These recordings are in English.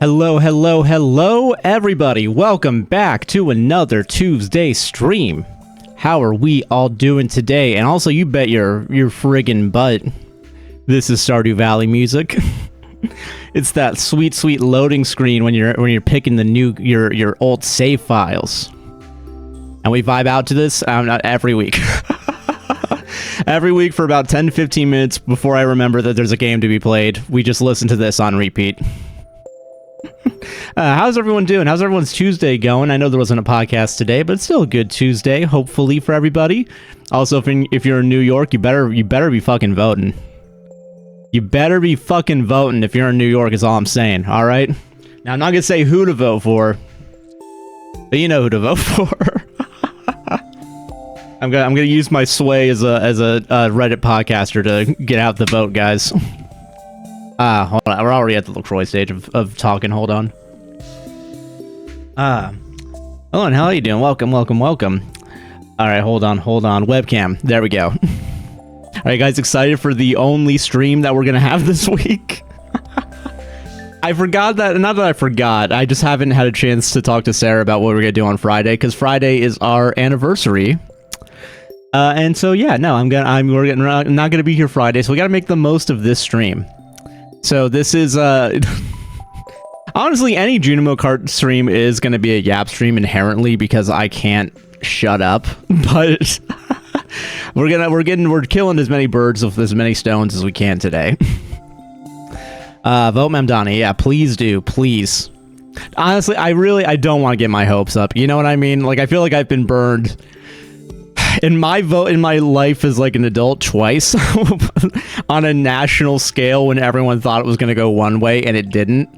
Hello, hello, hello, everybody. Welcome back to another Tuesday stream. How are we all doing today? And also, you bet your friggin' butt, this is Stardew Valley music. It's that sweet, sweet loading screen when you're picking the new your old save files. And we vibe out to this every week. Every week for about 10 to 15 minutes before I remember that there's a game to be played. We just listen to this on repeat. How's everyone doing? How's everyone's Tuesday going? I know there wasn't a podcast today, but it's still a good Tuesday, hopefully, for everybody. Also, if you're in New York, you better be fucking voting. You better be fucking voting if you're in New York, is all I'm saying, alright? Now, I'm not gonna say who to vote for, but you know who to vote for. I'm gonna use my sway as a Reddit podcaster to get out the vote, guys. Hold on. We're already at the LaCroix stage of talking. Hold on. Hello, and how are you doing? Welcome. Alright, hold on. Webcam. There we go. Alright, guys, excited for the only stream that we're gonna have this week? I forgot that, not that I forgot, I just haven't had a chance to talk to Sarah about what we're gonna do on Friday, because Friday is our anniversary. And so, yeah, no, we're not gonna be here Friday, so we gotta make the most of this stream. So this is, honestly, any Junimo Kart stream is going to be a Yap stream inherently because I can't shut up, but we're killing as many birds with as many stones as we can today. Vote Memdani, yeah, please do, please. Honestly, I don't want to get my hopes up, you know what I mean? Like, I feel like I've been burned in my life as like an adult twice on a national scale when everyone thought it was going to go one way and it didn't.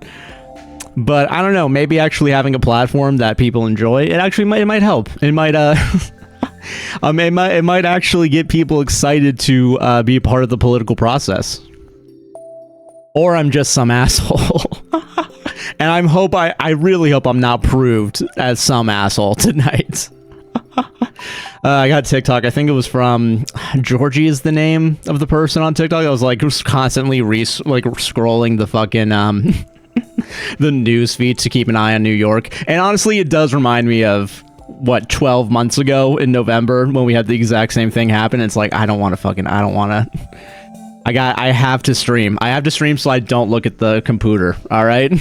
But I don't know, maybe actually having a platform that people enjoy, it might help. It might it might actually get people excited to be a part of the political process. Or I'm just some asshole. And I really hope I'm not proved as some asshole tonight. I got TikTok. I think it was from Georgie is the name of the person on TikTok. I was like constantly scrolling the fucking the news feed to keep an eye on New York. And honestly, it does remind me of what 12 months ago in November when we had the exact same thing happen. It's like I have to stream. I have to stream so I don't look at the computer. All right.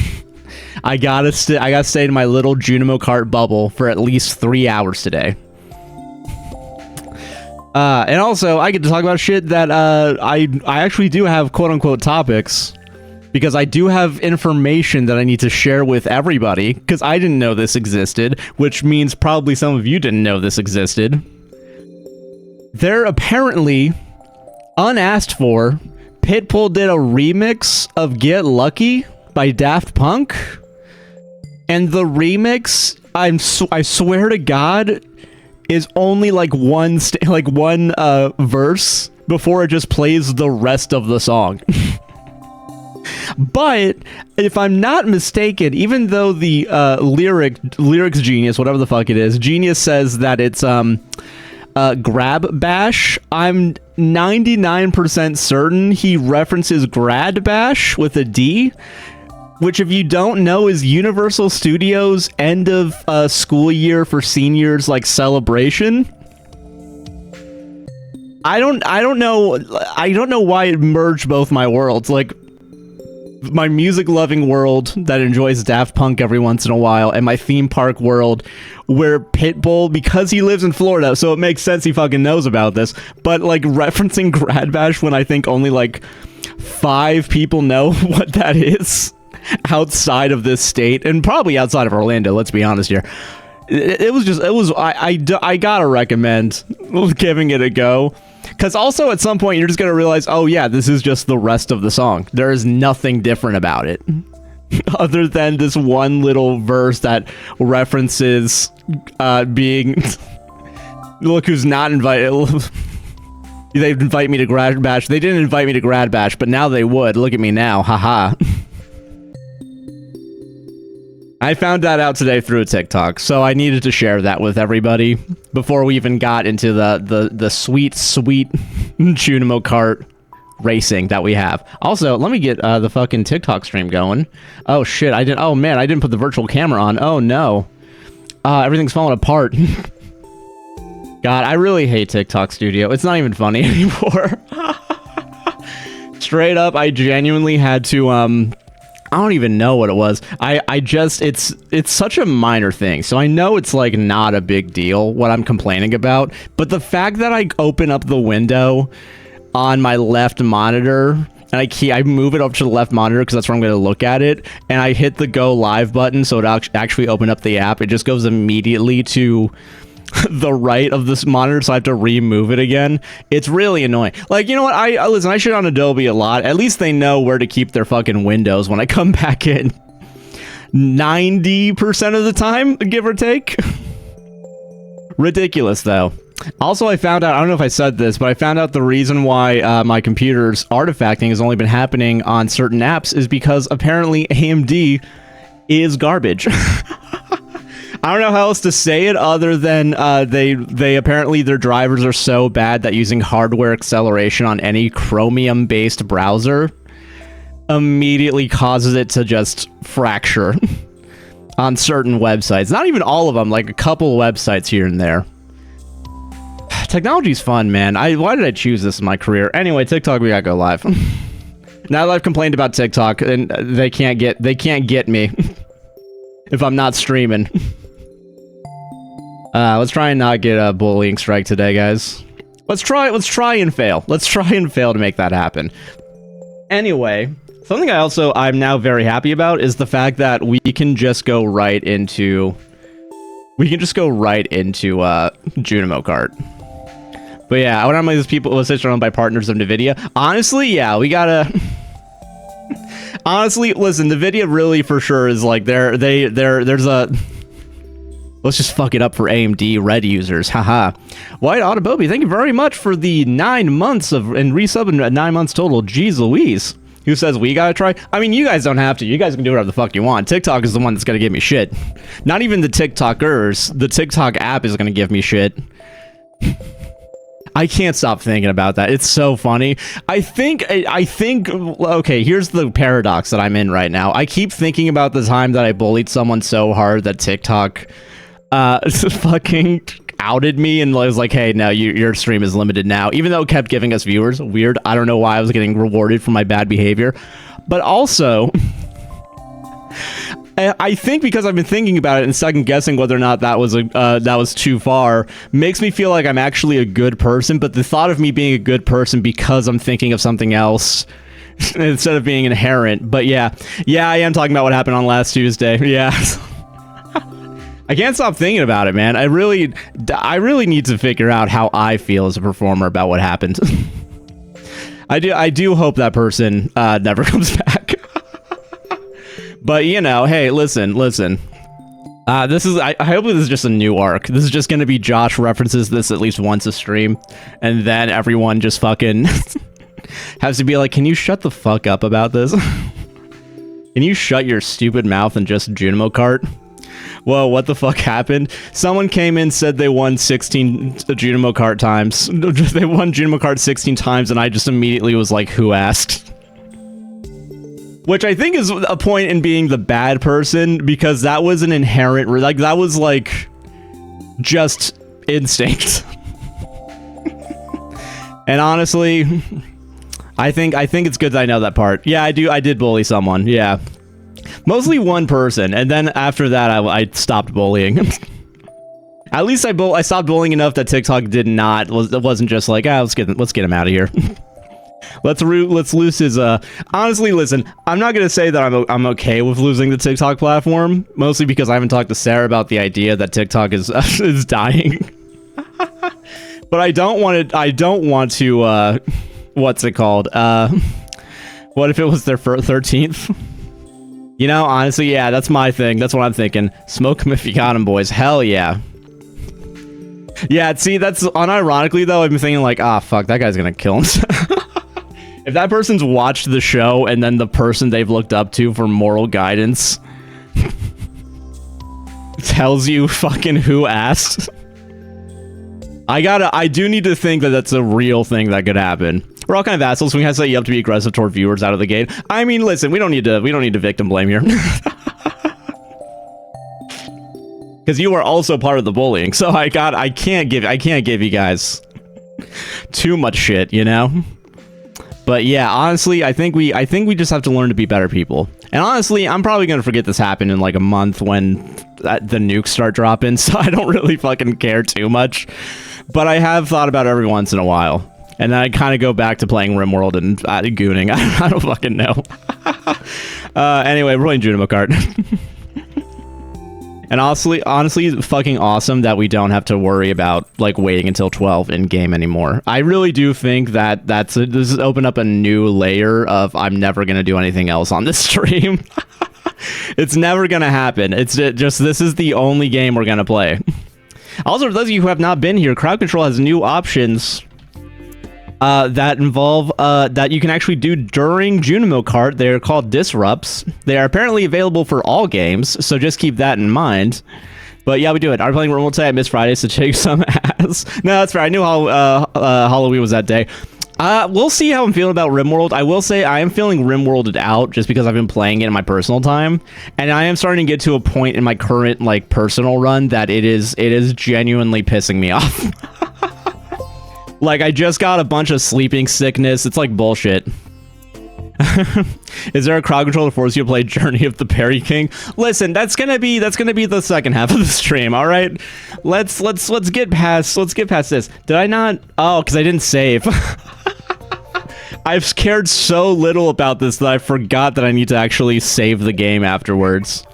I gotta stay in my little Junimo Kart bubble for at least 3 hours today. And also, I get to talk about shit that I actually do have quote-unquote topics, because I do have information that I need to share with everybody, because I didn't know this existed, which means probably some of you didn't know this existed. There apparently, unasked for, Pitbull did a remix of Get Lucky by Daft Punk, and the remix, I swear to God, is only like one verse before it just plays the rest of the song. But if I'm not mistaken, even though the lyrics genius, whatever the fuck it is, genius says that it's grab bash, I'm 99% certain he references grad bash with a D, which, if you don't know, is Universal Studios' end of school year for seniors like celebration. I don't know why it merged both my worlds, like my music loving world that enjoys Daft Punk every once in a while, and my theme park world where Pitbull, because he lives in Florida, so it makes sense he fucking knows about this, but like referencing grad bash when I think only like 5 people know what that is outside of this state, and probably outside of Orlando, let's be honest here. I gotta recommend giving it a go, because also at some point you're just gonna realize, oh yeah, this is just the rest of the song. There is nothing different about it other than this one little verse that references being look who's not invited. They invite me to grad bash. They didn't invite me to grad bash, but now they would. Look at me now, haha. I found that out today through TikTok, so I needed to share that with everybody before we even got into the sweet Junimo Kart racing that we have. Also, let me get the fucking TikTok stream going. Oh shit, oh man, I didn't put the virtual camera on. Oh no. Everything's falling apart. God, I really hate TikTok Studio. It's not even funny anymore. Straight up, I genuinely had to, I don't even know what it was. I just, it's such a minor thing. So I know it's like not a big deal what I'm complaining about, but the fact that I open up the window on my left monitor and I move it up to the left monitor because that's where I'm going to look at it, and I hit the go live button so it actually open up the app, it just goes immediately to the right of this monitor, so I have to remove it again. It's really annoying. Like, you know what, listen, I shit on Adobe a lot. At least they know where to keep their fucking windows when I come back in. 90% of the time, give or take. Ridiculous, though. Also, I found out, I don't know if I said this, but I found out the reason why my computer's artifacting has only been happening on certain apps is because apparently AMD is garbage. I don't know how else to say it other than they apparently their drivers are so bad that using hardware acceleration on any Chromium-based browser immediately causes it to just fracture on certain websites. Not even all of them, like a couple websites here and there. Technology's fun, man. Why did I choose this in my career? Anyway, TikTok, we gotta go live. Now that I've complained about TikTok, and they can't get me if I'm not streaming. Let's try and not get a bullying strike today, guys. Let's try and fail. Let's try and fail to make that happen. Anyway, something I'm now very happy about is the fact that we can just go right into Junimo Kart. But yeah, when I'm like, these people was surrounded by partners of NVIDIA. Honestly, yeah, we gotta. Honestly, listen, NVIDIA really for sure is like there's a. Let's just fuck it up for AMD Red users, haha. White Autobobi, thank you very much for the 9 months and resub in 9 months total. Jeez Louise. Who says we gotta try? I mean, you guys don't have to. You guys can do whatever the fuck you want. TikTok is the one that's gonna give me shit. Not even the TikTokers. The TikTok app is gonna give me shit. I can't stop thinking about that. It's so funny. I think, okay, here's the paradox that I'm in right now. I keep thinking about the time that I bullied someone so hard that TikTok fucking outed me and was like, hey, no, your stream is limited now. Even though it kept giving us viewers. Weird. I don't know why I was getting rewarded for my bad behavior. But also, I think because I've been thinking about it and second guessing whether or not that was too far, makes me feel like I'm actually a good person. But the thought of me being a good person because I'm thinking of something else instead of being inherent. But yeah, I am talking about what happened on last Tuesday. Yeah. I can't stop thinking about it, man. I really need to figure out how I feel as a performer about what happened. I do hope that person never comes back. But you know, hey, listen. This is I hope this is just a new arc. This is just gonna be Josh references this at least once a stream, and then everyone just fucking has to be like, can you shut the fuck up about this? Can you shut your stupid mouth and just Junimo Kart? Whoa, what the fuck happened? Someone came in, said they won 16 Junimo Kart times. They won Junimo Kart 16 times, and I just immediately was like, who asked? Which I think is a point in being the bad person, because that was an inherent, like, that was like, just instinct. And honestly, I think it's good that I know that part. Yeah, I did bully someone, yeah. Mostly one person, and then after that, I stopped bullying. At least I stopped bullying enough that TikTok it wasn't just like, let's get him out of here. let's lose his. Honestly, listen, I'm not gonna say that I'm okay with losing the TikTok platform, mostly because I haven't talked to Sarah about the idea that TikTok is is dying. But I don't want to. What's it called? What if it was their 13th? You know, honestly, yeah, that's my thing. That's what I'm thinking. Smoke them if you got them, boys. Hell yeah. Yeah, see, that's unironically, though, I've been thinking like, fuck, that guy's gonna kill himself. If that person's watched the show and then the person they've looked up to for moral guidance tells you fucking who asked, I do need to think that that's a real thing that could happen. We're all kind of assholes. We have to set you up to be aggressive toward viewers out of the gate. I mean, listen, we don't need to victim blame here. Because you are also part of the bullying. So I can't give you guys too much shit, you know? But yeah, honestly, I think we just have to learn to be better people. And honestly, I'm probably gonna forget this happened in like a month when the nukes start dropping, so I don't really fucking care too much. But I have thought about it every once in a while. And then I kind of go back to playing Rimworld and gooning. I don't fucking know. Anyway, we're playing Junimo Kart. And honestly, it's fucking awesome that we don't have to worry about like waiting until 12 in game anymore. I really do think that this has opened up a new layer of I'm never gonna do anything else on this stream. It's never gonna happen. It's just this is the only game we're gonna play. Also, for those of you who have not been here, Crowd Control has new options that involve that you can actually do during Junimo Kart. They're called disrupts. They are apparently available for all games, so just keep that in mind. But yeah, we do it. I'm playing Rimworld today. I missed Friday, so take some ass. No, that's fair. I knew how Halloween was that day. We'll see how I'm feeling about Rimworld. I will say I am feeling Rimworlded out just because I've been playing it in my personal time, and I am starting to get to a point in my current like personal run that it is genuinely pissing me off. Like, I just got a bunch of sleeping sickness. It's like bullshit. Is there a crowd control to force you to play Journey of the Perry King? Listen, that's gonna be the second half of the stream. All right, let's get past this. Did I not? Oh, because I didn't save. I've cared so little about this that I forgot that I need to actually save the game afterwards.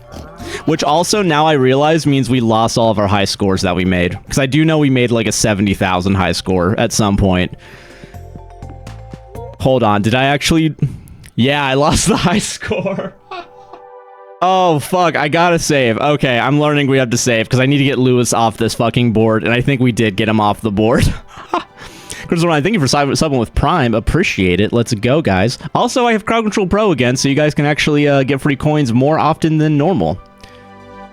Which also, now I realize, means we lost all of our high scores that we made. Because I do know we made like a 70,000 high score at some point. Hold on, did I actually... Yeah, I lost the high score. Oh, fuck, I gotta save. Okay, I'm learning we have to save, because I need to get Lewis off this fucking board, and I think we did get him off the board. Chris Ryan, thank you for subbing with Prime. Appreciate it. Let's go, guys. Also, I have Crowd Control Pro again, so you guys can actually get free coins more often than normal.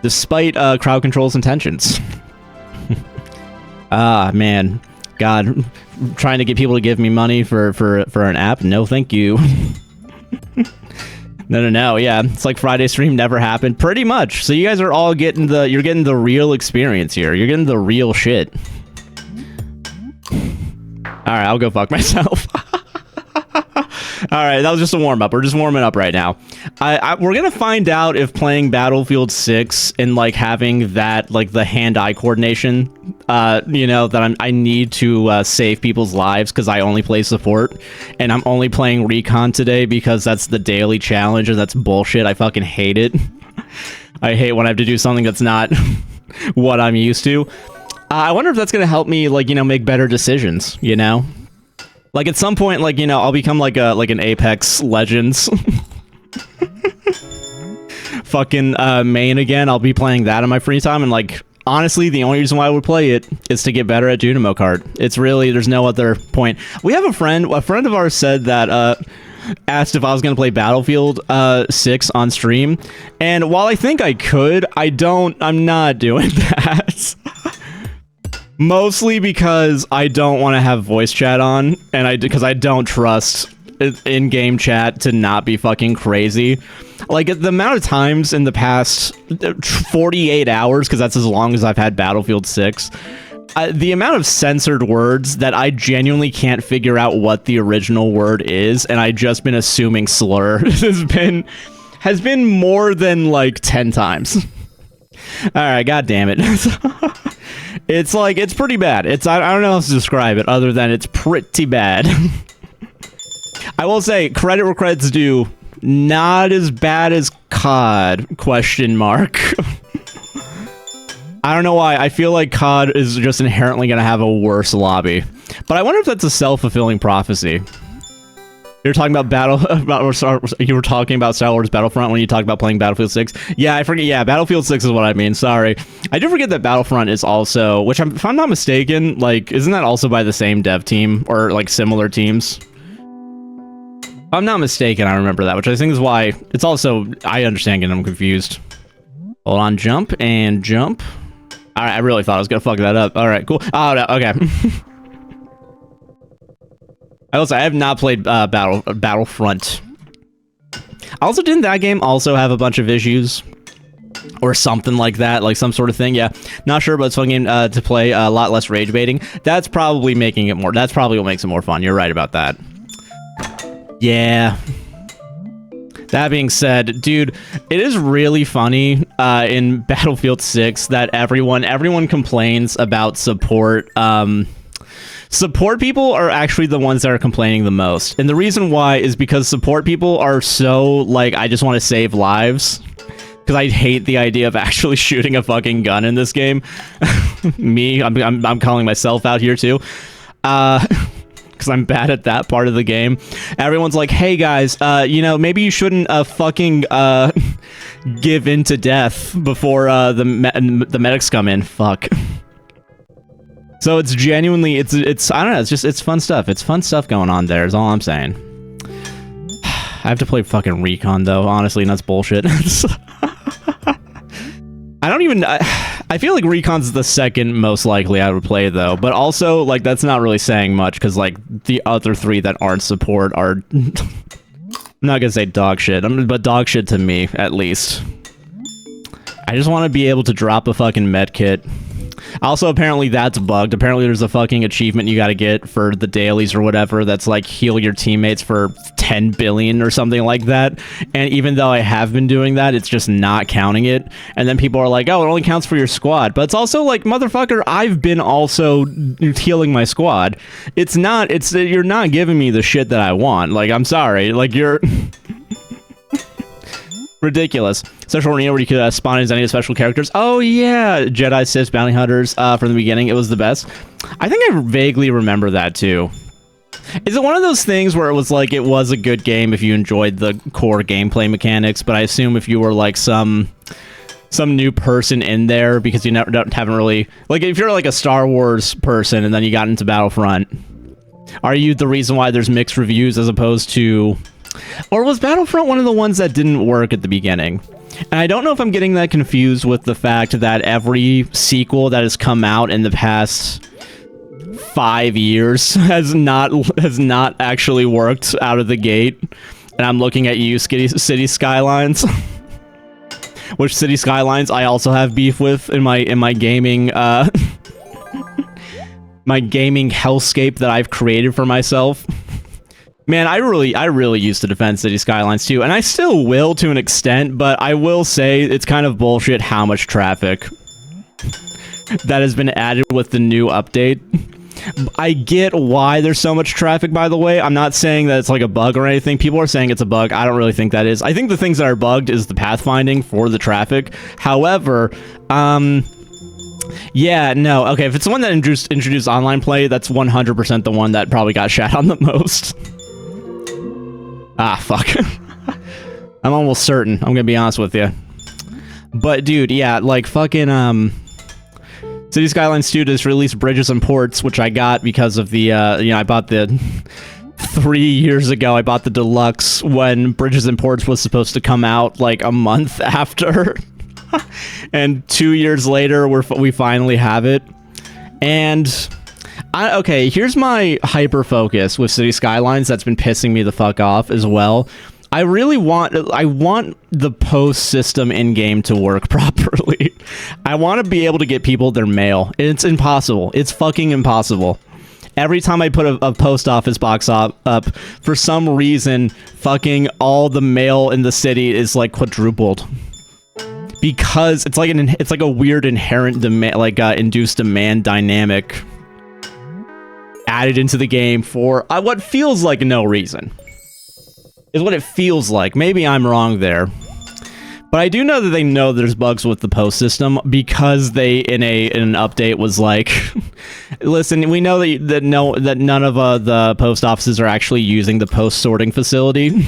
Despite Crowd Control's intentions. Ah, man. God. Trying to get people to give me money for an app? No, thank you. No, yeah. It's like Friday stream never happened. Pretty much. So you guys are all getting you're getting the real experience here. You're getting the real shit. Alright, I'll go fuck myself. Alright, that was just a warm-up. We're just warming up right now. We're gonna find out if playing Battlefield 6 and, like, having that, like, the hand-eye coordination, you know, that I need to save people's lives because I only play support, and I'm only playing Recon today because that's the daily challenge, and that's bullshit. I fucking hate it. I hate when I have to do something that's not what I'm used to. I wonder if that's gonna help me, like, you know, make better decisions, you know? Like, at some point, like, you know, I'll become like an Apex Legends fucking main again. I'll be playing that in my free time, and, like, honestly, the only reason why I would play it is to get better at Junimo Kart. It's really, there's no other point. We have a friend of ours said that, asked if I was gonna play Battlefield 6 on stream, and while I think I could, I'm not doing that. Mostly because I don't want to have voice chat on, and because I don't trust in-game chat to not be fucking crazy. Like, the amount of times in the past 48 hours, because that's as long as I've had Battlefield 6, the amount of censored words that I genuinely can't figure out what the original word is, and I've just been assuming slur, has been more than, like, 10 times. Alright, god damn it. It's like, it's pretty bad. I don't know how to describe it other than it's pretty bad. I will say, credit where credit's due, not as bad as COD, question mark. I don't know why, I feel like COD is just inherently gonna have a worse lobby. But I wonder if that's a self-fulfilling prophecy. You're talking about you were talking about Star Wars Battlefront when you talked about playing Battlefield 6. Yeah, I forget. Yeah, Battlefield 6 is what I mean. Sorry. I do forget that Battlefront is also, which if I'm not mistaken, like, isn't that also by the same dev team or like similar teams? If I'm not mistaken, I remember that, which I think is why it's also, I understand getting them confused. Hold on, jump and jump. All right, I really thought I was gonna fuck that up. All right, cool. Oh, no, okay. I have not played Battlefront. Also, didn't that game also have a bunch of issues? Or something like that, like some sort of thing. Yeah, not sure, but it's a fun game to play. A lot less rage baiting. That's probably making it more. That's probably what makes it more fun. You're right about that. Yeah. That being said, dude, it is really funny in Battlefield 6 that everyone complains about support. Support people are actually the ones that are complaining the most, and the reason why is because support people are so like, I just want to save lives. Because I hate the idea of actually shooting a fucking gun in this game. Me, I'm calling myself out here too. Because I'm bad at that part of the game. Everyone's like, hey guys, you know, maybe you shouldn't fucking give in to death before the medics come in. Fuck. So it's genuinely, it's I don't know, it's fun stuff. It's fun stuff going on there is all I'm saying. I have to play fucking Recon though, honestly, and that's bullshit. I feel like Recon's the second most likely I would play though, but also like that's not really saying much because like the other three that aren't support are I'm not gonna say dog shit, but dog shit to me at least. I just want to be able to drop a fucking med kit. Also, apparently that's bugged. Apparently there's a fucking achievement you gotta get for the dailies or whatever that's like heal your teammates for 10 billion or something like that. And even though I have been doing that, it's just not counting it. And then people are like, oh, it only counts for your squad. But it's also like, motherfucker, I've been also healing my squad. You're not giving me the shit that I want. Like, I'm sorry. Like, you're... ridiculous. Special arena where you could spawn as any special characters. Oh yeah, Jedi, Sith, bounty hunters from the beginning. It was the best. I think I vaguely remember that too. Is it one of those things where it was like it was a good game if you enjoyed the core gameplay mechanics, but I assume if you were like some new person in there because you haven't really, like if you're like a Star Wars person and then you got into Battlefront, are you the reason why there's mixed reviews as opposed to... Or was Battlefront one of the ones that didn't work at the beginning? And I don't know if I'm getting that confused with the fact that every sequel that has come out in the past 5 years has not actually worked out of the gate. And I'm looking at you, City Skylines. Which City Skylines I also have beef with in my gaming my gaming hellscape that I've created for myself. Man, I really used to defend City Skylines too, and I still will to an extent, but I will say it's kind of bullshit how much traffic that has been added with the new update. I get why there's so much traffic, by the way. I'm not saying that it's like a bug or anything. People are saying it's a bug. I don't really think that is. I think the things that are bugged is the pathfinding for the traffic. However, yeah, no, okay, if it's the one that introduced online play, that's 100% the one that probably got shat on the most. Ah, fuck. I'm almost certain. I'm gonna be honest with you. But, dude, yeah, like, fucking, City Skylines 2 just released Bridges and Ports, which I got because of the, you know, I bought the... 3 years ago, I bought the deluxe when Bridges and Ports was supposed to come out, like, a month after. And 2 years later, we finally have it. And... okay, here's my hyper focus with City Skylines that's been pissing me the fuck off as well. I want the post system in game to work properly. I want to be able to get people their mail. It's impossible. It's fucking impossible. Every time I put a post office box up, for some reason, fucking all the mail in the city is like quadrupled. Because it's like a weird inherent demand, like induced demand dynamic added into the game for what feels like no reason. Is what it feels like. Maybe I'm wrong there. But I do know that they know there's bugs with the post system because they in an update was like, listen, we know that none of the post offices are actually using the post sorting facility.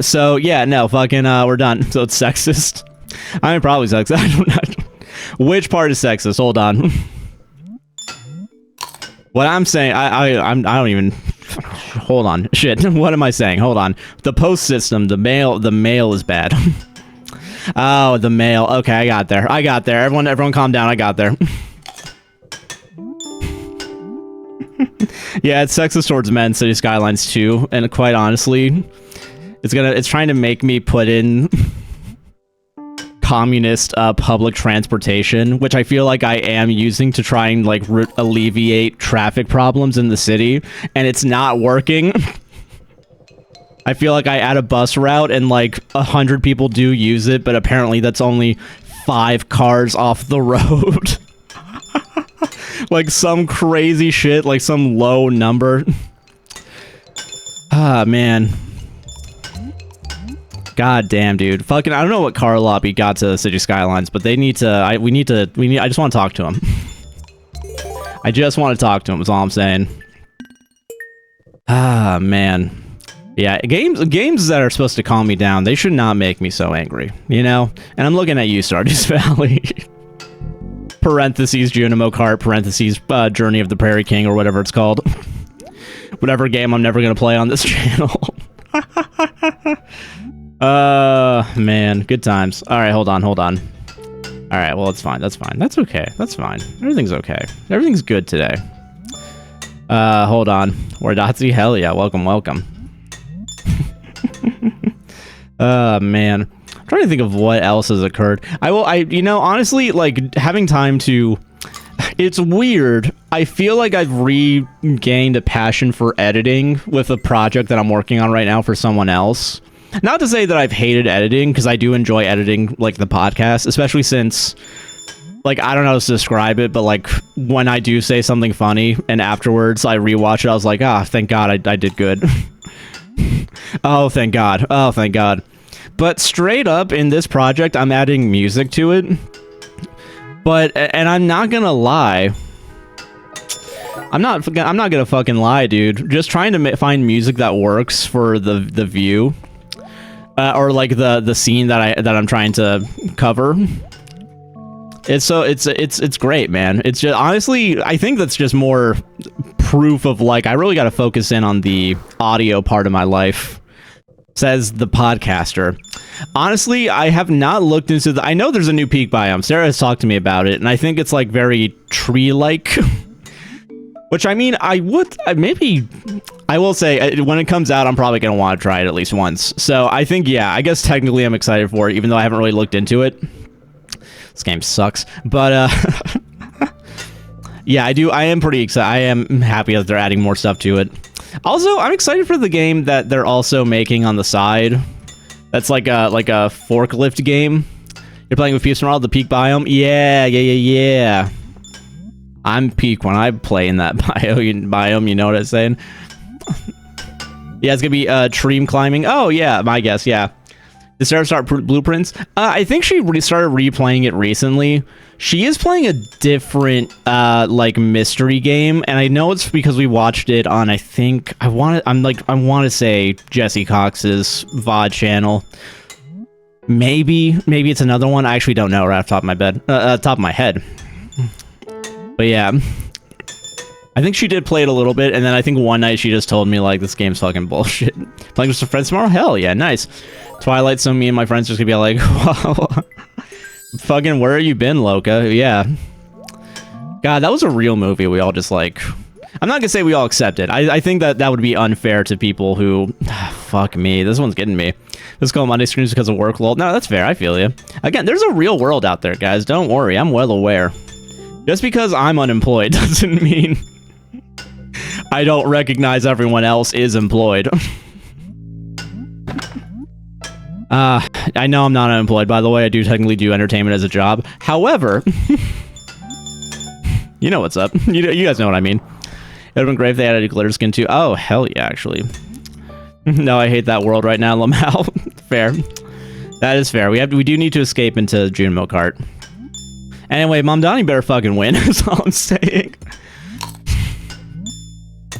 So yeah, no, fucking we're done. So it's sexist. I mean, probably sexist. I don't know. Which part is sexist? Hold on. What I'm saying, I don't even... Hold on. Shit. What am I saying? Hold on. The post system, the mail is bad. Oh, the mail. Okay, I got there. Everyone calm down. I got there. Yeah, it's sexist towards men, City Skylines 2, and quite honestly, it's trying to make me put in communist public transportation, which I feel like I am using to try and like alleviate traffic problems in the city, and it's not working. I feel like I add a bus route and like 100 people do use it, but apparently that's only 5 cars off the road. Like some crazy shit, like some low number. Ah, man. God damn, dude. Fucking, I don't know what car lobby got to City Skylines, but they need to, I just want to talk to him. I just want to talk to him, is all I'm saying. Ah, man. Yeah, games that are supposed to calm me down, they should not make me so angry, you know? And I'm looking at you, Stardew Valley. Parentheses, Junimo Kart, parentheses, Journey of the Prairie King, or whatever it's called. Whatever game I'm never gonna play on this channel. Man, good times. Alright, hold on. Alright, well, it's fine, that's fine. That's okay, that's fine. Everything's okay. Everything's good today. Hold on. Wardazzi, hell yeah, welcome. Man. I'm trying to think of what else has occurred. You know, honestly, like, having time to... It's weird. I feel like I've regained a passion for editing with a project that I'm working on right now for someone else. Not to say that I've hated editing, because I do enjoy editing, like, the podcast, especially since, like, I don't know how to describe it, but, like, when I do say something funny, and afterwards I rewatch it, I was like, ah, thank God I did good. Oh, thank God. Oh, thank God. But straight up, in this project, I'm adding music to it. And I'm not gonna lie. I'm not gonna fucking lie, dude. Just trying to find music that works for the view. Or like the scene that I'm trying to cover. It's great, man. It's just, honestly, I think that's just more proof of, like, I really gotta focus in on the audio part of my life. Says the podcaster. Honestly, I have not looked into I know there's a new peak biome. Sarah has talked to me about it, and I think it's, like, very tree-like. Which, I mean, I will say, when it comes out, I'm probably going to want to try it at least once. So, I think, yeah, I guess technically I'm excited for it, even though I haven't really looked into it. This game sucks. But, yeah, I am pretty excited. I am happy that they're adding more stuff to it. Also, I'm excited for the game that they're also making on the side. That's like a forklift game. You're playing with Peace Rimworld, the peak biome. Yeah. I'm peak when I play in that biome, you know what I'm saying? Yeah, it's gonna be tree climbing. Oh yeah, my guess, yeah. Did Sarah start Blueprints? I think she started replaying it recently. She is playing a different, like, mystery game, and I know it's because we watched it on, I want to say Jesse Cox's VOD channel. Maybe it's another one. I actually don't know right off the top of my head. But yeah, I think she did play it a little bit, and then I think one night she just told me, like, this game's fucking bullshit. Playing with some friends tomorrow? Hell yeah, nice. Twilight, so me and my friends just gonna be like, wow. Fucking, where have you been, Loca? Yeah. God, that was a real movie. We all just, like... I'm not gonna say we all accept it. I think that would be unfair to people who... Fuck me. This one's getting me. Let's go on Monday streams because of work, lol. No, that's fair. I feel you. Again, there's a real world out there, guys. Don't worry. I'm well aware. Just because I'm unemployed doesn't mean I don't recognize everyone else is employed. I know I'm not unemployed, by the way. I do technically do entertainment as a job. However, you know what's up. You guys know what I mean. It would have been great if they added a glitter skin too. Oh, hell yeah, actually. No, I hate that world right now, Lamau. Fair. That is fair. We do need to escape into Junimo Kart. Anyway, Mom Donnie better fucking win, is all I'm saying.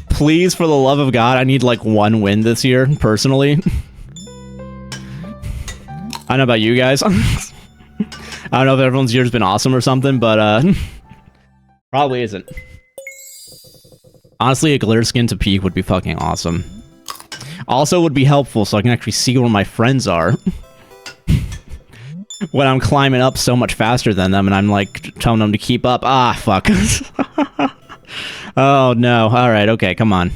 Please, for the love of God, I need, like, one win this year, personally. I don't know about you guys. I don't know if everyone's year's been awesome or something, but, probably isn't. Honestly, a glitter skin to peak would be fucking awesome. Also would be helpful so I can actually see where my friends are. When I'm climbing up so much faster than them and I'm, like, telling them to keep up. Ah, fuck. Oh, no. All right. Okay, come on.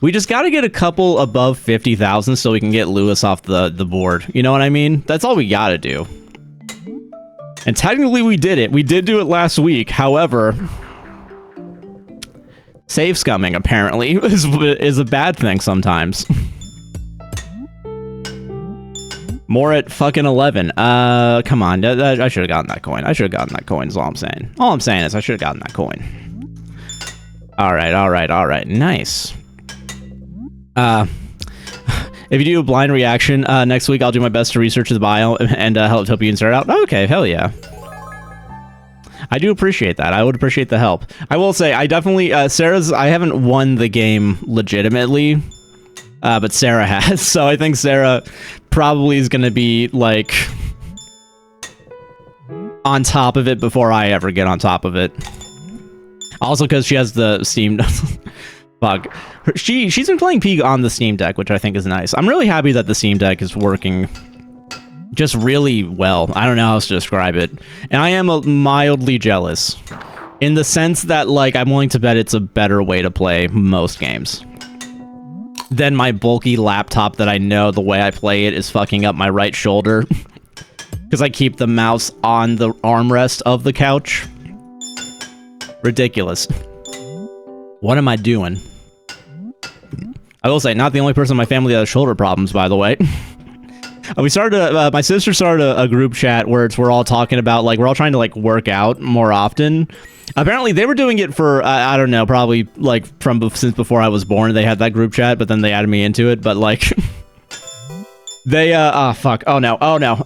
We just got to get a couple above 50,000 so we can get Lewis off the board. You know what I mean? That's all we got to do. And technically we did it. We did do it last week. However, save scumming apparently is a bad thing sometimes. More at fucking 11. Come on. I should have gotten that coin. I should have gotten that coin is all I'm saying. All I'm saying is I should have gotten that coin. All right, all right, all right. Nice. If you do a blind reaction next week, I'll do my best to research the bio and help you insert out. Okay, hell yeah. I do appreciate that. I would appreciate the help. I will say, I definitely, I haven't won the game legitimately, but Sarah has. So I think Sarah probably is going to be, like, on top of it before I ever get on top of it. Also because she has the Steam... Fuck. She's been playing Peak on the Steam Deck, which I think is nice. I'm really happy that the Steam Deck is working just really well. I don't know how else to describe it. And I am mildly jealous. In the sense that, like, I'm willing to bet it's a better way to play most games than my bulky laptop that I know the way I play it is fucking up my right shoulder. Because I keep the mouse on the armrest of the couch. Ridiculous. What am I doing? I will say, not the only person in my family that has shoulder problems, by the way. We started, my sister started a group chat where we're all talking about, like, we're all trying to, like, work out more often. Apparently, they were doing it for, I don't know, probably, like, since before I was born, they had that group chat, but then they added me into it, but, like, they, oh, fuck, oh, no,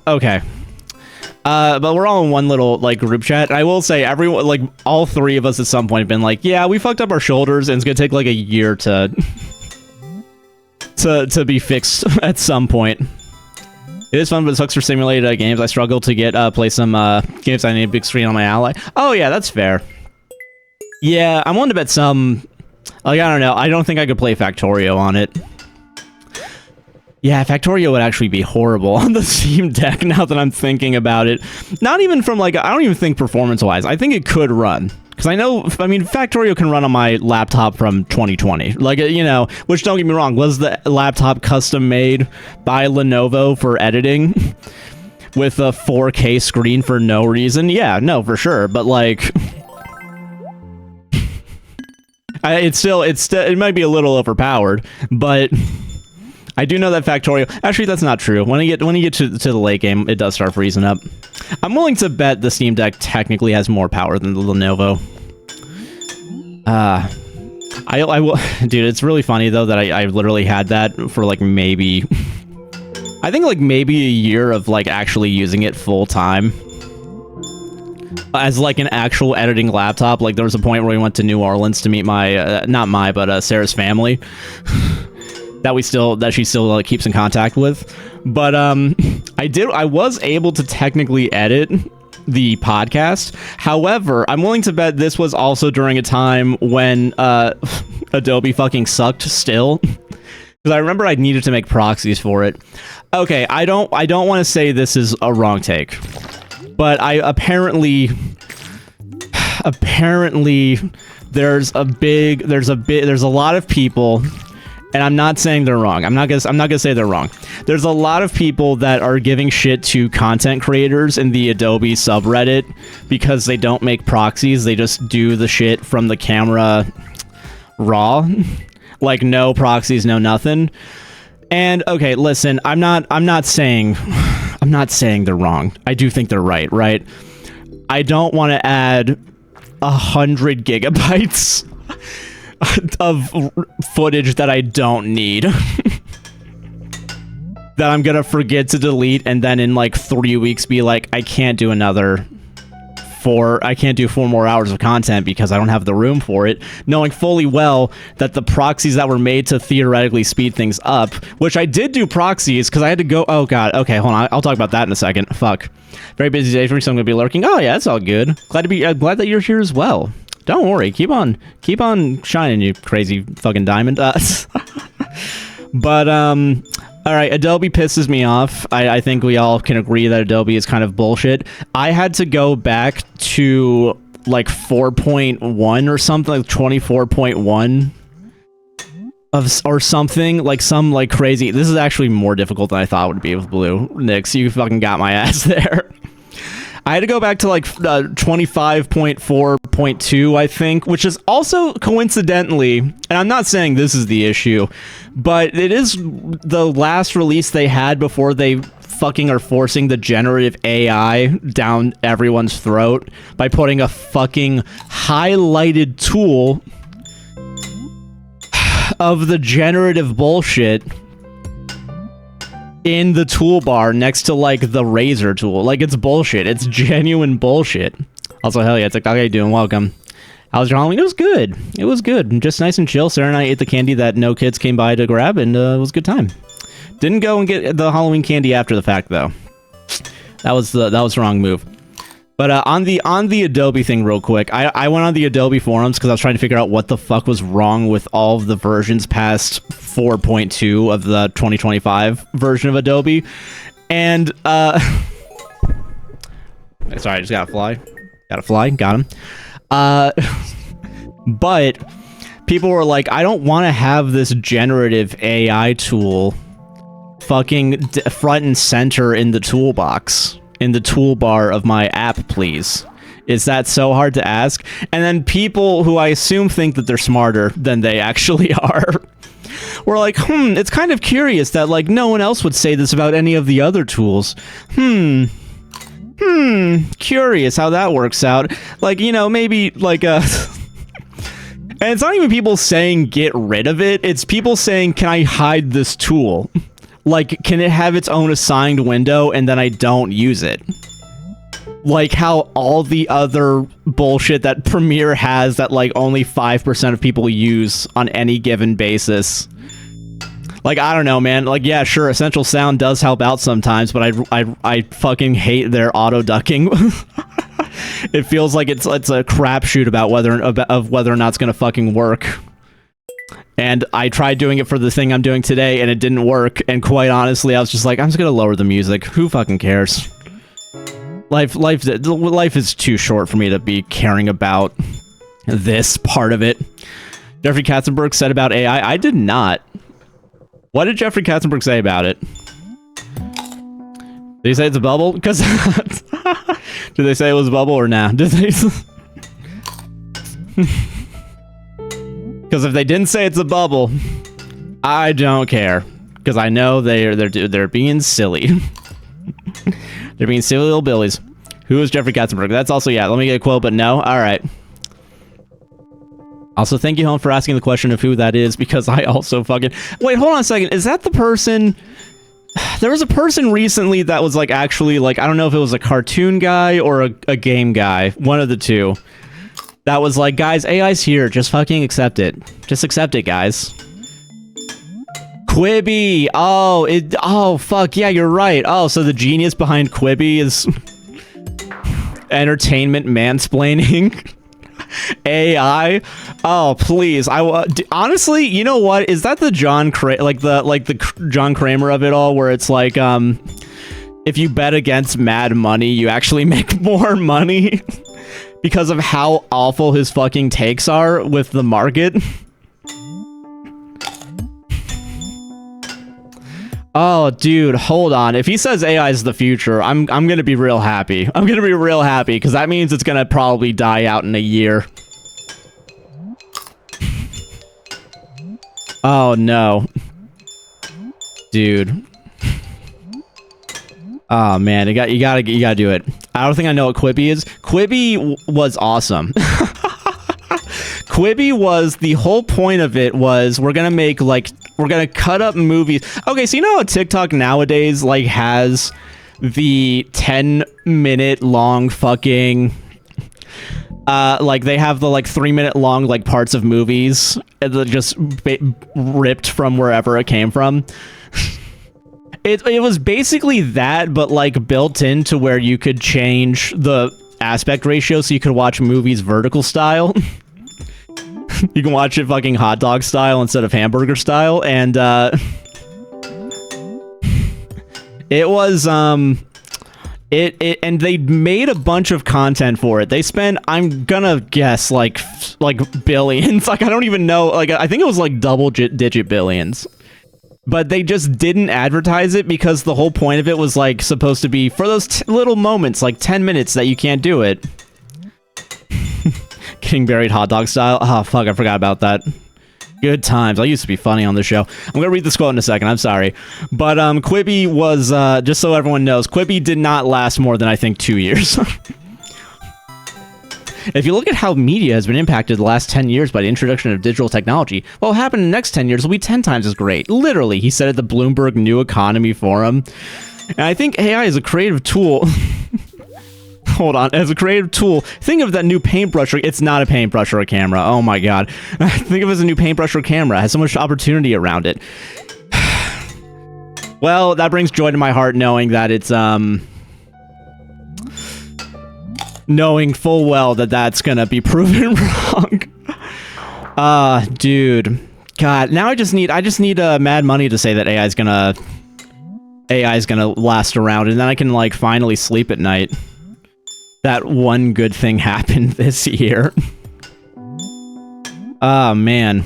okay. But we're all in one little, like, group chat. I will say, everyone, like, all three of us at some point have been like, yeah, we fucked up our shoulders, and it's gonna take, like, a year to be fixed at some point. It is fun, but it sucks for simulated games. I struggle to play some games I need a big screen on my ally. Oh, yeah, that's fair. Yeah, I'm willing to bet some... Like, I don't know. I don't think I could play Factorio on it. Yeah, Factorio would actually be horrible on the Steam Deck now that I'm thinking about it. Not even from, like, I don't even think performance-wise. I think it could run. Because I mean, Factorio can run on my laptop from 2020. Like, you know, which, don't get me wrong, was the laptop custom-made by Lenovo for editing with a 4K screen for no reason? Yeah, no, for sure. But, like... it might be a little overpowered, but... I do know that Factorio... Actually, that's not true. When you get to the late game, it does start freezing up. I'm willing to bet the Steam Deck technically has more power than the Lenovo. I will... Dude, it's really funny, though, that I literally had that for, like, maybe... I think, like, maybe a year of, like, actually using it full-time. As, like, an actual editing laptop. Like, there was a point where we went to New Orleans to meet my... but Sarah's family. that she still keeps in contact with. But I was able to technically edit the podcast. However, I'm willing to bet this was also during a time when Adobe fucking sucked still. Because I remember I needed to make proxies for it. Okay, I don't want to say this is a wrong take. But apparently there's a lot of people. And I'm not saying they're wrong. I'm not gonna say they're wrong. There's a lot of people that are giving shit to content creators in the Adobe subreddit because they don't make proxies. They just do the shit from the camera raw. Like, no proxies, no nothing. And okay, listen, I'm not saying they're wrong. I do think they're right? I don't want to add 100 gigabytes of footage that I don't need. That I'm gonna forget to delete, and then in like 3 weeks be like, I can't do 4 more hours of content because I don't have the room for it, knowing fully well that the proxies that were made to theoretically speed things up, which I did do proxies because I had to go, oh god, okay, hold on, I'll talk about that in a second. Fuck. Very busy day for me, so I'm gonna be lurking. Oh yeah, that's all good. Glad that you're here as well. Don't worry, keep on shining, you crazy fucking diamond. But alright, Adobe pisses me off. I think we all can agree that Adobe is kind of bullshit. I had to go back to like 4.1 or something, like 24.1 or something, like some like crazy. This is actually more difficult than I thought it would be with blue. Nix, you fucking got my ass there. I had to go back to like 25.4.2, I think, which is also coincidentally, and I'm not saying this is the issue, but it is the last release they had before they fucking are forcing the generative AI down everyone's throat by putting a fucking highlighted tool of the generative bullshit in the toolbar next to like the razor tool. Like, it's bullshit. It's genuine bullshit. Also, hell yeah, TikTok, how you doing? Welcome. How was your Halloween? It was good. It was good. Just nice and chill. Sarah and I ate the candy that no kids came by to grab, and it was a good time. Didn't go and get the Halloween candy after the fact, though. That was the wrong move. But on the Adobe thing real quick, I went on the Adobe forums because I was trying to figure out what the fuck was wrong with all of the versions past 4.2 of the 2025 version of Adobe. And, sorry, I just gotta fly. Got him. But people were like, I don't want to have this generative AI tool fucking front and center in the toolbox. In the toolbar of my app, please. Is that so hard to ask? And then people who I assume think that they're smarter than they actually are were like, it's kind of curious that like no one else would say this about any of the other tools. Curious how that works out. Like, you know, maybe like and it's not even people saying get rid of it, it's people saying, can I hide this tool? Like, can it have its own assigned window and then I don't use it? Like how all the other bullshit that Premiere has that like only 5% of people use on any given basis. Like, I don't know, man. Like, yeah, sure, Essential Sound does help out sometimes, but I fucking hate their auto ducking. It feels like it's a crapshoot about whether or not it's gonna fucking work. And I tried doing it for the thing I'm doing today, and it didn't work. And quite honestly, I was just like, I'm just gonna lower the music. Who fucking cares? Life is too short for me to be caring about this part of it. Jeffrey Katzenberg said about AI. I did not. What did Jeffrey Katzenberg say about it? Did he say it's a bubble? Because did they say it was a bubble or nah? Did they? Because if they didn't say it's a bubble, I don't care. Because I know they're being silly. They're being silly little billies. Who is Jeffrey Katzenberg? That's also, yeah, let me get a quote, but no. All right. Also, thank you, Home, for asking the question of who that is, because I also fucking... Wait, hold on a second. Is that the person... There was a person recently that was, like, actually, like, I don't know if it was a cartoon guy or a game guy. One of the two. That was like, guys, AI's here. Just fucking accept it. Just accept it, guys. Quibi! Oh, fuck, yeah, you're right. Oh, so the genius behind Quibi is... entertainment mansplaining AI. Oh, please. Honestly, you know what? Is that the John the John Kramer of it all, where it's like, if you bet against Mad Money, you actually make more money because of how awful his fucking takes are with the market? Oh, dude, hold on. If he says AI is the future, I'm gonna be real happy. I'm gonna be real happy, because that means it's gonna probably die out in a year. Oh, no. Dude. Oh, man, you gotta do it. I don't think I know what Quibi is. Quibi was awesome. Quibi was, the whole point of it was, we're gonna cut up movies. Okay, so you know how TikTok nowadays, like, has the 10-minute long fucking, like, they have the, like, 3-minute long, like, parts of movies that just ripped from wherever it came from? It was basically that, but, like, built into where you could change the aspect ratio so you could watch movies vertical style. You can watch it fucking hot dog style instead of hamburger style, and it was And they made a bunch of content for it. They spent, I'm gonna guess, like billions. Like, I don't even know. Like, I think it was like double-digit billions. But they just didn't advertise it because the whole point of it was like supposed to be for those little moments, like 10 minutes that you can't do it. Getting buried hot dog style. Oh, fuck, I forgot about that. Good times. I used to be funny on the show. I'm gonna read this quote in a second. I'm sorry. But Quibi was, just so everyone knows, Quibi did not last more than, I think, 2 years. If you look at how media has been impacted the last 10 years by the introduction of digital technology, what will happen in the next 10 years will be 10 times as great. Literally, he said at the Bloomberg New Economy Forum. And I think AI is a creative tool. Hold on, as a creative tool, think of that new paintbrush. It's not a paintbrush or a camera. Oh my god. Think of it as a new paintbrush or camera. It has so much opportunity around it. Well, that brings joy to my heart knowing that it's, knowing full well that that's gonna be proven wrong. Dude. God, now I just need mad money to say that AI is gonna last around, and then I can, like, finally sleep at night. That one good thing happened this year. Oh, man.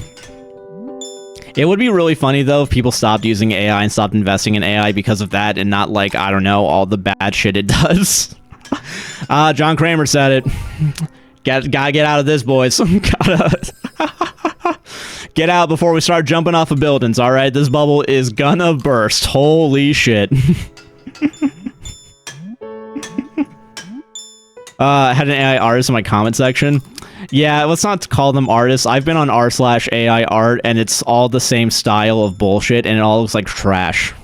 It would be really funny, though, if people stopped using AI and stopped investing in AI because of that, and not, like, I don't know, all the bad shit it does. John Kramer said it. Gotta get out of this, boys. Gotta get out before we start jumping off of buildings, alright? This bubble is gonna burst. Holy shit. I had an AI artist in my comment section. Yeah, let's not call them artists. I've been on r/AI art, and it's all the same style of bullshit, and it all looks like trash.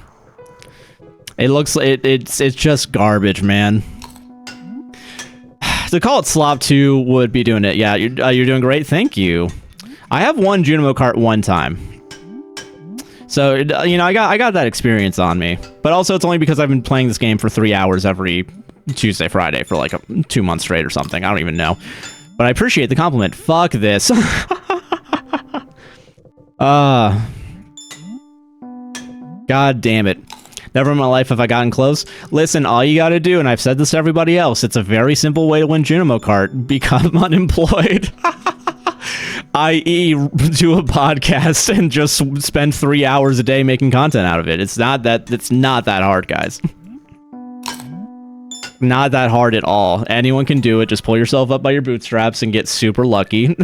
It looks, it's just garbage, man. To call it slop 2 would be doing it. Yeah, you're doing great. Thank you. I have won Junimo Kart one time. So, you know, I got that experience on me. But also, it's only because I've been playing this game for 3 hours every Tuesday, Friday for like 2 months straight or something. I don't even know. But I appreciate the compliment. Fuck this. God damn it. Never in my life have I gotten close. Listen, all you gotta do, and I've said this to everybody else, it's a very simple way to win Junimo Kart. Become unemployed. I.e. do a podcast and just spend 3 hours a day making content out of it. It's not that hard, guys. Not that hard at all. Anyone can do it. Just pull yourself up by your bootstraps and get super lucky.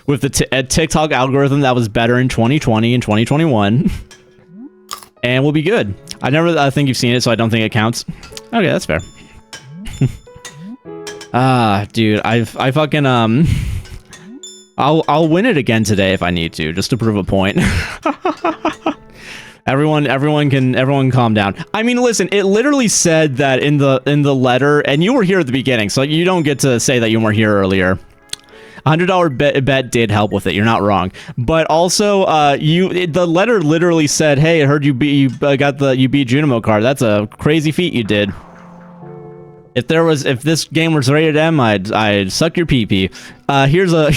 With the TikTok algorithm that was better in 2020 and 2021. And we'll be good. I think you've seen it, so I don't think it counts. Okay, that's fair. Dude, I fucking, I'll win it again today if I need to, just to prove a point. Everyone can calm down. I mean, listen, it literally said that in the letter, and you were here at the beginning, so you don't get to say that you weren't here earlier. $100 bet did help with it. You're not wrong, but also the letter literally said, "Hey, I heard you beat Junimo Kart. That's a crazy feat you did. If this game was rated M, I'd suck your pee-pee." Here's a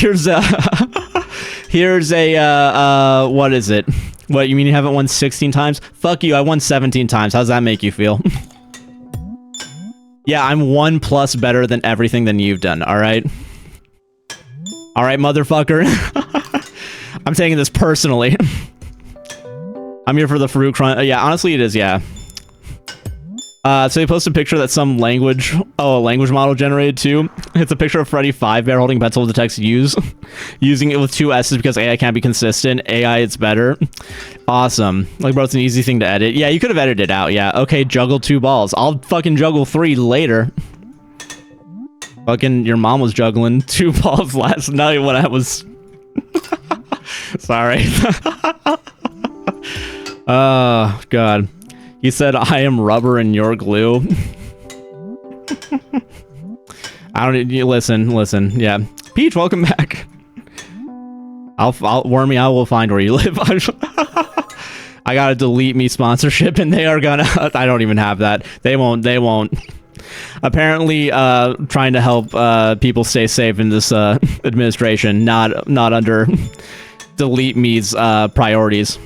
what is it? What, you mean you haven't won 16 times? Fuck you, I won 17 times. How's that make you feel? Yeah, I'm 1+ better than everything than you've done, alright? Alright, motherfucker. I'm taking this personally. I'm here for the fruit crunch. Yeah, honestly it is, yeah. So they posted a picture that some language model generated too. It's a picture of Freddy Fazbear holding a pencil with the text use, using it with 2 S's because AI can't be consistent. AI, it's better. Awesome. Like, bro, it's an easy thing to edit. Yeah, you could have edited it out. Yeah, okay, juggle 2 balls. I'll fucking juggle 3 later. Fucking, your mom was juggling 2 balls last night when I was... Sorry. Oh, God. He said, "I am rubber and you're glue." I don't. Listen. Yeah, Peach, welcome back. Wormy, I will find where you live. I gotta delete me sponsorship, and they are gonna. I don't even have that. They won't. Apparently, trying to help people stay safe in this administration, not under delete me's priorities.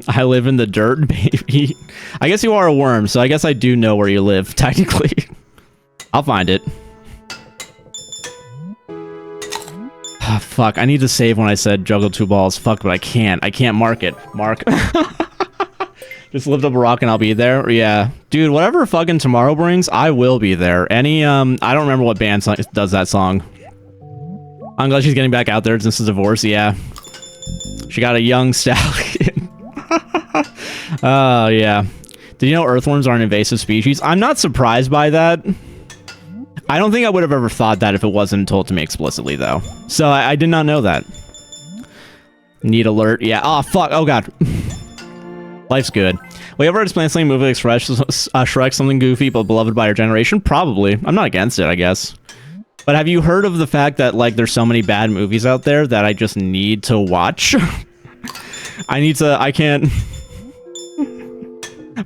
I live in the dirt, baby. I guess you are a worm, so I guess I do know where you live, technically. I'll find it. Oh, fuck, I need to save when I said juggle 2 balls. Fuck, but I can't. I can't mark it. Mark. Just lift up a rock and I'll be there. Yeah. Dude, whatever fucking tomorrow brings, I will be there. Any, I don't remember what band does that song. I'm glad she's getting back out there since the divorce, yeah. She got a young stallion. Oh, yeah. Did you know earthworms are an invasive species? I'm not surprised by that. I don't think I would have ever thought that if it wasn't told to me explicitly, though. So I did not know that. Need alert. Yeah. Oh, fuck. Oh, God. Life's good. Will you ever explain something movie like Shrek, something goofy but beloved by our generation? Probably. I'm not against it, I guess. But have you heard of the fact that, like, there's so many bad movies out there that I just need to watch? I can't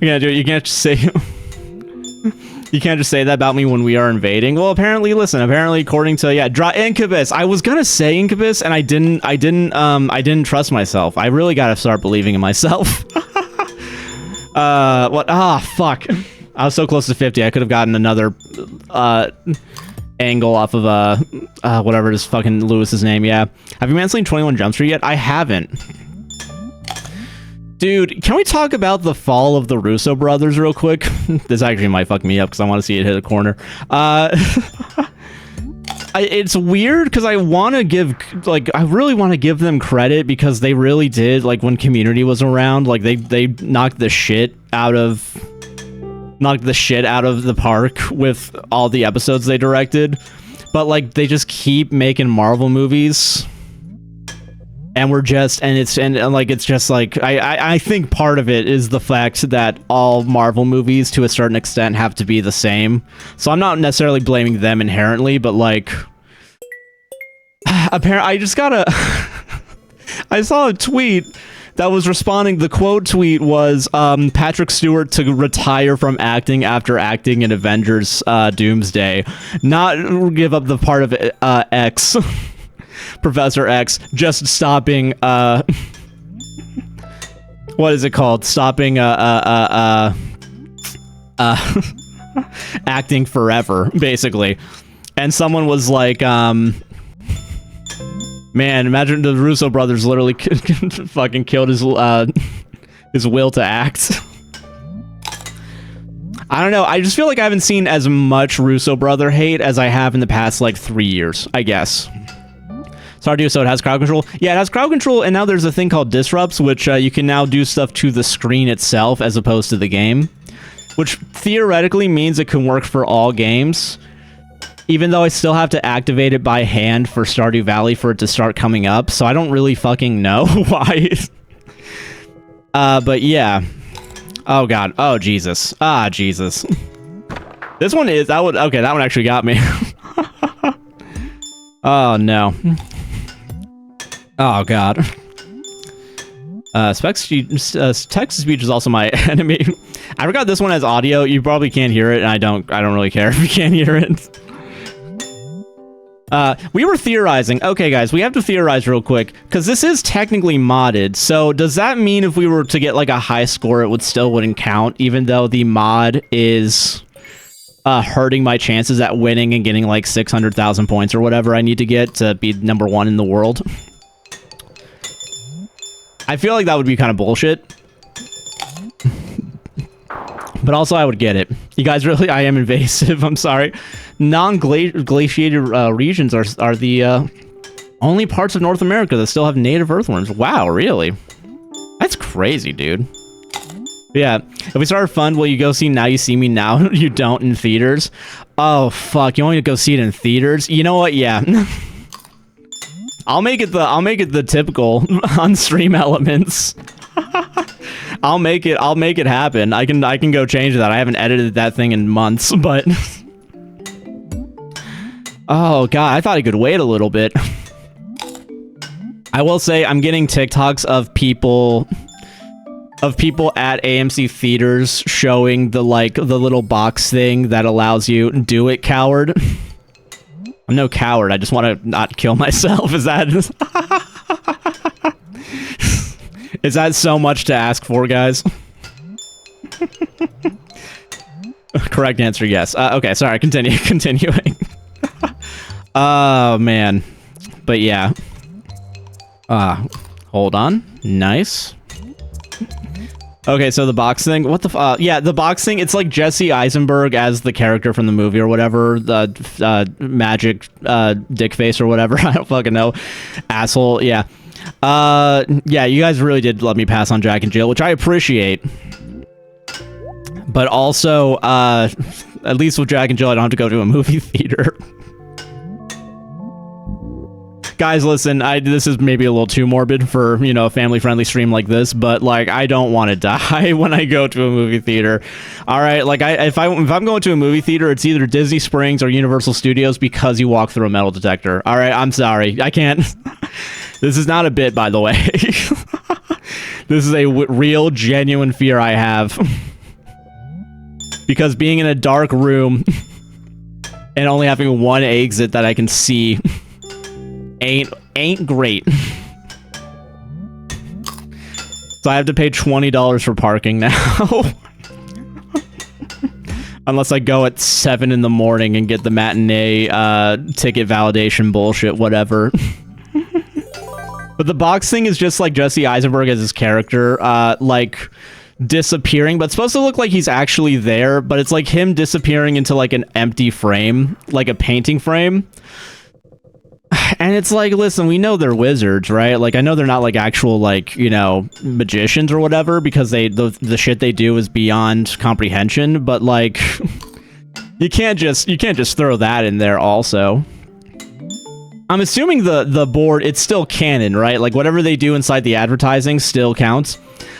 do it. You can't just say... You can't just say that about me when we are invading. Well, apparently, listen, apparently, according to, yeah, Incubus. I was gonna say Incubus, and I didn't trust myself. I really gotta start believing in myself. What? Ah, fuck. I was so close to 50, I could have gotten another, angle off of, whatever it is, fucking Lewis's name, yeah. Have you seen 21 Jump Street yet? I haven't. Dude, can we talk about the fall of the Russo brothers real quick? This actually might fuck me up because I want to see it hit a corner. It's weird because I want to give, like, I really want to give them credit because they really did, like, when Community was around, like, they knocked the shit out of the park with all the episodes they directed. But, like, they just keep making Marvel movies. And we're just, and it's just like, I think part of it is the fact that all Marvel movies, to a certain extent, have to be the same. So I'm not necessarily blaming them inherently, but, like, apparently, I just gotta, I saw a tweet that was responding, the quote tweet was, Patrick Stewart to retire from acting after acting in Avengers, Doomsday. Not give up the part of X. Professor X just stopping what is it called? Stopping acting forever, basically. And someone was like, man, imagine the Russo brothers literally fucking killed his will to act. I don't know, I just feel like I haven't seen as much Russo brother hate as I have in the past, like, 3 years, I guess. Stardew, so it has crowd control? Yeah, it has crowd control, and now there's a thing called disrupts, which you can now do stuff to the screen itself as opposed to the game, which theoretically means it can work for all games, even though I still have to activate it by hand for Stardew Valley for it to start coming up, so I don't really fucking know why. But yeah. Oh god. Oh Jesus. Ah, Jesus. This one is, okay, that one actually got me. Oh no. Oh god. Text-to-speech is also my enemy. I forgot this one has audio. You probably can't hear it, and I don't really care if you can't hear it. We were theorizing. Okay, guys, we have to theorize real quick, because this is technically modded. So does that mean if we were to get, like, a high score, it still wouldn't count, even though the mod is hurting my chances at winning and getting, like, 600,000 points or whatever I need to get to be #1 in the world? I feel like that would be kind of bullshit. But also, I would get it. You guys really... I am invasive. I'm sorry. Non-glaciated regions are the only parts of North America that still have native earthworms. Wow, really? That's crazy, dude. Yeah. If we start a fund, will you go see Now You See Me Now You Don't in theaters? Oh, fuck. You want me to go see it in theaters? You know what? Yeah. I'll make it the typical on-stream elements. I'll make it happen. I can go change that. I haven't edited that thing in months, but oh god, I thought I could wait a little bit. I will say I'm getting TikToks of people at AMC theaters showing the little box thing that allows you do it, coward. I'm no coward. I just want to not kill myself. Is that is that so much to ask for, guys? Correct answer, yes. Okay, sorry, continuing. Oh, man. But yeah. Hold on. Nice. Okay, so the box thing. What the yeah, the box thing, it's like Jesse Eisenberg as the character from the movie or whatever. The magic dick face or whatever. I don't fucking know. Asshole, yeah. Yeah, you guys really did let me pass on Jack and Jill, which I appreciate. But also, at least with Jack and Jill, I don't have to go to a movie theater. Guys, listen, this is maybe a little too morbid for, you know, a family-friendly stream like this, but, like, I don't want to die when I go to a movie theater. All right, like, if I'm going to a movie theater, it's either Disney Springs or Universal Studios because you walk through a metal detector. All right, I'm sorry. I can't. This is not a bit, by the way. This is a real, genuine fear I have. Because being in a dark room and only having one exit that I can see ain't great. So I have to pay $20 for parking now. Unless I go at 7 in the morning and get the matinee ticket validation bullshit, whatever. But the box thing is just like Jesse Eisenberg as his character, like disappearing, but it's supposed to look like he's actually there, but it's like him disappearing into like an empty frame, like a painting frame. And it's like, listen, we know they're wizards, right? Like, I know they're not like actual, like, you know, magicians or whatever, because the shit they do is beyond comprehension, but like you can't just throw that in there also. I'm assuming the board, it's still canon, right? Like, whatever they do inside the advertising still counts.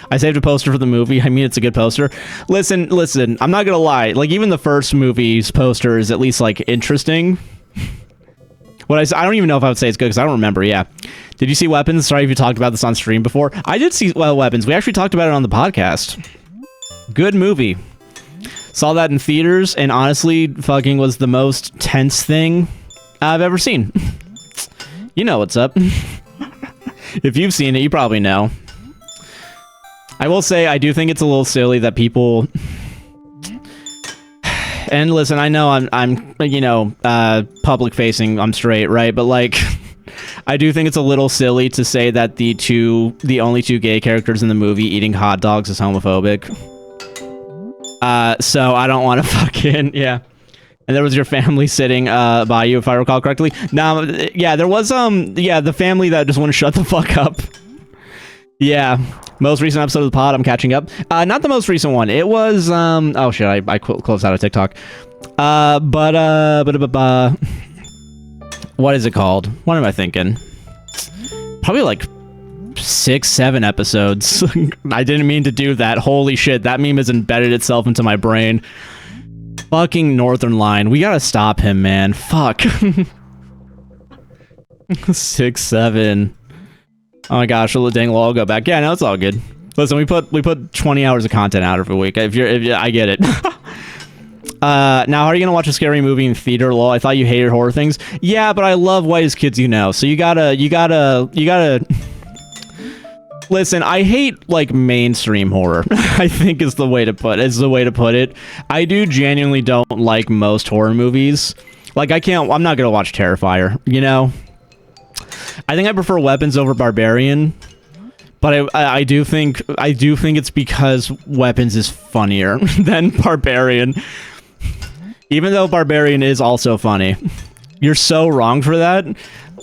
I saved a poster for the movie. I mean, it's a good poster. Listen, I'm not gonna lie. Like, even the first movie's poster is at least, like, interesting. I don't even know if I would say it's good, because I don't remember, yeah. Did you see Weapons? Sorry if you talked about this on stream before. I did see Weapons. We actually talked about it on the podcast. Good movie. Saw that in theaters, and honestly, fucking was the most tense thing I've ever seen. You know what's up. If you've seen it, you probably know. I will say, I do think it's a little silly that people... And listen, I know I'm you know, public facing, I'm straight, right? But like, I do think it's a little silly to say that the only two gay characters in the movie eating hot dogs is homophobic. So I don't want to fucking, yeah. And there was your family sitting by you, if I recall correctly. Now, yeah, there was yeah, the family that just wouldn't shut the fuck up. Yeah, most recent episode of the pod, I'm catching up. Not the most recent one. It was, oh shit, I closed out of TikTok. What is it called? What am I thinking? Probably like 6-7 episodes. I didn't mean to do that. Holy shit, that meme has embedded itself into my brain. Fucking Northern Line. We gotta stop him, man. Fuck. 6-7. Oh my gosh, dang, we'll all go back. Yeah, no, it's all good. Listen, we put 20 hours of content out every week. If I get it. Now, how are you gonna watch a scary movie in theater? Lol, I thought you hated horror things. Yeah, but I love Whitest Kids You Know. So you gotta. Listen, I hate like mainstream horror. I think is the way to put it. I do genuinely don't like most horror movies. Like I'm not gonna watch Terrifier. You know. I think I prefer Weapons over Barbarian, but I do think it's because Weapons is funnier than Barbarian. Even though Barbarian is also funny. You're so wrong for that.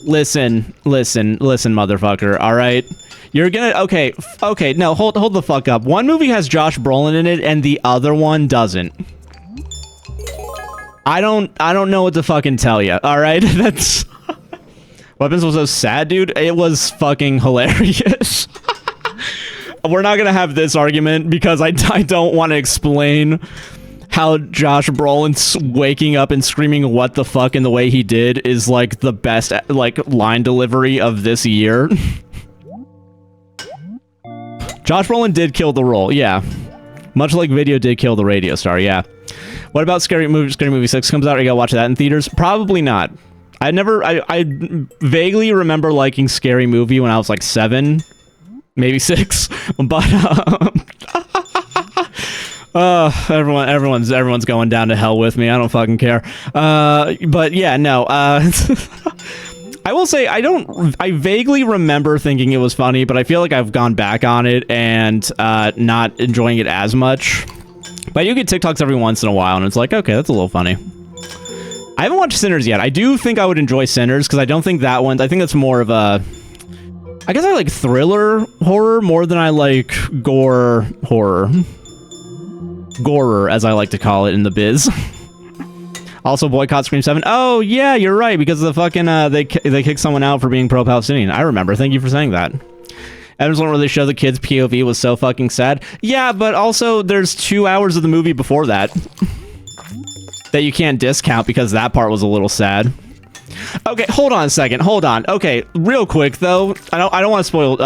Listen, motherfucker, all right? You're gonna okay, no, hold the fuck up. One movie has Josh Brolin in it and the other one doesn't. I don't know what to fucking tell you, all right? That's Weapons was so sad, dude. It was fucking hilarious. We're not gonna have this argument because I don't want to explain how Josh Brolin waking up and screaming "what the fuck" in the way he did is like the best like line delivery of this year. Josh Brolin did kill the role, yeah. Much like Video did kill the radio star, yeah. What about Scary Movie 6 comes out? Are you gonna watch that in theaters? Probably not. I vaguely remember liking Scary Movie when I was like 7, maybe 6, but Everyone's going down to hell with me. I don't fucking care. But yeah, no. I will say I vaguely remember thinking it was funny, but I feel like I've gone back on it and not enjoying it as much. But you get TikToks every once in a while, and it's like, okay, that's a little funny. I haven't watched Sinners yet. I do think I would enjoy Sinners, because I don't think that one... I think that's more of a... I guess I like thriller horror more than I like gore horror. Gorer, as I like to call it in the biz. Also, boycott Scream 7. Oh, yeah, you're right, because the fucking, they kicked someone out for being pro-Palestinian. I remember. Thank you for saying that. Evans won't really show the kids' POV was so fucking sad. Yeah, but also, there's 2 hours of the movie before that. That you can't discount because that part was a little sad. Okay, hold on a second. Hold on. Okay, real quick though. I don't want to spoil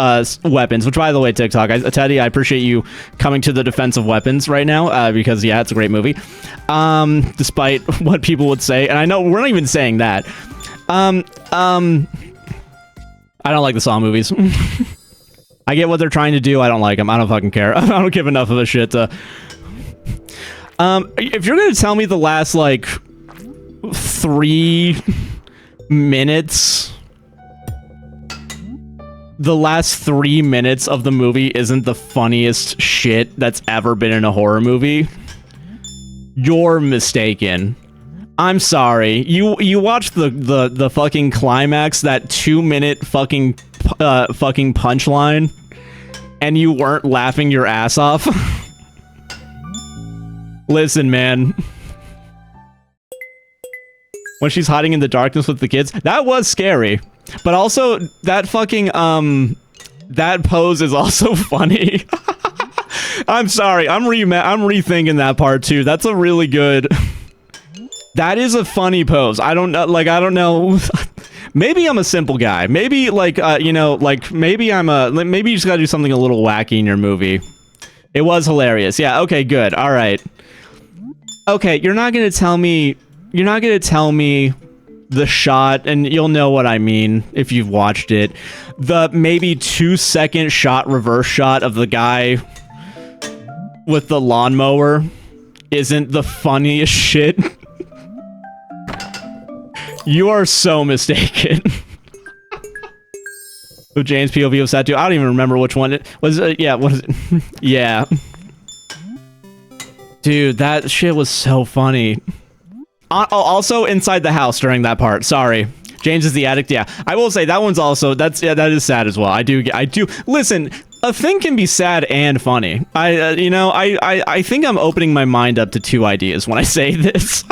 Weapons. Which, by the way, TikTok, Teddy, I appreciate you coming to the defense of Weapons right now because yeah, it's a great movie. Despite what people would say, and I know we're not even saying that. I don't like the Saw movies. I get what they're trying to do. I don't like them. I don't fucking care. I don't give enough of a shit to. If you're gonna tell me the last, like, 3 minutes... The last 3 minutes of the movie isn't the funniest shit that's ever been in a horror movie, you're mistaken. I'm sorry. You watched the fucking climax, that 2-minute fucking punchline, and you weren't laughing your ass off? Listen, man. When she's hiding in the darkness with the kids, that was scary. But also, that fucking, that pose is also funny. I'm sorry, I'm rethinking that part too. That's a really good... That is a funny pose. I don't know, like, I don't know... Maybe I'm a simple guy. Maybe, like, you know, like, maybe maybe you just gotta do something a little wacky in your movie. It was hilarious. Yeah, okay, good. All right. Okay, you're not gonna tell me the shot, and you'll know what I mean if you've watched it. The maybe 2-second shot, reverse shot of the guy with the lawnmower isn't the funniest shit. You are so mistaken. With James POV of Satu, I don't even remember which one it was. Yeah, what is it? Yeah. Dude, that shit was so funny. Also inside the house during that part. Sorry. James is the addict. Yeah. I will say that one's also, that is sad as well. I do. Listen, a thing can be sad and funny. I think I'm opening my mind up to 2 ideas when I say this.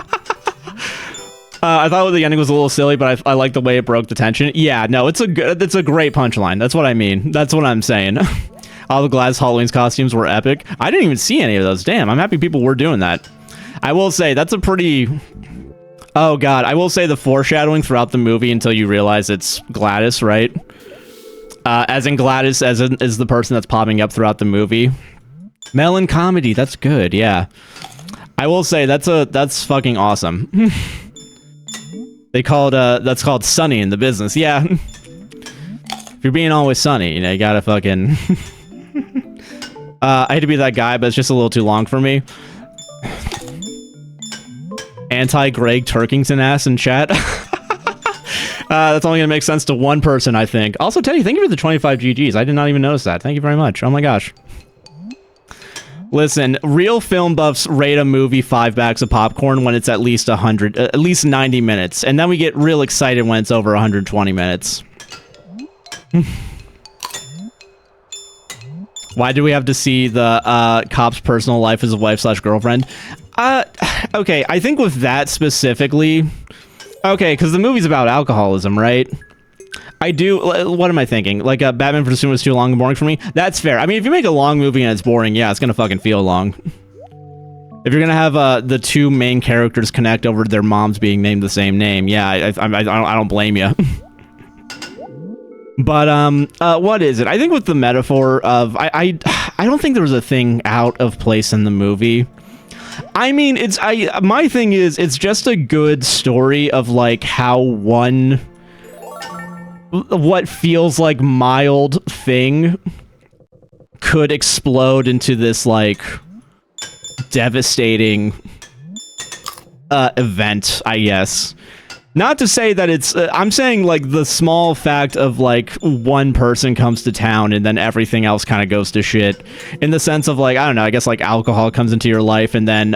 I thought the ending was a little silly, but I like the way it broke the tension. Yeah, no, it's a great punchline. That's what I mean. That's what I'm saying. All the Gladys Halloween's costumes were epic. I didn't even see any of those. Damn, I'm happy people were doing that. I will say, that's a pretty... Oh god, I will say the foreshadowing throughout the movie until you realize it's Gladys, right? As in Gladys, as is the person that's popping up throughout the movie. Melon comedy, that's good, yeah. I will say, that's fucking awesome. That's called Sunny in the business, yeah. If you're being always sunny, you know, you gotta fucking... I hate to be that guy, but it's just a little too long for me. Anti-Greg Turkington ass in chat. That's only gonna make sense to one person, I think. Also, Teddy, thank you for the 25 GGs. I did not even notice that. Thank you very much. Oh my gosh. Listen, real film buffs rate a movie 5 bags of popcorn when it's at least 90 minutes, and then we get real excited when it's over 120 minutes. Why do we have to see the cop's personal life as a wife/girlfriend? Okay, I think with that specifically... Okay, because the movie's about alcoholism, right? I do... What am I thinking? Like, Batman vs. Superman was too long and boring for me? That's fair. I mean, if you make a long movie and it's boring, yeah, it's gonna fucking feel long. If you're gonna have the 2 main characters connect over their moms being named the same name, yeah, I don't blame you. But, what is it? I think with the metaphor of... I don't think there was a thing out of place in the movie. I mean, my thing is, it's just a good story of, like, how what feels like mild thing could explode into this, like, devastating event, I guess. Not to say that it's I'm saying like the small fact of like one person comes to town and then everything else kind of goes to shit, in the sense of like, I don't know, I guess like alcohol comes into your life and then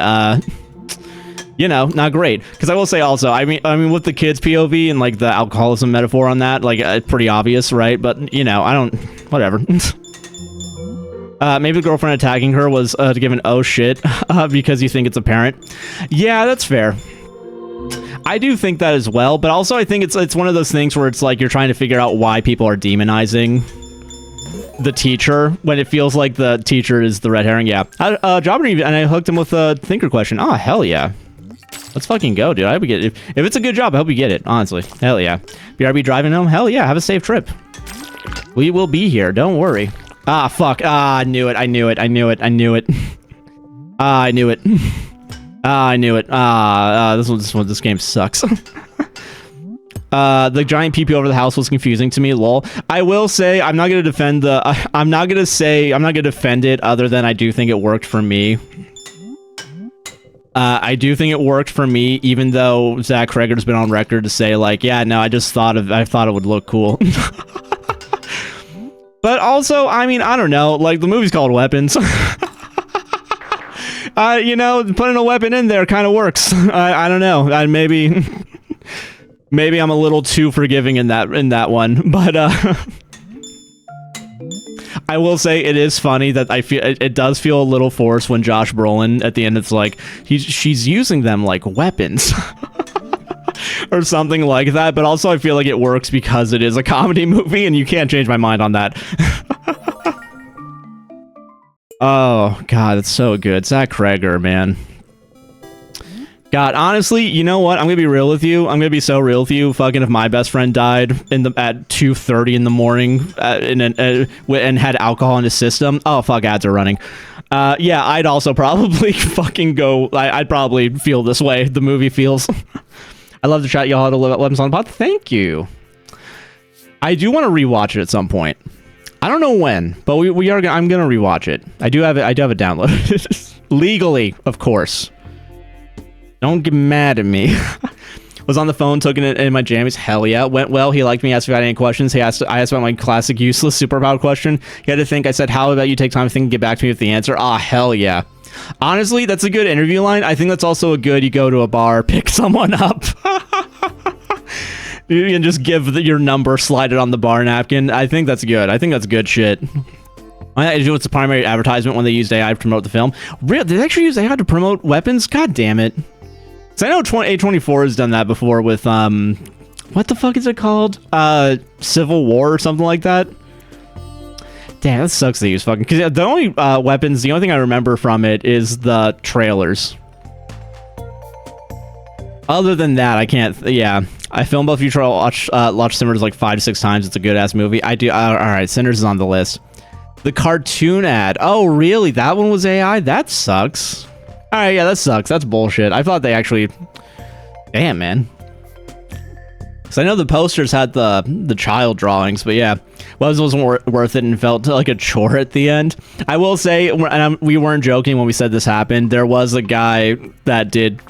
you know, not great. Because I will say also, I mean with the kids POV and like the alcoholism metaphor on that, like it's pretty obvious, right? But you know, I don't, whatever. Maybe the girlfriend attacking her was to give an oh shit because you think it's apparent. Yeah, that's fair. I do think that as well, but also I think it's one of those things where it's like you're trying to figure out why people are demonizing the teacher when it feels like the teacher is the red herring. Yeah. Job interview, and I hooked him with a thinker question. Oh, hell yeah. Let's fucking go, dude. I hope we get it. If it's a good job, I hope you get it, honestly. Hell yeah. BRB driving home? Hell yeah. Have a safe trip. We will be here. Don't worry. Ah, fuck. Ah, I knew it. I knew it. I knew it. I knew it. Ah, I knew it. Ah, I knew it. This game sucks. The giant PP over the house was confusing to me, lol. I will say, I'm not gonna defend the, I'm not gonna defend it other than I do think it worked for me. I do think it worked for me, even though Zach Kreger's been on record to say like, yeah, no, I thought it would look cool. But also, I mean, I don't know, like the movie's called Weapons. You know, putting a weapon in there kind of works. I don't know. Maybe I'm a little too forgiving in that one, but I will say it is funny that I feel it does feel a little forced when Josh Brolin at the end it's like she's using them like weapons or something like that. But also I feel like it works because it is a comedy movie, and you can't change my mind on that. Oh, God, it's so good. Zach Kreger, man. God, honestly, you know what? I'm gonna be real with you. I'm gonna be so real with you. Fucking if my best friend died at 2:30 in the morning and had alcohol in his system, oh, fuck, ads are running. Yeah, I'd also probably fucking go... I'd probably feel this way the movie feels. I love to chat y'all how to live at Weapons on the Pod. Thank you. I do want to rewatch it at some point. I don't know when, but I'm gonna rewatch it. I do have it downloaded. Legally, of course. Don't get mad at me. Was on the phone, took it in my jammies. Hell yeah. Went well. He liked me, asked if I had any questions. I asked about my classic useless superpower question. He had to think. I said, how about you take time to think and get back to me with the answer? Ah, hell yeah. Honestly, that's a good interview line. I think that's also a good, you go to a bar, pick someone up. You can just give your number, slide it on the bar napkin. I think that's good. I think that's good shit. What's the primary advertisement when they used AI to promote the film? Really? Did they actually use AI to promote Weapons? God damn it. So I know A24 has done that before with, what the fuck is it called? Civil War or something like that? Damn, that sucks they use fucking... Because the only Weapons, the only thing I remember from it is the trailers. Other than that, I can't... Yeah. I filmed both Future. I'll watch Sinners like 5 to 6 times. It's a good-ass movie. I do... Alright, Sinners is on the list. The cartoon ad. Oh, really? That one was AI? That sucks. Alright, yeah, that sucks. That's bullshit. I thought they actually... Damn, man. Because I know the posters had the child drawings, but yeah. Wasn't worth it and felt like a chore at the end. I will say, and we weren't joking when we said this happened, there was a guy that did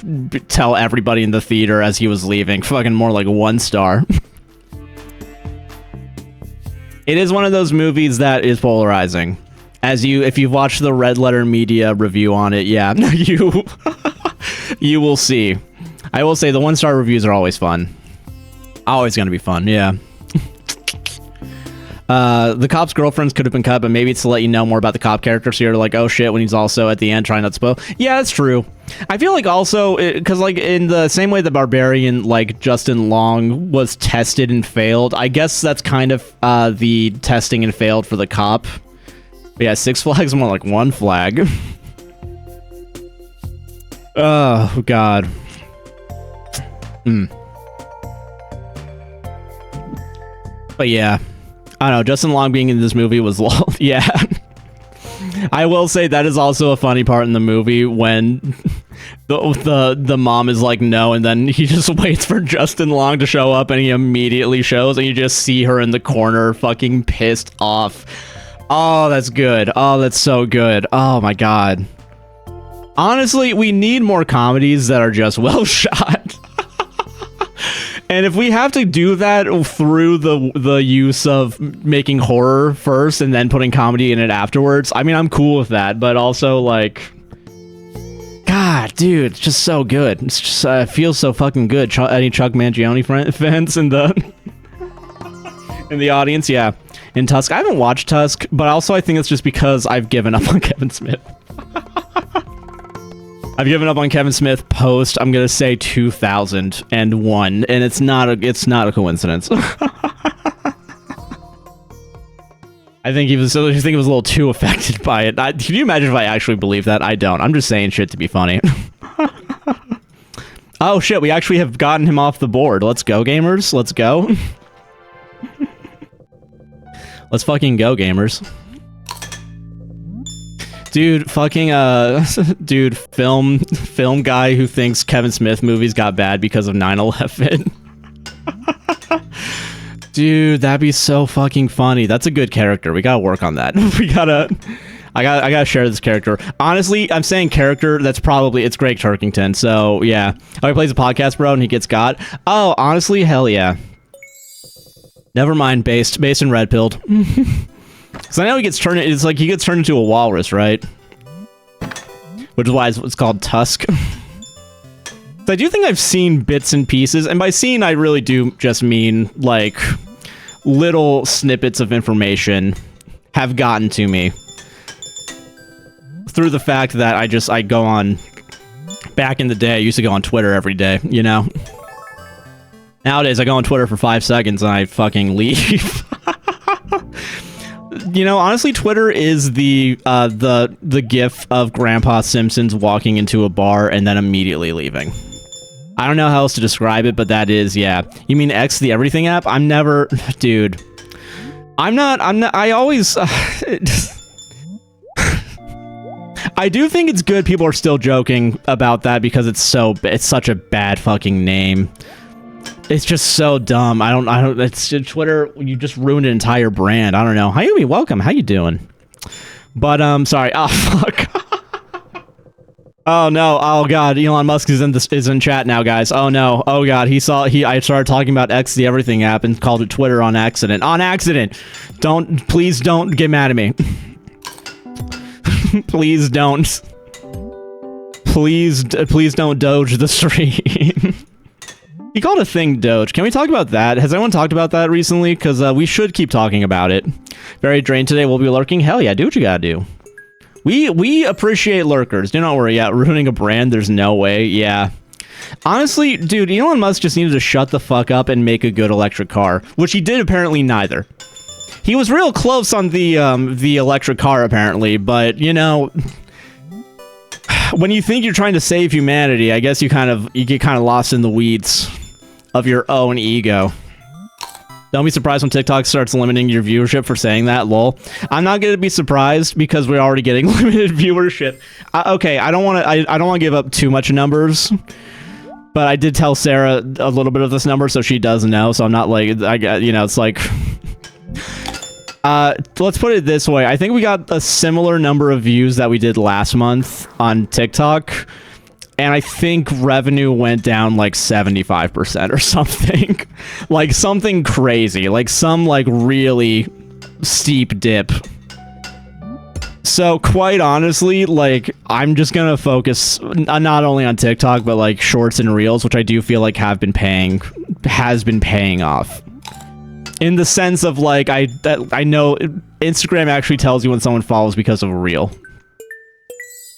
tell everybody in the theater as he was leaving. Fucking more like 1 star. It is one of those movies that is polarizing. If you've watched the Red Letter Media review on it, yeah, you will see. I will say the 1-star reviews are always fun. Always gonna be fun, yeah. The cop's girlfriends could have been cut, but maybe it's to let you know more about the cop character, so you're like, oh shit, when he's also at the end trying not to spoil. Yeah, that's true. I feel like also, because like in the same way the Barbarian, like Justin Long was tested and failed, I guess that's kind of the testing and failed for the cop. But yeah, 6 flags, more like 1 flag. Oh, God. But yeah. I don't know, Justin Long being in this movie was lol. Yeah. I will say that is also a funny part in the movie when the mom is like, no, and then he just waits for Justin Long to show up and he immediately shows and you just see her in the corner fucking pissed off. Oh, that's good. Oh, that's so good. Oh my God. Honestly, we need more comedies that are just well shot. And if we have to do that through the use of making horror first and then putting comedy in it afterwards, I mean, I'm cool with that. But also, like, God, dude, it's just so good. It's just feels so fucking good. Any Chuck Mangione fans in the in the audience? Yeah, in Tusk. I haven't watched Tusk, but also I think it's just because I've given up on Kevin Smith. I've given up on Kevin Smith post, I'm gonna say 2001, and it's not a coincidence. I think he was a little too affected by it. Can you imagine if I actually believe that? I don't. I'm just saying shit to be funny. Oh shit, we actually have gotten him off the board. Let's go, gamers. Let's go. Let's fucking go, gamers. Dude, fucking, dude, film guy who thinks Kevin Smith movies got bad because of 9/11. Dude, that'd be so fucking funny. That's a good character. We gotta work on that. I gotta share this character. Honestly, I'm saying character, it's Greg Turkington, so yeah. Oh, he plays a podcast, bro, and he gets got. Oh, honestly, hell yeah. Never mind, based and red-pilled. Because I know he gets turned into a walrus, right? Which is why it's called Tusk. So I do think I've seen bits and pieces, and by seen I really do just mean, like, little snippets of information have gotten to me. Through the fact that I go on, back in the day, I used to go on Twitter every day, you know? Nowadays, I go on Twitter for 5 seconds and I fucking leave. You know, honestly, Twitter is the gif of Grandpa Simpson's walking into a bar and then immediately leaving. I don't know how else to describe it, but that is, yeah. You mean X, the everything app? I'm never... Dude. I always... I do think it's good people are still joking about that because it's such a bad fucking name. It's just so dumb. It's Twitter, you just ruined an entire brand. I don't know. Hayumi, welcome. How you doing? But, sorry. Oh, fuck. Oh, no. Oh, God. Elon Musk is in chat now, guys. Oh, no. Oh, God. I started talking about X, the everything app, and called it Twitter on accident. On accident! Please don't get mad at me. Please don't. Please don't doge the stream. He called a thing Doge. Can we talk about that? Has anyone talked about that recently? Because we should keep talking about it. Very drained today. We'll be lurking. Hell yeah, do what you gotta do. We appreciate lurkers. Do not worry. Yeah, ruining a brand, there's no way. Yeah. Honestly, dude, Elon Musk just needed to shut the fuck up and make a good electric car. Which he did apparently neither. He was real close on the electric car, apparently. But, you know... When you think you're trying to save humanity, I guess you get kind of lost in the weeds of your own ego. Don't be surprised when TikTok starts limiting your viewership for saying that, lol. I'm not gonna be surprised because we're already getting limited viewership. Okay, I don't want to give up too much numbers, but I did tell Sarah a little bit of this number, so she does know. So I'm not like it's like. Let's put it this way. I think we got a similar number of views that we did last month on TikTok. And I think revenue went down like 75% or something. Like something crazy. Like some like really steep dip. So quite honestly, like I'm just gonna focus not only on TikTok, but like shorts and reels, which I do feel like has been paying off. In the sense of like, I know Instagram actually tells you when someone follows because of a reel.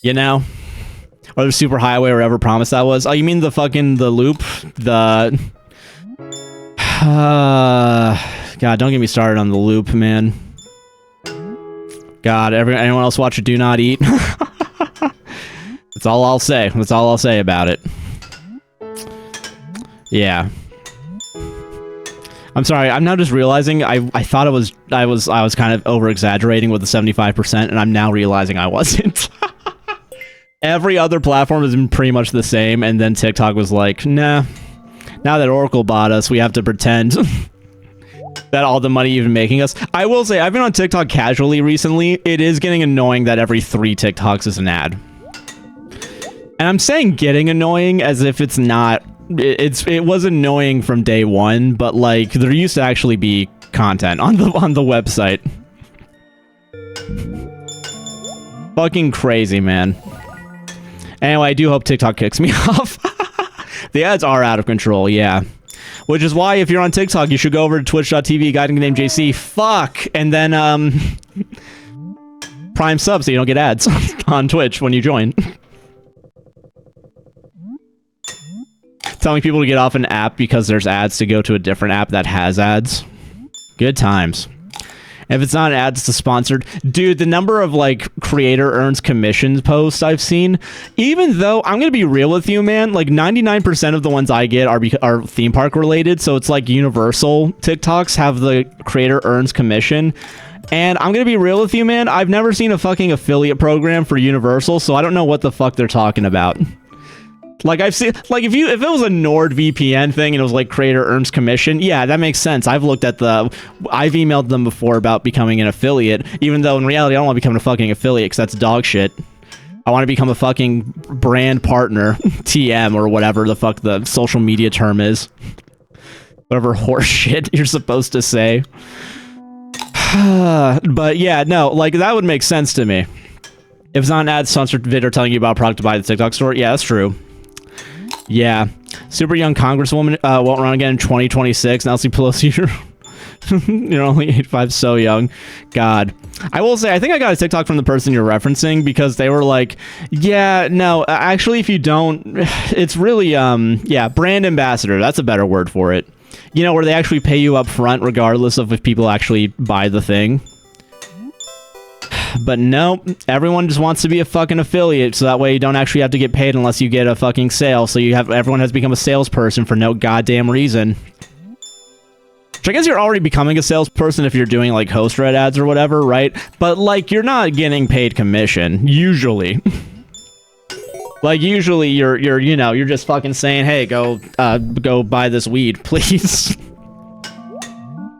You know? Or the superhighway or whatever promise that was. Oh, you mean the loop? God, don't get me started on the loop, man. God, anyone else watch Do Not Eat? That's all I'll say. That's all I'll say about it. Yeah. I'm sorry, I'm now just realizing I thought I was kind of over-exaggerating with the 75%, and I'm now realizing I wasn't. Every other platform has been pretty much the same, and then TikTok was like, nah, now that Oracle bought us, we have to pretend that all the money you've been making us. I will say, I've been on TikTok casually recently. It is getting annoying that every 3 TikToks is an ad. And I'm saying getting annoying as if it's not. It was annoying from day one, but like there used to actually be content on the website. Fucking crazy, man. Anyway, I do hope TikTok kicks me off. The ads are out of control, yeah. Which is why if you're on TikTok, you should go over to twitch.tv, AGuyNicknamedJC, fuck, and then, Prime sub so you don't get ads on Twitch when you join. Telling people to get off an app because there's ads to go to a different app that has ads. Good times. If it's not an ad, it's a sponsored. Dude, the number of, like, creator earns commissions posts I've seen, even though, I'm gonna be real with you, man, like, 99% of the ones I get are theme park related, so it's like Universal TikToks have the creator earns commission, and I'm gonna be real with you, man, I've never seen a fucking affiliate program for Universal, so I don't know what the fuck they're talking about. Like, I've seen, like, if it was a NordVPN thing and it was like creator earns commission, yeah, that makes sense. I've emailed them before about becoming an affiliate, even though in reality I don't want to become a fucking affiliate because that's dog shit. I want to become a fucking brand partner, TM, or whatever the fuck the social media term is. Whatever horse shit you're supposed to say. But yeah, no, like, that would make sense to me. If it's not an ad sponsored video telling you about a product to buy at the TikTok store, yeah, that's true. Yeah. Super young congresswoman won't run again in 2026. Nancy Pelosi, you're only 85, so young. God. I will say, I think I got a TikTok from the person you're referencing because they were like, yeah, no, actually, if you don't, it's really, yeah, brand ambassador. That's a better word for it. You know, where they actually pay you up front regardless of if people actually buy the thing. But no, everyone just wants to be a fucking affiliate, so that way you don't actually have to get paid unless you get a fucking sale. So everyone has become a salesperson for no goddamn reason. Which I guess you're already becoming a salesperson if you're doing like host red ads or whatever, right? But like, you're not getting paid commission usually. Like, usually you're just fucking saying, hey, go buy this weed, please.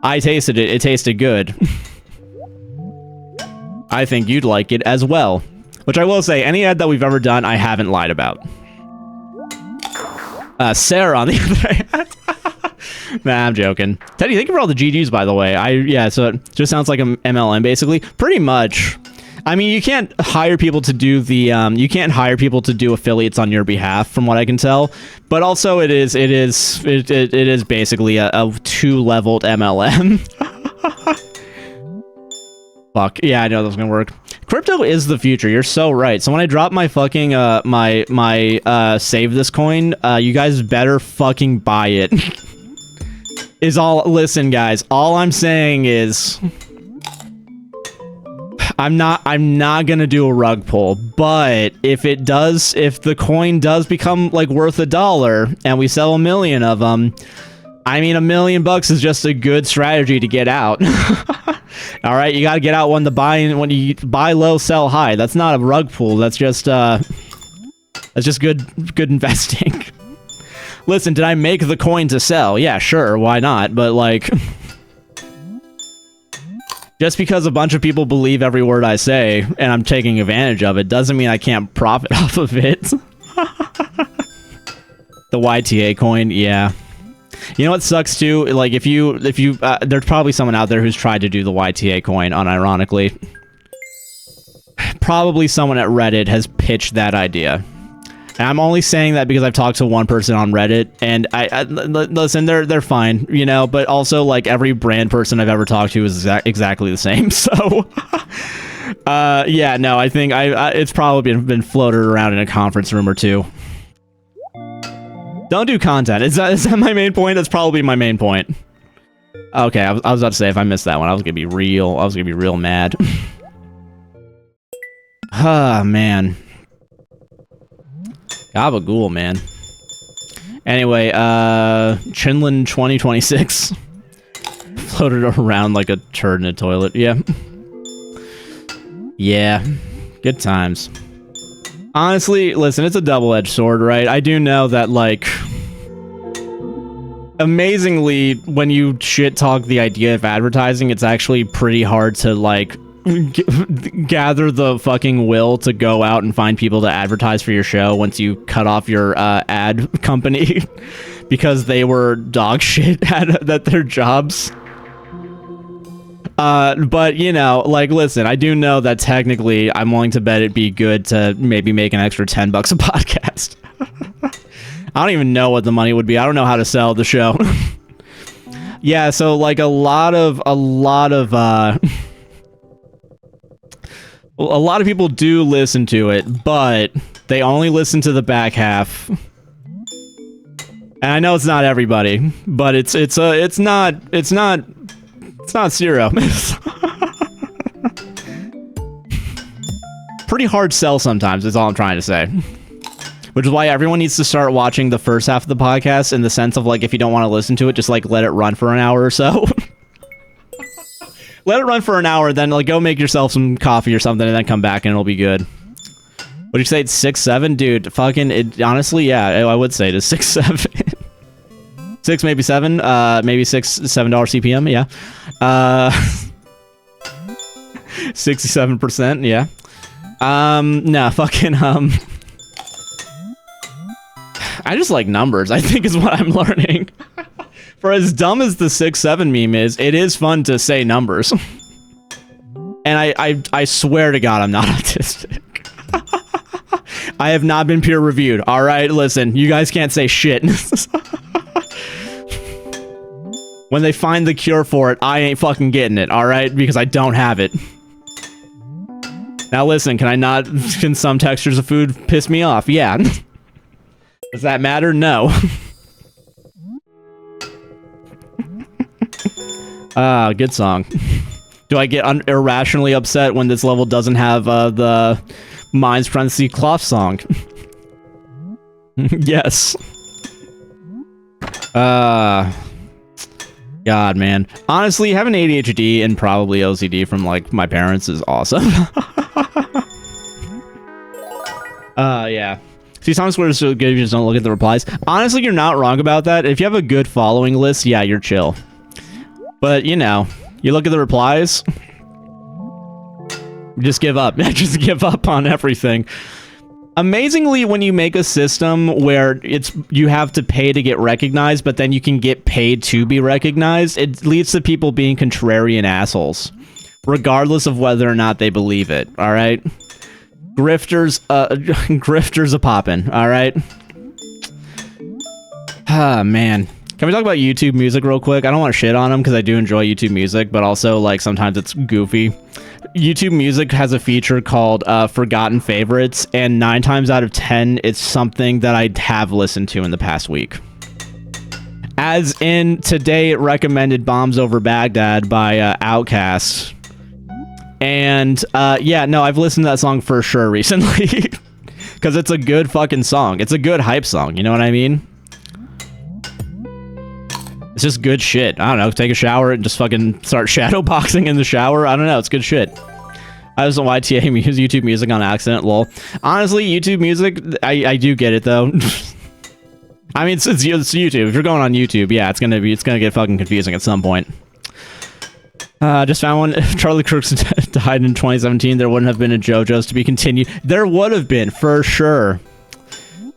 I tasted it. It tasted good. I think you'd like it as well. Which I will say, any ad that we've ever done, I haven't lied about. Sarah, on the other hand. Nah, I'm joking. Teddy, thank you for all the GGs, by the way. Yeah, so it just sounds like an MLM, basically. Pretty much. I mean, you can't hire people to do you can't hire people to do affiliates on your behalf, from what I can tell. But also, it is basically a 2-leveled MLM. Fuck. Yeah, I know that was gonna work. Crypto is the future. You're so right. So when I drop my fucking, my save this coin, you guys better fucking buy it. Listen, guys, all I'm saying is, I'm not gonna do a rug pull, but if the coin does become, like, worth $1, and we sell 1 million of them, I mean, $1 million is just a good strategy to get out. All right, you gotta get out when you buy low, sell high. That's not a rug pull. That's just good investing. Listen, did I make the coin to sell? Yeah, sure, why not? But like, just because a bunch of people believe every word I say and I'm taking advantage of it doesn't mean I can't profit off of it. The YTA coin, yeah. You know what sucks too? Like, if you there's probably someone out there who's tried to do the YTA coin, unironically. Probably someone at Reddit has pitched that idea. And I'm only saying that because I've talked to one person on Reddit, and listen, they're fine, you know, but also, like, every brand person I've ever talked to is exactly the same, so... yeah, no, I think it's probably been floated around in a conference room or two. Don't do content. Is that my main point? That's probably my main point. Okay, I was about to say, if I missed that one, I was gonna be real mad. Ah, man. Gabagool, man. Anyway, Chinlin 2026. Floated around like a turd in a toilet. Yeah. Yeah. Good times. Honestly, listen, it's a double-edged sword, right? I do know that, like, amazingly, when you shit-talk the idea of advertising, it's actually pretty hard to, like, gather the fucking will to go out and find people to advertise for your show once you cut off your ad company because they were dog shit at their jobs. But you know, like, listen, I do know that technically I'm willing to bet it'd be good to maybe make an extra $10 a podcast. I don't even know what the money would be. I don't know how to sell the show. Yeah, so like a lot of people do listen to it, but they only listen to the back half. And I know it's not everybody, but it's not zero. Pretty hard sell sometimes, is all I'm trying to say. Which is why everyone needs to start watching the first half of the podcast in the sense of, like, if you don't want to listen to it, just, like, let it run for an hour or so. Let it run for an hour, then, like, go make yourself some coffee or something, and then come back, and it'll be good. Would you say it's 6, 7? Dude, fucking, honestly, yeah, I would say it is 6, 7. 6, maybe 7, maybe $6, $7 CPM, yeah. 67%, yeah. Nah, fucking, I just like numbers, I think is what I'm learning. For as dumb as the 6, 7 meme is, it is fun to say numbers. And I swear to God I'm not autistic. I have not been peer reviewed. Alright, listen, you guys can't say shit. When they find the cure for it, I ain't fucking getting it, alright? Because I don't have it. Now listen, can some textures of food piss me off? Yeah. Does that matter? No. Good song. Do I get irrationally upset when this level doesn't have the Mines Parenthesis Cloth song? Yes. God, man. Honestly, having ADHD and probably OCD from, like, my parents is awesome. Yeah. See, Times Square is so good if you just don't look at the replies. Honestly, you're not wrong about that. If you have a good following list, yeah, you're chill. But, you know, you look at the replies, just give up. Just give up on everything. Amazingly, when you make a system where you have to pay to get recognized, but then you can get paid to be recognized, it leads to people being contrarian assholes, regardless of whether or not they believe it, alright? Grifters a poppin', alright? Ah, man. Can we talk about YouTube music real quick? I don't want to shit on them because I do enjoy YouTube music, but also, like, sometimes it's goofy. YouTube music has a feature called Forgotten Favorites, and 9 times out of 10, it's something that I have listened to in the past week. As in, today it recommended Bombs Over Baghdad by Outkast. And, yeah, no, I've listened to that song for sure recently. Because it's a good fucking song. It's a good hype song, you know what I mean? It's just good shit. I don't know, take a shower and just fucking start shadowboxing in the shower. I don't know, it's good shit. I just don't YTA YouTube music on accident, lol. Honestly, YouTube music, I do get it, though. I mean, it's YouTube. If you're going on YouTube, yeah, it's gonna get fucking confusing at some point. Just found one. If Charlie Crooks died in 2017, there wouldn't have been a JoJo's to be continued. There would have been, for sure.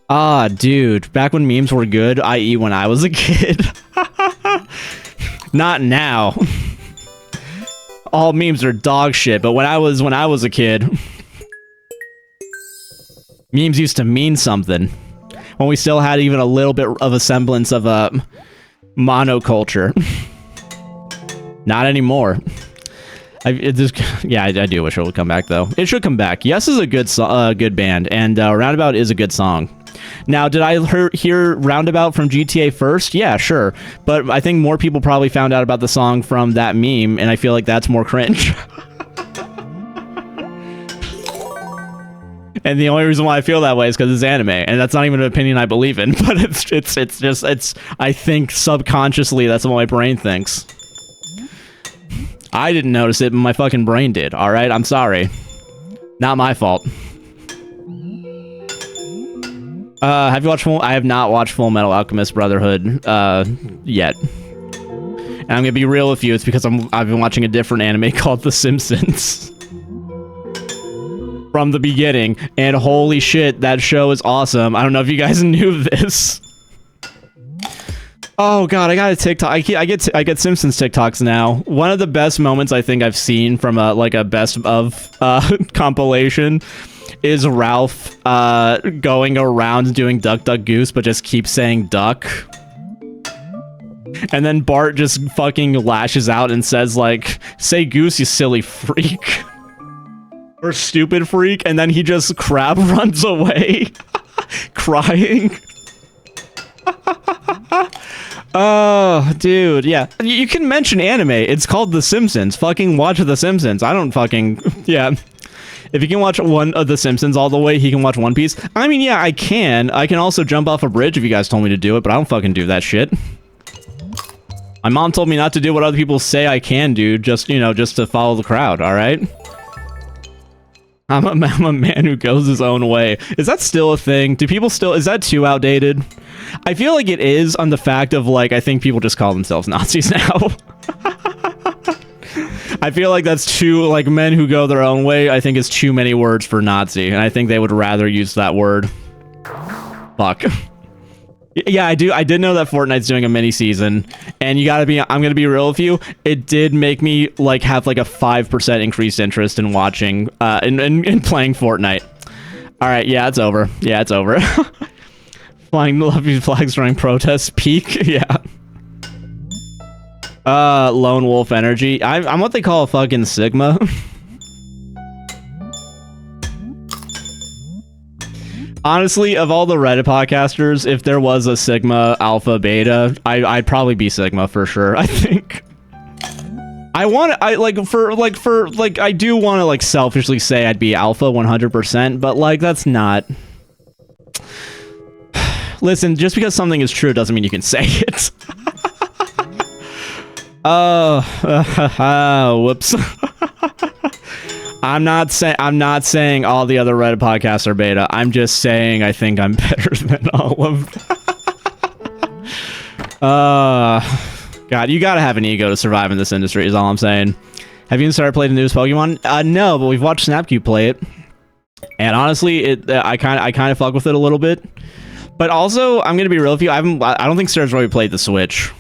Ah, dude. Back when memes were good, i.e. when I was a kid. Not now. All memes are dog shit, but when I was a kid, memes used to mean something. When we still had even a little bit of a semblance of a monoculture. Not anymore. I do wish it would come back, though. It should come back. Yes is a good band, and Roundabout is a good song. Now, did I hear Roundabout from GTA first? Yeah, sure. But I think more people probably found out about the song from that meme, and I feel like that's more cringe. And the only reason why I feel that way is because it's anime, and that's not even an opinion I believe in, but I think subconsciously that's what my brain thinks. I didn't notice it, but my fucking brain did, alright? I'm sorry. Not my fault. Have you watched I have not watched Full Metal Alchemist Brotherhood, yet. And I'm gonna be real with you, it's because I've been watching a different anime called The Simpsons. from the beginning, and holy shit, that show is awesome. I don't know if you guys knew this. Oh god, I got a TikTok. I get Simpsons TikToks now. One of the best moments I think I've seen from a best of compilation is Ralph going around doing Duck Duck Goose, but just keeps saying duck. And then Bart just fucking lashes out and says like, "Say goose, you silly freak." Or stupid freak, and then he just crab runs away crying. Oh, dude, yeah. You can mention anime. It's called The Simpsons. Fucking watch The Simpsons. I don't fucking... Yeah. If you can watch one of The Simpsons all the way, he can watch One Piece. I mean, yeah, I can. I can also jump off a bridge if you guys told me to do it, but I don't fucking do that shit. My mom told me not to do what other people say I can do, just, you know, just to follow the crowd, alright? I'm a man who goes his own way. Is that still a thing? Do people still... Is that too outdated? I feel like it is on the fact of, like, I think people just call themselves Nazis now. I feel like that's too... Like, men who go their own way, I think is too many words for Nazi. And I think they would rather use that word. Fuck. Yeah, I do. I did know that Fortnite's doing a mini season, and you gotta be. I'm gonna be real with you. It did make me like have like a 5% increased interest in watching, in playing Fortnite. All right, yeah, it's over. Yeah, it's over. Flying love you flags during protests. Peak. Yeah. Lone wolf energy. I'm what they call a fucking Sigma. Honestly, of all the Reddit podcasters, if there was a Sigma, Alpha, Beta, I'd probably be Sigma for sure. I think. I do want to like selfishly say I'd be Alpha 100%, but like that's not. Listen, just because something is true doesn't mean you can say it. Whoops. I'm not saying all the other Reddit podcasts are beta. I'm just saying I think I'm better than all of them. God, you gotta have an ego to survive in this industry is all I'm saying. Have you started playing the newest Pokemon? No, but we've watched Snapcube play it. And honestly, I kind of fuck with it a little bit. But also, I'm gonna be real with you, I don't think Sarah's really played the Switch.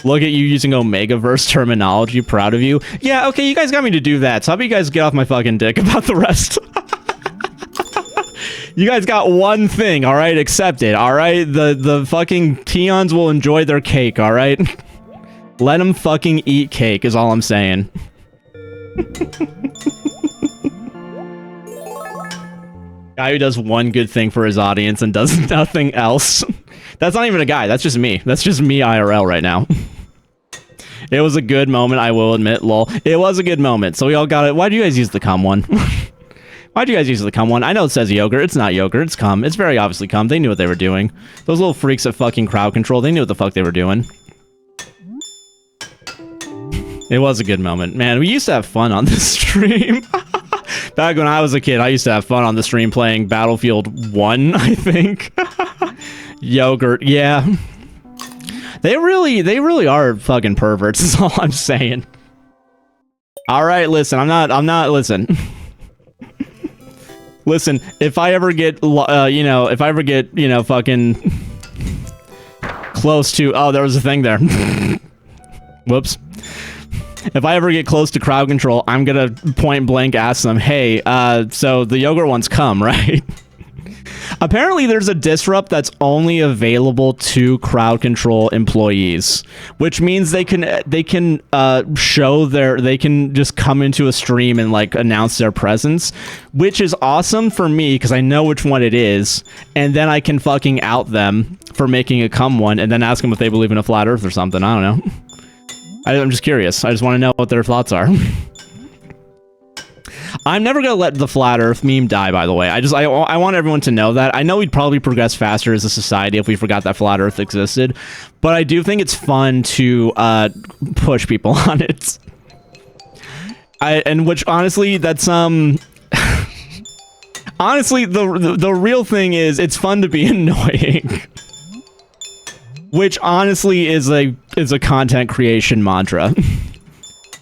Look at you using Omegaverse terminology. Proud of you. Yeah, okay, you guys got me to do that. So how about you guys get off my fucking dick about the rest? You guys got one thing, alright? Accept it, alright? The fucking peons will enjoy their cake, alright? Let them fucking eat cake is all I'm saying. Guy who does one good thing for his audience and does nothing else. That's not even a guy. That's just me. That's just me IRL right now. It was a good moment, I will admit. Lol. It was a good moment. So we all got it. Why do you guys use the cum one? Why do you guys use the cum one? I know it says yogurt. It's not yogurt. It's cum. It's very obviously cum. They knew what they were doing. Those little freaks at fucking crowd control. They knew what the fuck they were doing. It was a good moment. Man, we used to have fun on this stream. Back when I was a kid, I used to have fun on the stream playing Battlefield 1, I think. Yogurt, yeah. They really are fucking perverts, is all I'm saying. Alright, listen, I'm not, listen. Listen, if I ever get, fucking close to, oh, there was a thing there. Whoops. If I ever get close to crowd control, I'm gonna point blank ask them, hey, so the yogurt ones come, right? Apparently there's a disrupt that's only available to crowd control employees, which means they can show they can just come into a stream and like announce their presence, which is awesome for me because I know which one it is, and then I can fucking out them for making a cum one and then ask them if they believe in a flat earth or something. I don't know. I'm just curious. I just want to know what their thoughts are. I'm never gonna let the flat earth meme die, by the way. I want everyone to know that. I know we'd probably progress faster as a society if we forgot that flat earth existed, but I do think it's fun to push people on it. And which honestly, that's honestly the real thing is it's fun to be annoying. Which honestly is a content creation mantra.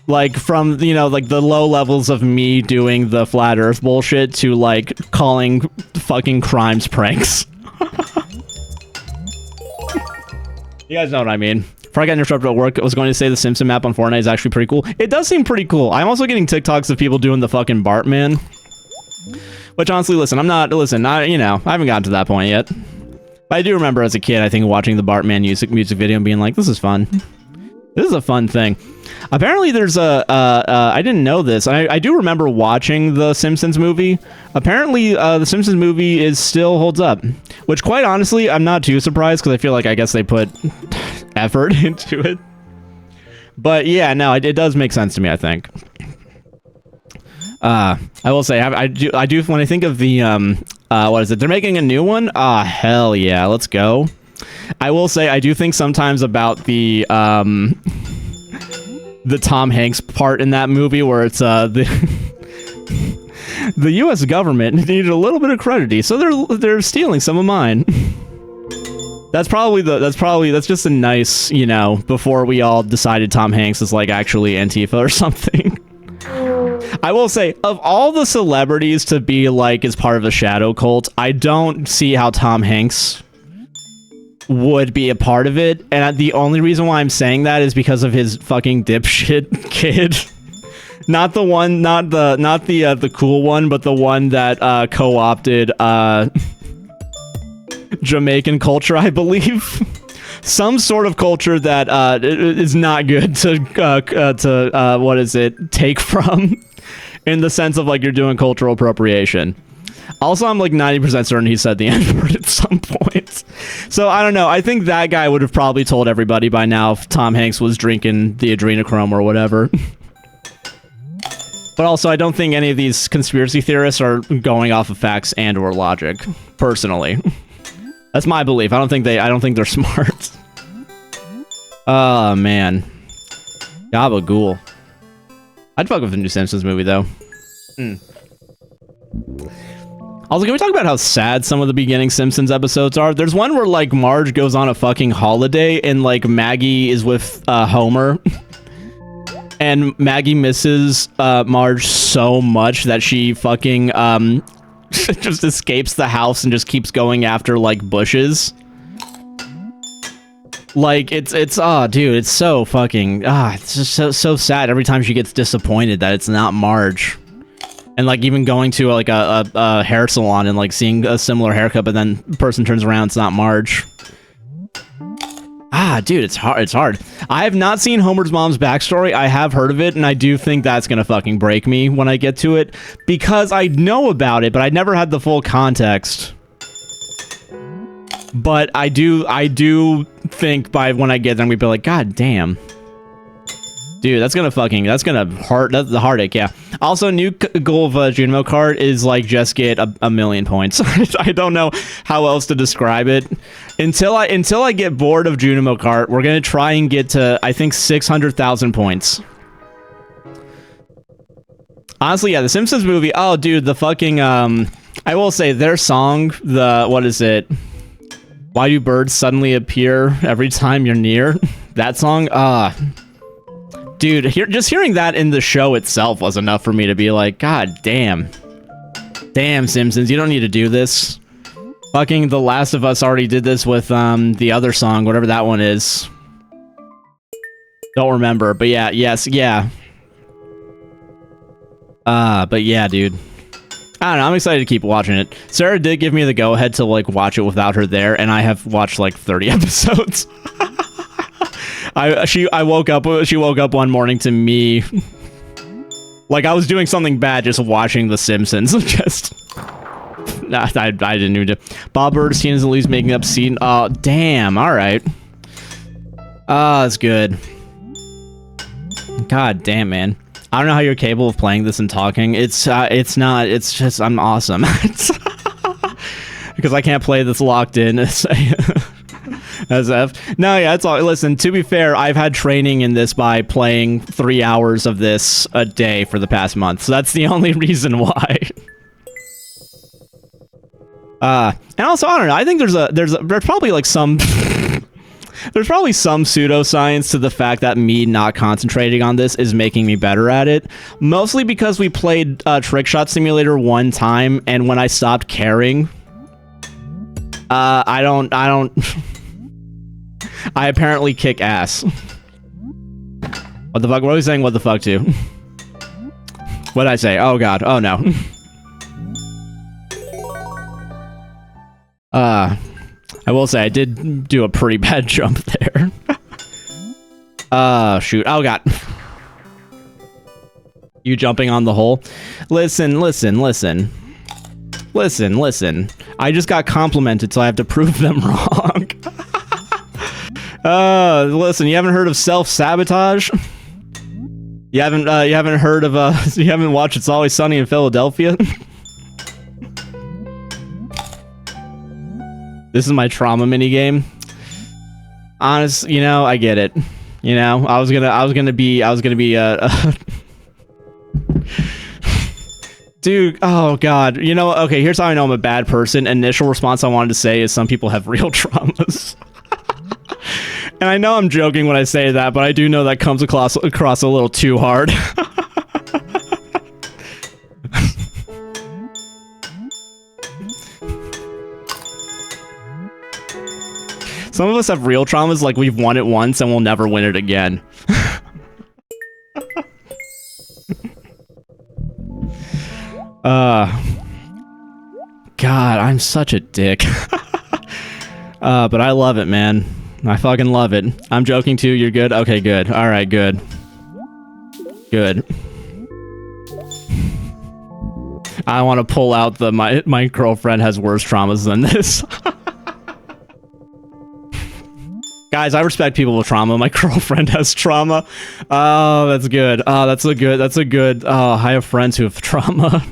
Like, from, you know, like, the low levels of me doing the flat earth bullshit to, like, calling fucking crimes pranks. You guys know what I mean. Before I got interrupted at work, I was going to say the Simpson map on Fortnite is actually pretty cool. It does seem pretty cool. I'm also getting TikToks of people doing the fucking Bartman. Which, honestly, listen, you know, I haven't gotten to that point yet. But I do remember as a kid, I think, watching the Bartman music video and being like, this is fun. This is a fun thing. Apparently there's I didn't know this. I do remember watching the Simpsons movie. Apparently the Simpsons movie still holds up. Which, quite honestly, I'm not too surprised, because I feel like, I guess they put effort into it. But yeah, no, it does make sense to me, I think. I will say, I do, when I think of the, what is it? They're making a new one? Ah, hell yeah, let's go. I will say, I do think sometimes about the Tom Hanks part in that movie where it's, the U.S. government needed a little bit of credit, so they're stealing some of mine. That's just a nice, you know, before we all decided Tom Hanks is, like, actually Antifa or something. I will say, of all the celebrities to be, like, as part of a shadow cult, I don't see how Tom Hanks would be a part of it, and the only reason why I'm saying that is because of his fucking dipshit kid. Not the one, not the cool one, but the one that co-opted Jamaican culture, I believe. Some sort of culture that is not good to what is it, take from, in the sense of, like, you're doing cultural appropriation. Also, I'm like 90% certain he said the N-word at some point. So, I don't know. I think that guy would have probably told everybody by now if Tom Hanks was drinking the adrenochrome or whatever. But also, I don't think any of these conspiracy theorists are going off of facts and or logic, personally. That's my belief. I don't think they're smart. Oh, man. Gabagool. I'd fuck with the new Simpsons movie, though. Also, can we talk about how sad some of the beginning Simpsons episodes are? There's one where, like, Marge goes on a fucking holiday and, like, Maggie is with Homer. And Maggie misses Marge so much that she fucking just escapes the house and just keeps going after, like, bushes. Like, it's oh, dude, it's so fucking, it's just so sad every time she gets disappointed that it's not Marge. And, like, even going to, like, a hair salon and, like, seeing a similar haircut, but then the person turns around, it's not Marge. Dude, it's hard. I have not seen Homer's mom's backstory. I have heard of it, and I do think that's gonna fucking break me when I get to it. Because I know about it, but I never had the full context. But I do think by when I get there, I'm gonna be like, God damn. Dude, that's gonna hurt. That's the heartache, yeah. Also, new goal of Junimo Kart is, like, just get a million points. I don't know how else to describe it. Until I get bored of Junimo Kart, we're gonna try and get to, I think, 600,000 points. Honestly, yeah, the Simpsons movie, oh, dude, the fucking, I will say, their song, what is it? Why do birds suddenly appear every time you're near? That song, dude, just hearing that in the show itself was enough for me to be like, God damn. Damn, Simpsons, you don't need to do this. Fucking The Last of Us already did this with, the other song, whatever that one is. Don't remember, but yeah, yeah. But yeah, dude. I don't know, I'm excited to keep watching it. Sarah did give me the go-ahead to, like, watch it without her there, and I have watched, like, 30 episodes. She woke up one morning to me, like I was doing something bad, just watching The Simpsons. Just, nah, I didn't even do. Bob Bernstein is at least making up scene. Oh, damn. All right. That's good. God damn, man. I don't know how you're capable of playing this and talking. It's not. It's just I'm awesome. Because I can't play this locked in. As F. No, yeah, it's all. Listen, to be fair, I've had training in this by playing 3 hours of this a day for the past month, so that's the only reason why. And also, I don't know. I think there's probably like some There's probably some pseudoscience to the fact that me not concentrating on this is making me better at it. Mostly because we played Trick Shot Simulator one time, and when I stopped caring, I don't... I apparently kick ass. What the fuck? What are we saying what the fuck to? What'd I say? Oh god. Oh no. I will say I did do a pretty bad jump there. Shoot. Oh god. You jumping on the hole? Listen. I just got complimented, so I have to prove them wrong. Listen, you haven't heard of self-sabotage? You haven't heard of, you haven't watched It's Always Sunny in Philadelphia? This is my trauma minigame. Honest, you know, I get it. You know, I was gonna be, Dude, oh god. You know, okay, here's how I know I'm a bad person. Initial response I wanted to say is some people have real traumas. And I know I'm joking when I say that, but I do know that comes across a little too hard. Some of us have real traumas, like we've won it once and we'll never win it again. God, I'm such a dick. But I love it, man. I fucking love it. I'm joking too, you're good? Okay, good. Alright, good. Good. I want to pull out the my girlfriend has worse traumas than this. Guys, I respect people with trauma. My girlfriend has trauma. Oh, that's good. Oh, that's a good. Oh, I have friends who have trauma.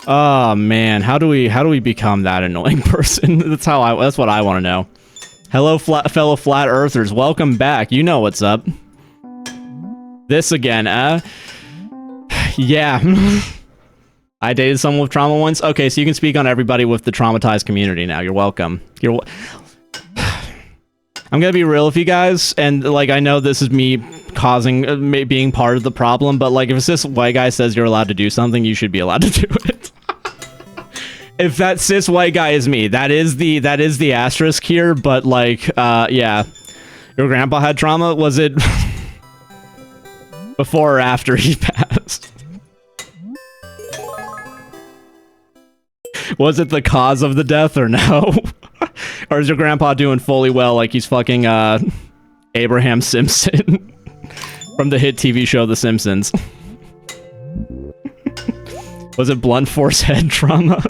Oh man, how do we become that annoying person? That's what I want to know. Hello, fellow flat earthers. Welcome back. You know what's up. This again, yeah. I dated someone with trauma once. Okay, so you can speak on everybody with the traumatized community now. You're welcome. I'm gonna be real with you guys, and like I know this is me causing being part of the problem, but like if this white guy says you're allowed to do something, you should be allowed to do it. If that cis white guy is me, that is the asterisk here, but like yeah. Your grandpa had trauma? Was it before or after he passed? Was it the cause of the death or no? Or is your grandpa doing fully well like he's fucking Abraham Simpson from the hit TV show The Simpsons? Was it blunt force head trauma?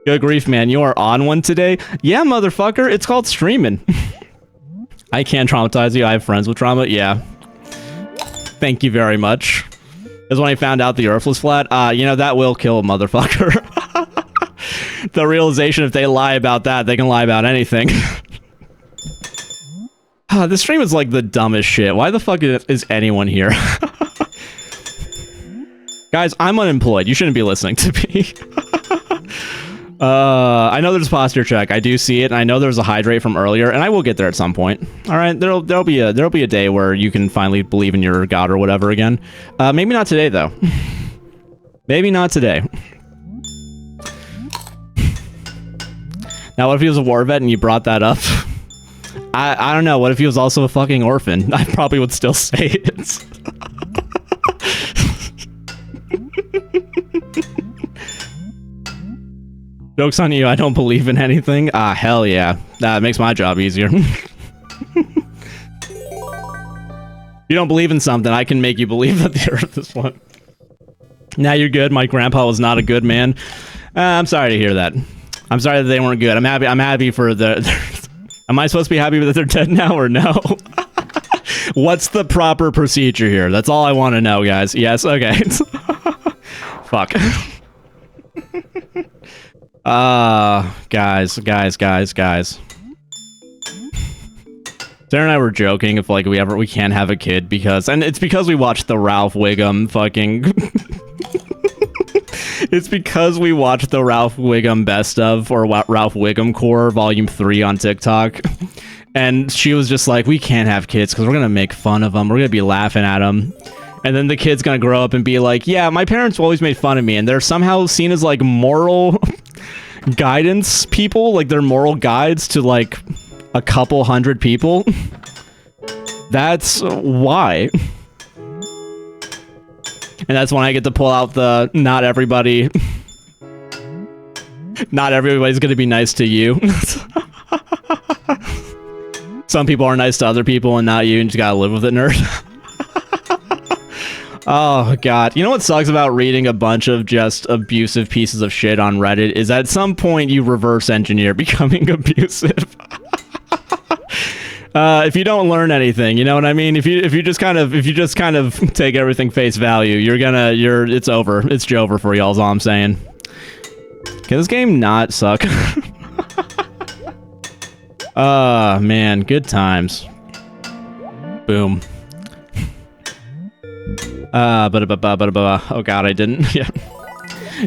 Good grief, man, you are on one today? Yeah, motherfucker, it's called streaming. I can traumatize you, I have friends with trauma, yeah. Thank you very much. Because when I found out the earth was flat, you know, that will kill a motherfucker. The realization if they lie about that, they can lie about anything. This stream is like the dumbest shit. Why the fuck is anyone here? Guys, I'm unemployed. You shouldn't be listening to me. I know there's a posture check. I do see it, and I know there's a hydrate from earlier, and I will get there at some point. All right, there'll be a day where you can finally believe in your god or whatever again. Maybe not today though. Maybe not today. Now, what if he was a war vet and you brought that up? I don't know. What if he was also a fucking orphan? I probably would still say it. Joke's on you, I don't believe in anything. Ah, hell yeah. That makes my job easier. If you don't believe in something, I can make you believe that the earth is one. Now you're good. My grandpa was not a good man. I'm sorry to hear that. I'm sorry that they weren't good. I'm happy for the... Am I supposed to be happy that they're dead now or no? What's the proper procedure here? That's all I want to know, guys. Yes, okay. Fuck. Guys. Sarah and I were joking if like we can't have a kid because, and it's because we watched the Ralph Wiggum fucking It's because we watched the Ralph Wiggum Best of, or Ralph Wiggum Core Volume 3 on TikTok. And she was just like, we can't have kids because we're going to make fun of them. We're going to be laughing at them. And then the kid's going to grow up and be like, yeah, my parents always made fun of me. And they're somehow seen as like moral guidance people. Like they're moral guides to like a couple hundred people. That's why. And that's when I get to pull out the not everybody's going to be nice to you. Some people are nice to other people and not you, and you just gotta live with it, nerd. Oh, God. You know what sucks about reading a bunch of just abusive pieces of shit on Reddit is at some point you reverse engineer becoming abusive. If you don't learn anything, you know what I mean? If you just kind of take everything face value, it's over. It's Jover for y'all, is all I'm saying. Can this game not suck? Man, good times. Boom. Oh God, I didn't. Yeah.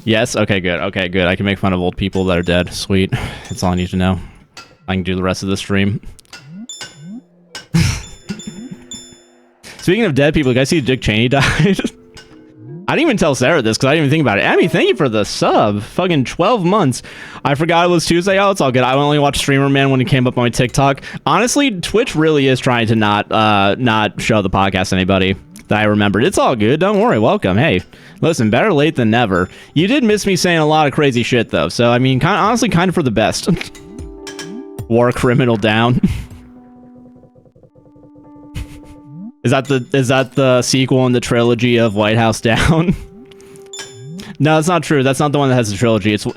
Yes. Okay, good. Okay, good. I can make fun of old people that are dead. Sweet. That's all I need to know. I can do the rest of the stream. Speaking of dead people, you guys see Dick Cheney died? I didn't even tell Sarah this because I didn't even think about it. Abby, thank you for the sub. Fucking 12 months. I forgot it was Tuesday. Oh, it's all good. I only watched Streamer Man when it came up on my TikTok. Honestly, Twitch really is trying to not show the podcast to anybody that I remembered. It's all good. Don't worry. Welcome. Hey, listen, better late than never. You did miss me saying a lot of crazy shit, though. So, I mean, honestly, kind of for the best. War criminal down. Is that the sequel in the trilogy of White House Down? No, that's not true. That's not the one that has the trilogy. It's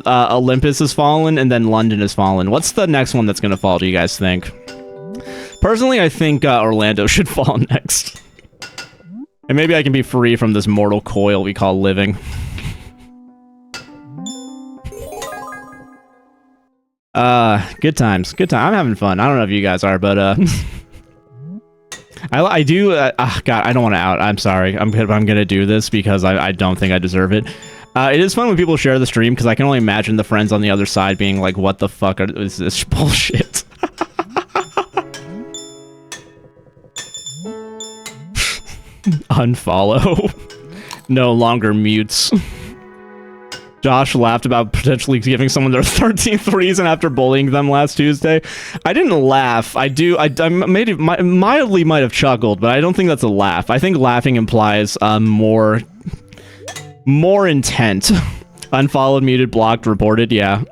Olympus Has Fallen and then London Has Fallen. What's the next one that's gonna fall, do you guys think? Personally, I think Orlando should fall next. And maybe I can be free from this mortal coil we call living. Good times. Good time. I'm having fun. I don't know if you guys are, but I do. God, I don't want to out. I'm sorry. I'm gonna do this because I don't think I deserve it. It is fun when people share the stream because I can only imagine the friends on the other side being like, "What the fuck is this bullshit?" Unfollow. No longer mutes. Josh laughed about potentially giving someone their 13th reason after bullying them last Tuesday. I didn't laugh. I mildly might have chuckled, but I don't think that's a laugh. I think laughing implies more intent. Unfollowed, muted, blocked, reported. Yeah.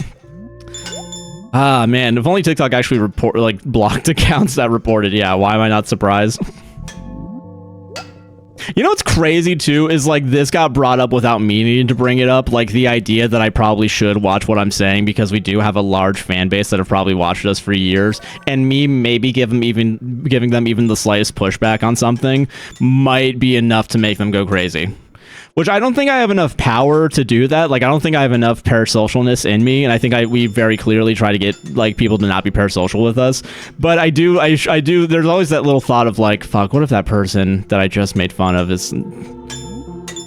Ah, man. If only TikTok actually blocked accounts that reported. Yeah. Why am I not surprised? You know what's crazy too is like this got brought up without me needing to bring it up, like the idea that I probably should watch what I'm saying because we do have a large fan base that have probably watched us for years, and me maybe giving them even the slightest pushback on something might be enough to make them go crazy. Which I don't think I have enough power to do that. Like, I don't think I have enough parasocialness in me, and I think we very clearly try to get, like, people to not be parasocial with us. But I do, there's always that little thought of, like, fuck, what if that person that I just made fun of is...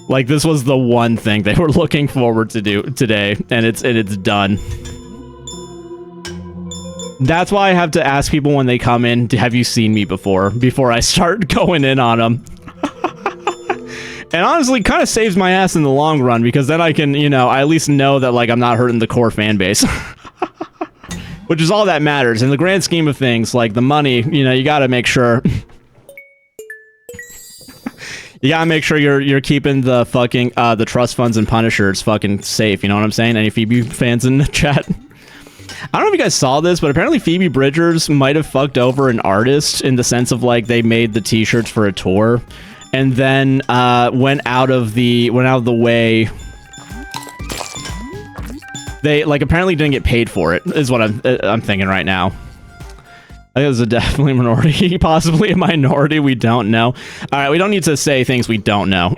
Like, this was the one thing they were looking forward to do today, and it's done. That's why I have to ask people when they come in, have you seen me before I start going in on them. And honestly, kind of saves my ass in the long run, because then I can, I at least know that, like, I'm not hurting the core fan base. Which is all that matters. In the grand scheme of things, like, the money, you gotta make sure... You gotta make sure you're keeping the fucking, the trust funds and punishers fucking safe, you know what I'm saying? Any Phoebe fans in the chat? I don't know if you guys saw this, but apparently Phoebe Bridgers might have fucked over an artist in the sense of, like, they made the t-shirts for a tour. And then went out of the way. They apparently didn't get paid for it. Is what I'm thinking right now. I think it was definitely a minority, possibly a minority. We don't know. All right, we don't need to say things we don't know.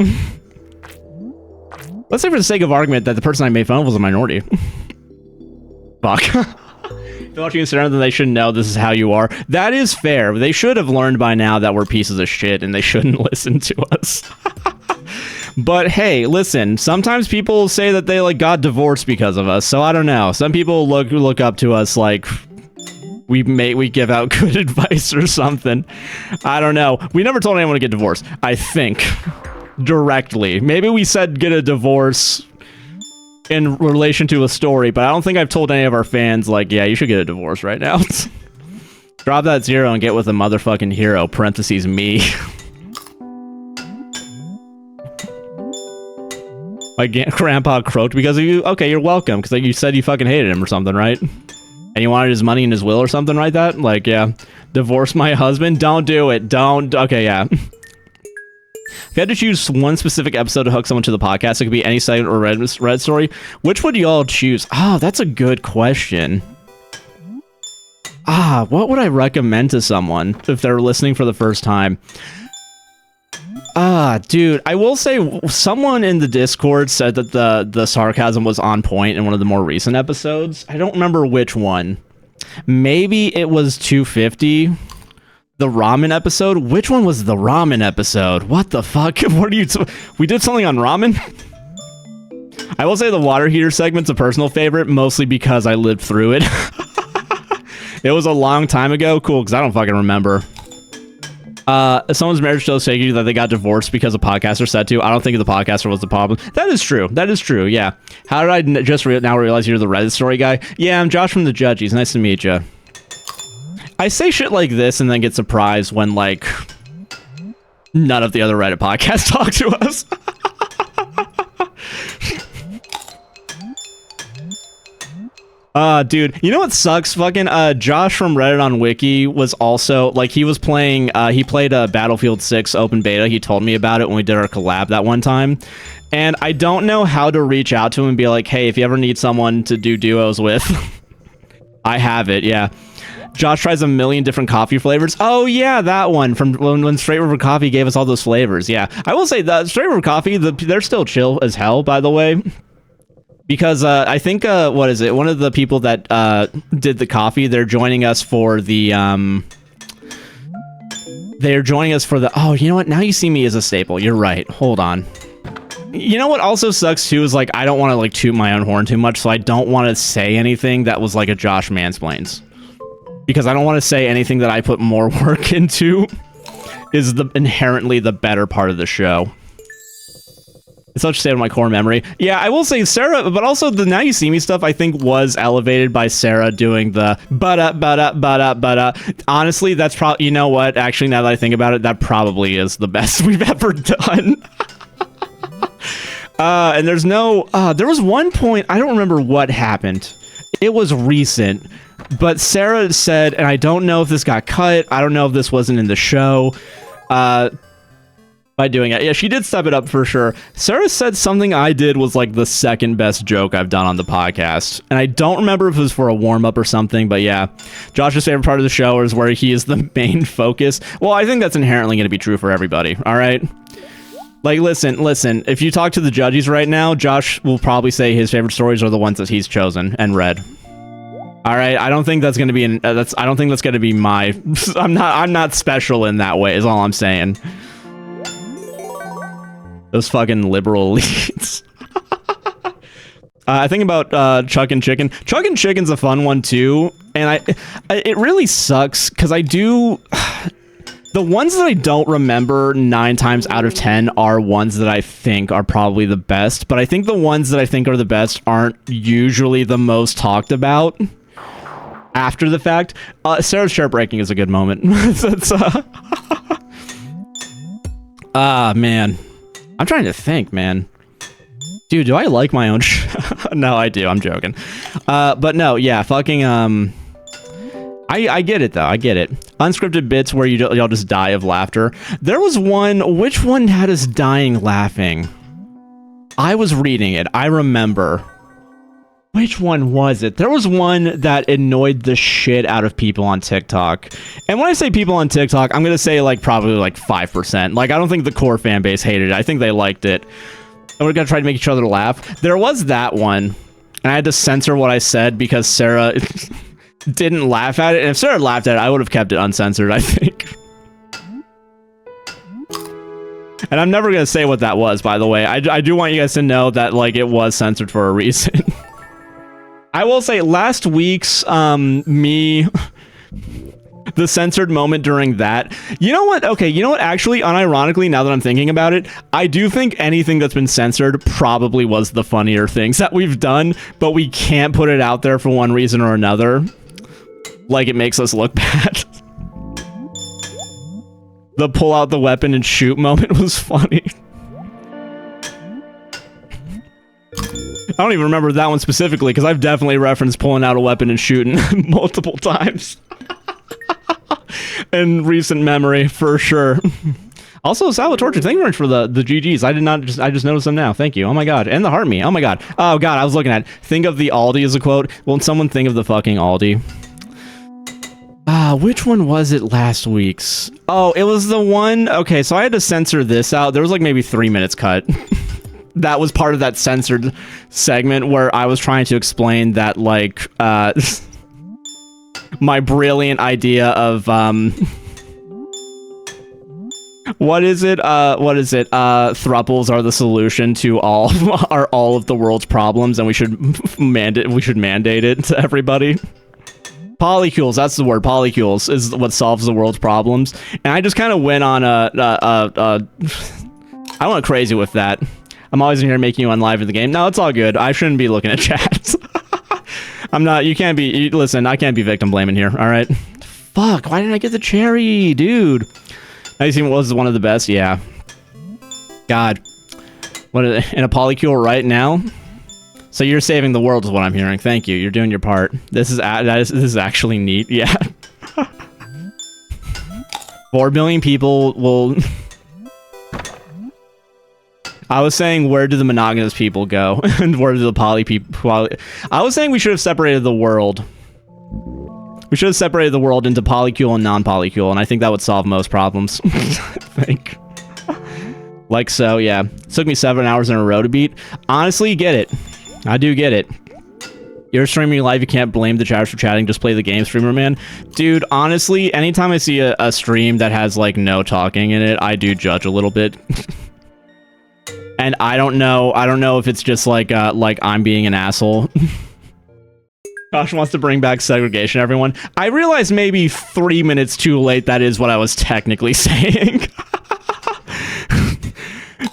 Let's say for the sake of argument that the person I made fun of was a minority. Fuck. If they're watching Instagram, then they should know this is how you are. That is fair. They should have learned by now that we're pieces of shit and they shouldn't listen to us. But hey, listen, sometimes people say that they like got divorced because of us, so I don't know. Some people look up to us like we give out good advice or something. I don't know. We never told anyone to get divorced, I think. Directly. Maybe we said get a divorce in relation to a story, but I don't think I've told any of our fans, like, yeah, you should get a divorce right now. Drop that 0 and get with a motherfucking hero, parentheses me. My grandpa croaked because of you? Okay, you're welcome, because like, you said you fucking hated him or something, right? And you wanted his money in his will or something like that? Like, yeah. Divorce my husband? Don't do it. Don't. Okay, yeah. If you had to choose one specific episode to hook someone to the podcast, it could be any segment or red story. Which would y'all choose? Oh, that's a good question. What would I recommend to someone if they're listening for the first time? Dude, I will say someone in the Discord said that the sarcasm was on point in one of the more recent episodes. I don't remember which one. Maybe it was 250. The ramen episode? Which one was the ramen episode? What the fuck? What are you... We did something on ramen? I will say the water heater segment's a personal favorite, mostly because I lived through it. It was a long time ago. Cool, because I don't fucking remember. Someone's marriage still saying you that they got divorced because a podcaster said to. I don't think the podcaster was the problem. That is true. That is true, yeah. How did I just now realize you're the Reddit story guy? Yeah, I'm Josh from the Judgies. Nice to meet you. I say shit like this and then get surprised when, like, none of the other Reddit podcasts talk to us. Dude, you know what sucks? Fucking, Josh from Reddit on Wiki was also, like, he was playing, he played, Battlefield 6 open beta. He told me about it when we did our collab that one time. And I don't know how to reach out to him and be like, hey, if you ever need someone to do duos with, I have it, yeah. Josh tries a million different coffee flavors. Oh, yeah, that one from when Straight River Coffee gave us all those flavors. Yeah, I will say that Straight River Coffee, they're still chill as hell, by the way. Because I think, what is it? One of the people that did the coffee, they're joining us for the... They're joining us for the... Oh, you know what? Now You See Me is a staple. You're right. Hold on. You know what also sucks, too, is, like, I don't want to, like, toot my own horn too much, so I don't want to say anything that was, like, a Josh Mansplains. Because I don't want to say anything that I put more work into is inherently the better part of the show. It's such a state of my core memory. Yeah, I will say Sarah, but also the Now You See Me stuff, I think, was elevated by Sarah doing the but. Honestly, that's probably, you know what? Actually, now that I think about it, that probably is the best we've ever done. And there's no, there was one point, I don't remember what happened. It was recent. But Sarah said, and I don't know if this got cut, I don't know if this wasn't in the show, by doing it. Yeah, she did step it up for sure. Sarah said something I did was like the second best joke I've done on the podcast. And I don't remember if it was for a warm-up or something, but yeah. Josh's favorite part of the show is where he is the main focus. Well, I think that's inherently going to be true for everybody, all right? Like, listen, if you talk to the Judgies right now, Josh will probably say his favorite stories are the ones that he's chosen and read. All right, I don't think that's going to be I don't think that's going to be my I'm not special in that way is all I'm saying. Those fucking liberal elites. I think about Chuck and Chicken. Chuck and Chicken's a fun one too, and it really sucks cuz I do the ones that I don't remember 9 times out of 10 are ones that I think are probably the best, but I think the ones that I think are the best aren't usually the most talked about. After the fact, Sarah's shirt breaking is a good moment. Man. I'm trying to think, man. Dude, do I like my own No, I do. I'm joking. But no, yeah, fucking, I get it, though. I get it. Unscripted bits where y'all just die of laughter. There was one... Which one had us dying laughing? I was reading it. I remember... Which one was it? There was one that annoyed the shit out of people on TikTok. And when I say people on TikTok, I'm going to say like probably like 5%. Like, I don't think the core fan base hated it. I think they liked it. And we're going to try to make each other laugh. There was that one. And I had to censor what I said because Sarah didn't laugh at it. And if Sarah laughed at it, I would have kept it uncensored, I think. And I'm never gonna say what that was, by the way. I do want you guys to know that, like, it was censored for a reason. I will say, last week's, the censored moment during that. You know what? Okay, you know what? Actually, unironically, now that I'm thinking about it, I do think anything that's been censored probably was the funnier things that we've done, but we can't put it out there for one reason or another. Like, it makes us look bad. The pull out the weapon and shoot moment was funny. I don't even remember that one specifically, because I've definitely referenced pulling out a weapon and shooting multiple times. In recent memory, for sure. Also, Salvatore, thank you very much for the GGs. I just noticed them now. Thank you. Oh my god. And the heart me. Oh my god. Oh god, I was looking at, think of the Aldi as a quote. Won't someone think of the fucking Aldi? Which one was it last week's? Oh, it was the one. Okay, so I had to censor this out. There was like maybe 3 minutes cut. That was part of that censored segment where I was trying to explain that, like, my brilliant idea of, what is it? Thruples are the solution to all of the world's problems, and we should mandate it to everybody. Polycules, that's the word. Polycules is what solves the world's problems. And I just kind of went on I went crazy with that. I'm always in here making you unlive in the game. No, it's all good. I shouldn't be looking at chat. I'm not, you can't be, listen, I can't be victim blaming here, alright? Fuck, why didn't I get the cherry, dude? Nice team was one of the best, yeah. God. What, in a polycule right now? So you're saving the world is what I'm hearing. Thank you, you're doing your part. This is actually neat, yeah. 4 billion people will... I was saying, where do the monogamous people go? And where do the poly people... I was saying we should have separated the world. We should have separated the world into polycule and non-polycule, and I think that would solve most problems. I think. Like so, yeah. It took me 7 hours in a row to beat. Honestly, get it. I do get it. You're streaming live, you can't blame the chatters for chatting, just play the game, streamer man. Dude, honestly, anytime I see a stream that has, like, no talking in it, I do judge a little bit. And I don't know if it's just like I'm being an asshole. Josh wants to bring back segregation, everyone. I realized maybe 3 minutes too late that is what I was technically saying.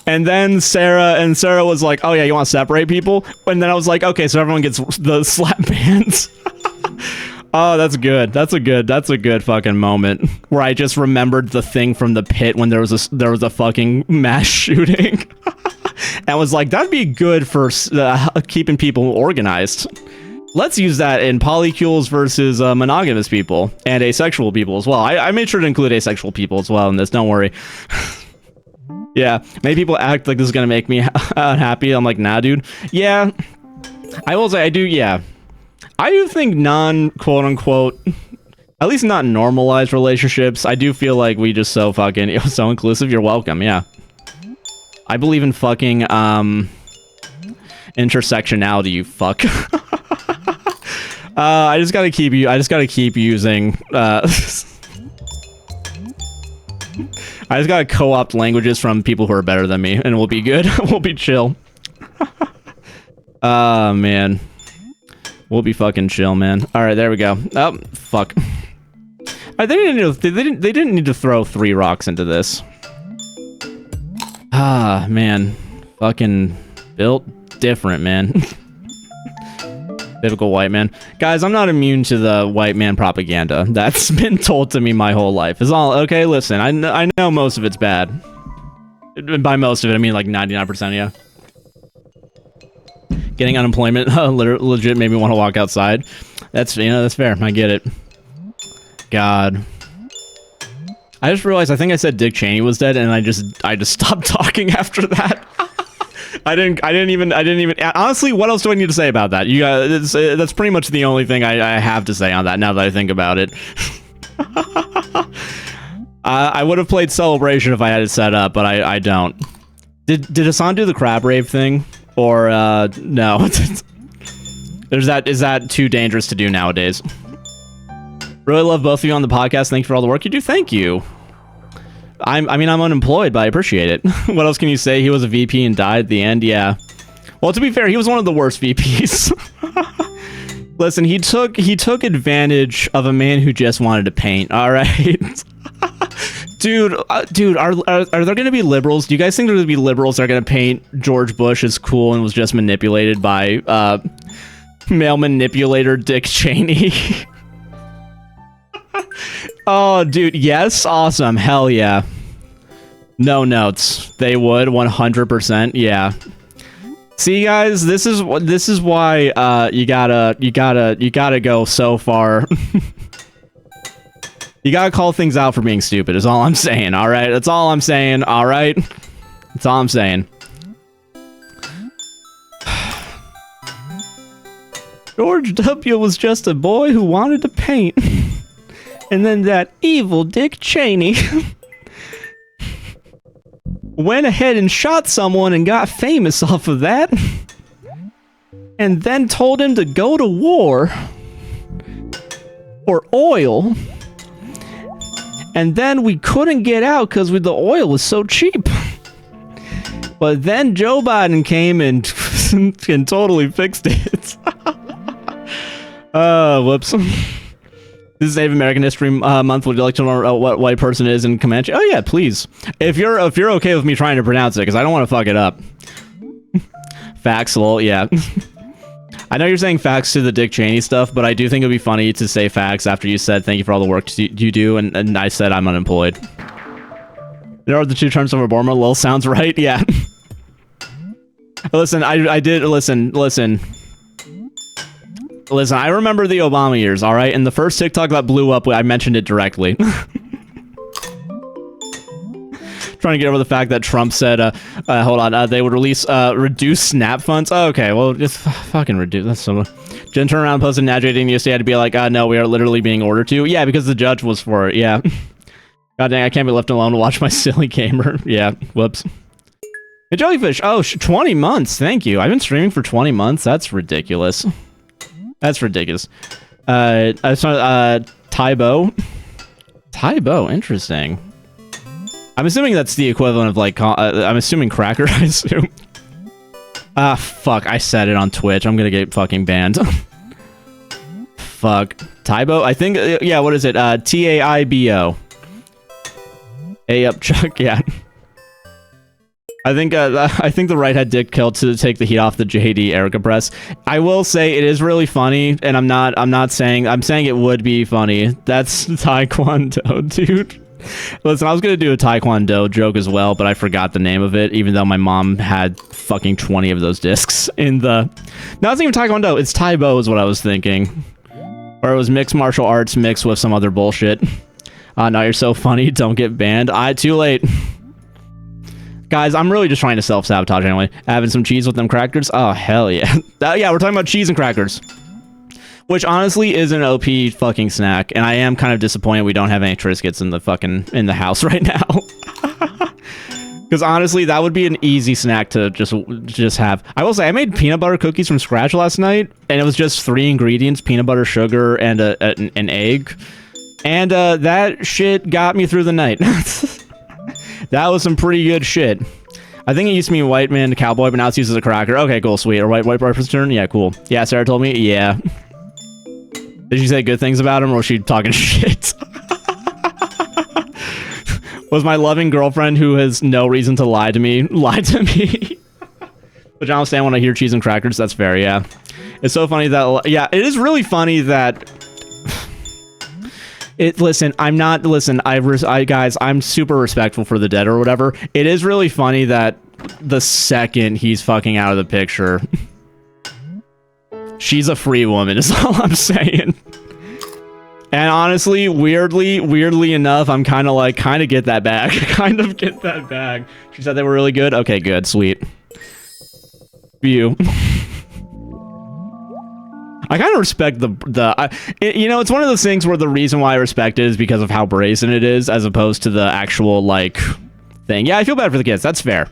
And then Sarah was like, oh yeah, you want to separate people? And then I was like, okay, so everyone gets the slap bands. Oh, that's good. That's a good fucking moment where I just remembered the thing from the pit when there was a fucking mass shooting. And was like, that'd be good for keeping people organized. Let's use that in polycules versus monogamous people and asexual people as well. I made sure to include asexual people as well in this. Don't worry. Yeah, many people act like this is gonna make me unhappy. I'm like, nah, dude. Yeah, I will say I do. Yeah, I do think quote unquote, at least not normalized relationships. I do feel like we just so fucking so inclusive. You're welcome. Yeah. I believe in fucking, intersectionality, you fuck. I just gotta keep using, I just gotta co-opt languages from people who are better than me, and we'll be good. We'll be chill. Man. We'll be fucking chill, man. Alright, there we go. Oh, fuck. They didn't need to throw 3 rocks into this. Ah, man. Fucking built different, man. Typical white man. Guys, I'm not immune to the white man propaganda. That's been told to me my whole life. It's all, okay, listen, I know most of it's bad. By most of it, I mean like 99%, yeah. Getting unemployment legit made me want to walk outside. That's, that's fair. I get it. God. I just realized I think I said Dick Cheney was dead, and I just stopped talking after that. I didn't even honestly, what else do I need to say about that? You guys, that's pretty much the only thing I have to say on that now that I think about it. I would have played Celebration if I had it set up, but I don't. Did Hassan do the crab rave thing? Or no? Is that too dangerous to do nowadays? Really love both of you on the podcast. Thanks for all the work you do. Thank you. I mean, I'm unemployed, but I appreciate it. What else can you say? He was a VP and died at the end. Yeah. Well, to be fair, he was one of the worst VPs. Listen, he took advantage of a man who just wanted to paint. All right. Dude, are there going to be liberals? Do you guys think there's going to be liberals that are going to paint George Bush as cool and was just manipulated by male manipulator Dick Cheney? Oh, dude, yes, awesome, hell yeah. No notes. They would 100%. Yeah. See, guys, this is why you gotta go so far. You gotta call things out for being stupid, is all I'm saying, alright? That's all I'm saying, alright? That's all I'm saying. George W. was just a boy who wanted to paint. And then that evil Dick Cheney went ahead and shot someone and got famous off of that. And then told him to go to war for oil. And then we couldn't get out because the oil was so cheap. But then Joe Biden came and totally fixed it. Whoops. This is Native American History Month. Would you like to know what white person is in Comanche? Oh yeah, please. If you're okay with me trying to pronounce it, because I don't want to fuck it up. Facts, lol. Yeah. I know you're saying facts to the Dick Cheney stuff, but I do think it'd be funny to say facts after you said thank you for all the work you do, and I said I'm unemployed. There are the two terms of Obama. Lol sounds right. Yeah. Listen, I did listen. Listen, I remember the Obama years, all right? And the first TikTok that blew up, I mentioned it directly. Trying to get over the fact that Trump said, hold on, they would reduce SNAP funds. Oh, okay, well, just fucking reduce. That's so. Jen turned around and posted an ad rating yesterday. Had to be like, no, we are literally being ordered to. Yeah, because the judge was for it. Yeah. God dang, I can't be left alone to watch my silly gamer. Yeah, whoops. Hey, Jellyfish. Oh, 20 months. Thank you. I've been streaming for 20 months. That's ridiculous. That's ridiculous. I saw Tybo. Tybo, interesting. I'm assuming that's the equivalent of like I'm assuming cracker, I assume. Ah, fuck, I said it on Twitch. I'm gonna get fucking banned. Fuck. Tybo? I think yeah, what is it? T-A-I-B-O. A up Chuck, yeah. I think the right had Dick killed to take the heat off the JD Erica press. I will say it is really funny, and I'm saying it would be funny. That's Taekwondo, dude. Listen, I was gonna do a Taekwondo joke as well, but I forgot the name of it, even though my mom had fucking 20 of those discs in the... No, it's not even Taekwondo, it's Taibo is what I was thinking. Or it was mixed martial arts mixed with some other bullshit. No, you're so funny, don't get banned. Too late. Guys, I'm really just trying to self-sabotage anyway. Having some cheese with them crackers? Oh, hell yeah. Yeah, we're talking about cheese and crackers. Which honestly is an OP fucking snack, and I am kind of disappointed we don't have any Triscuits in the house right now. Because honestly, that would be an easy snack to just have. I will say, I made peanut butter cookies from scratch last night, and it was just 3 ingredients: peanut butter, sugar, and an egg. And that shit got me through the night. That was some pretty good shit. I think it used to mean white man to cowboy, but now it's used as a cracker. Okay, cool, sweet. Or white person's turn? Yeah, cool. Yeah, Sarah told me? Yeah. Did she say good things about him, or was she talking shit? Was my loving girlfriend, who has no reason to lie to me, lied to me? Which I understand when I hear cheese and crackers, that's fair, yeah. It's so funny that, yeah, it is really funny that... Listen, guys, I'm super respectful for the dead or whatever. It is really funny that the second he's fucking out of the picture, she's a free woman, is all I'm saying. And honestly, weirdly enough, I'm kind of get that bag. Kind of get that bag. She said they were really good? Okay, good, sweet. View. I kind of respect you know, it's one of those things where the reason why I respect it is because of how brazen it is, as opposed to the actual, like, thing. Yeah, I feel bad for the kids. That's fair.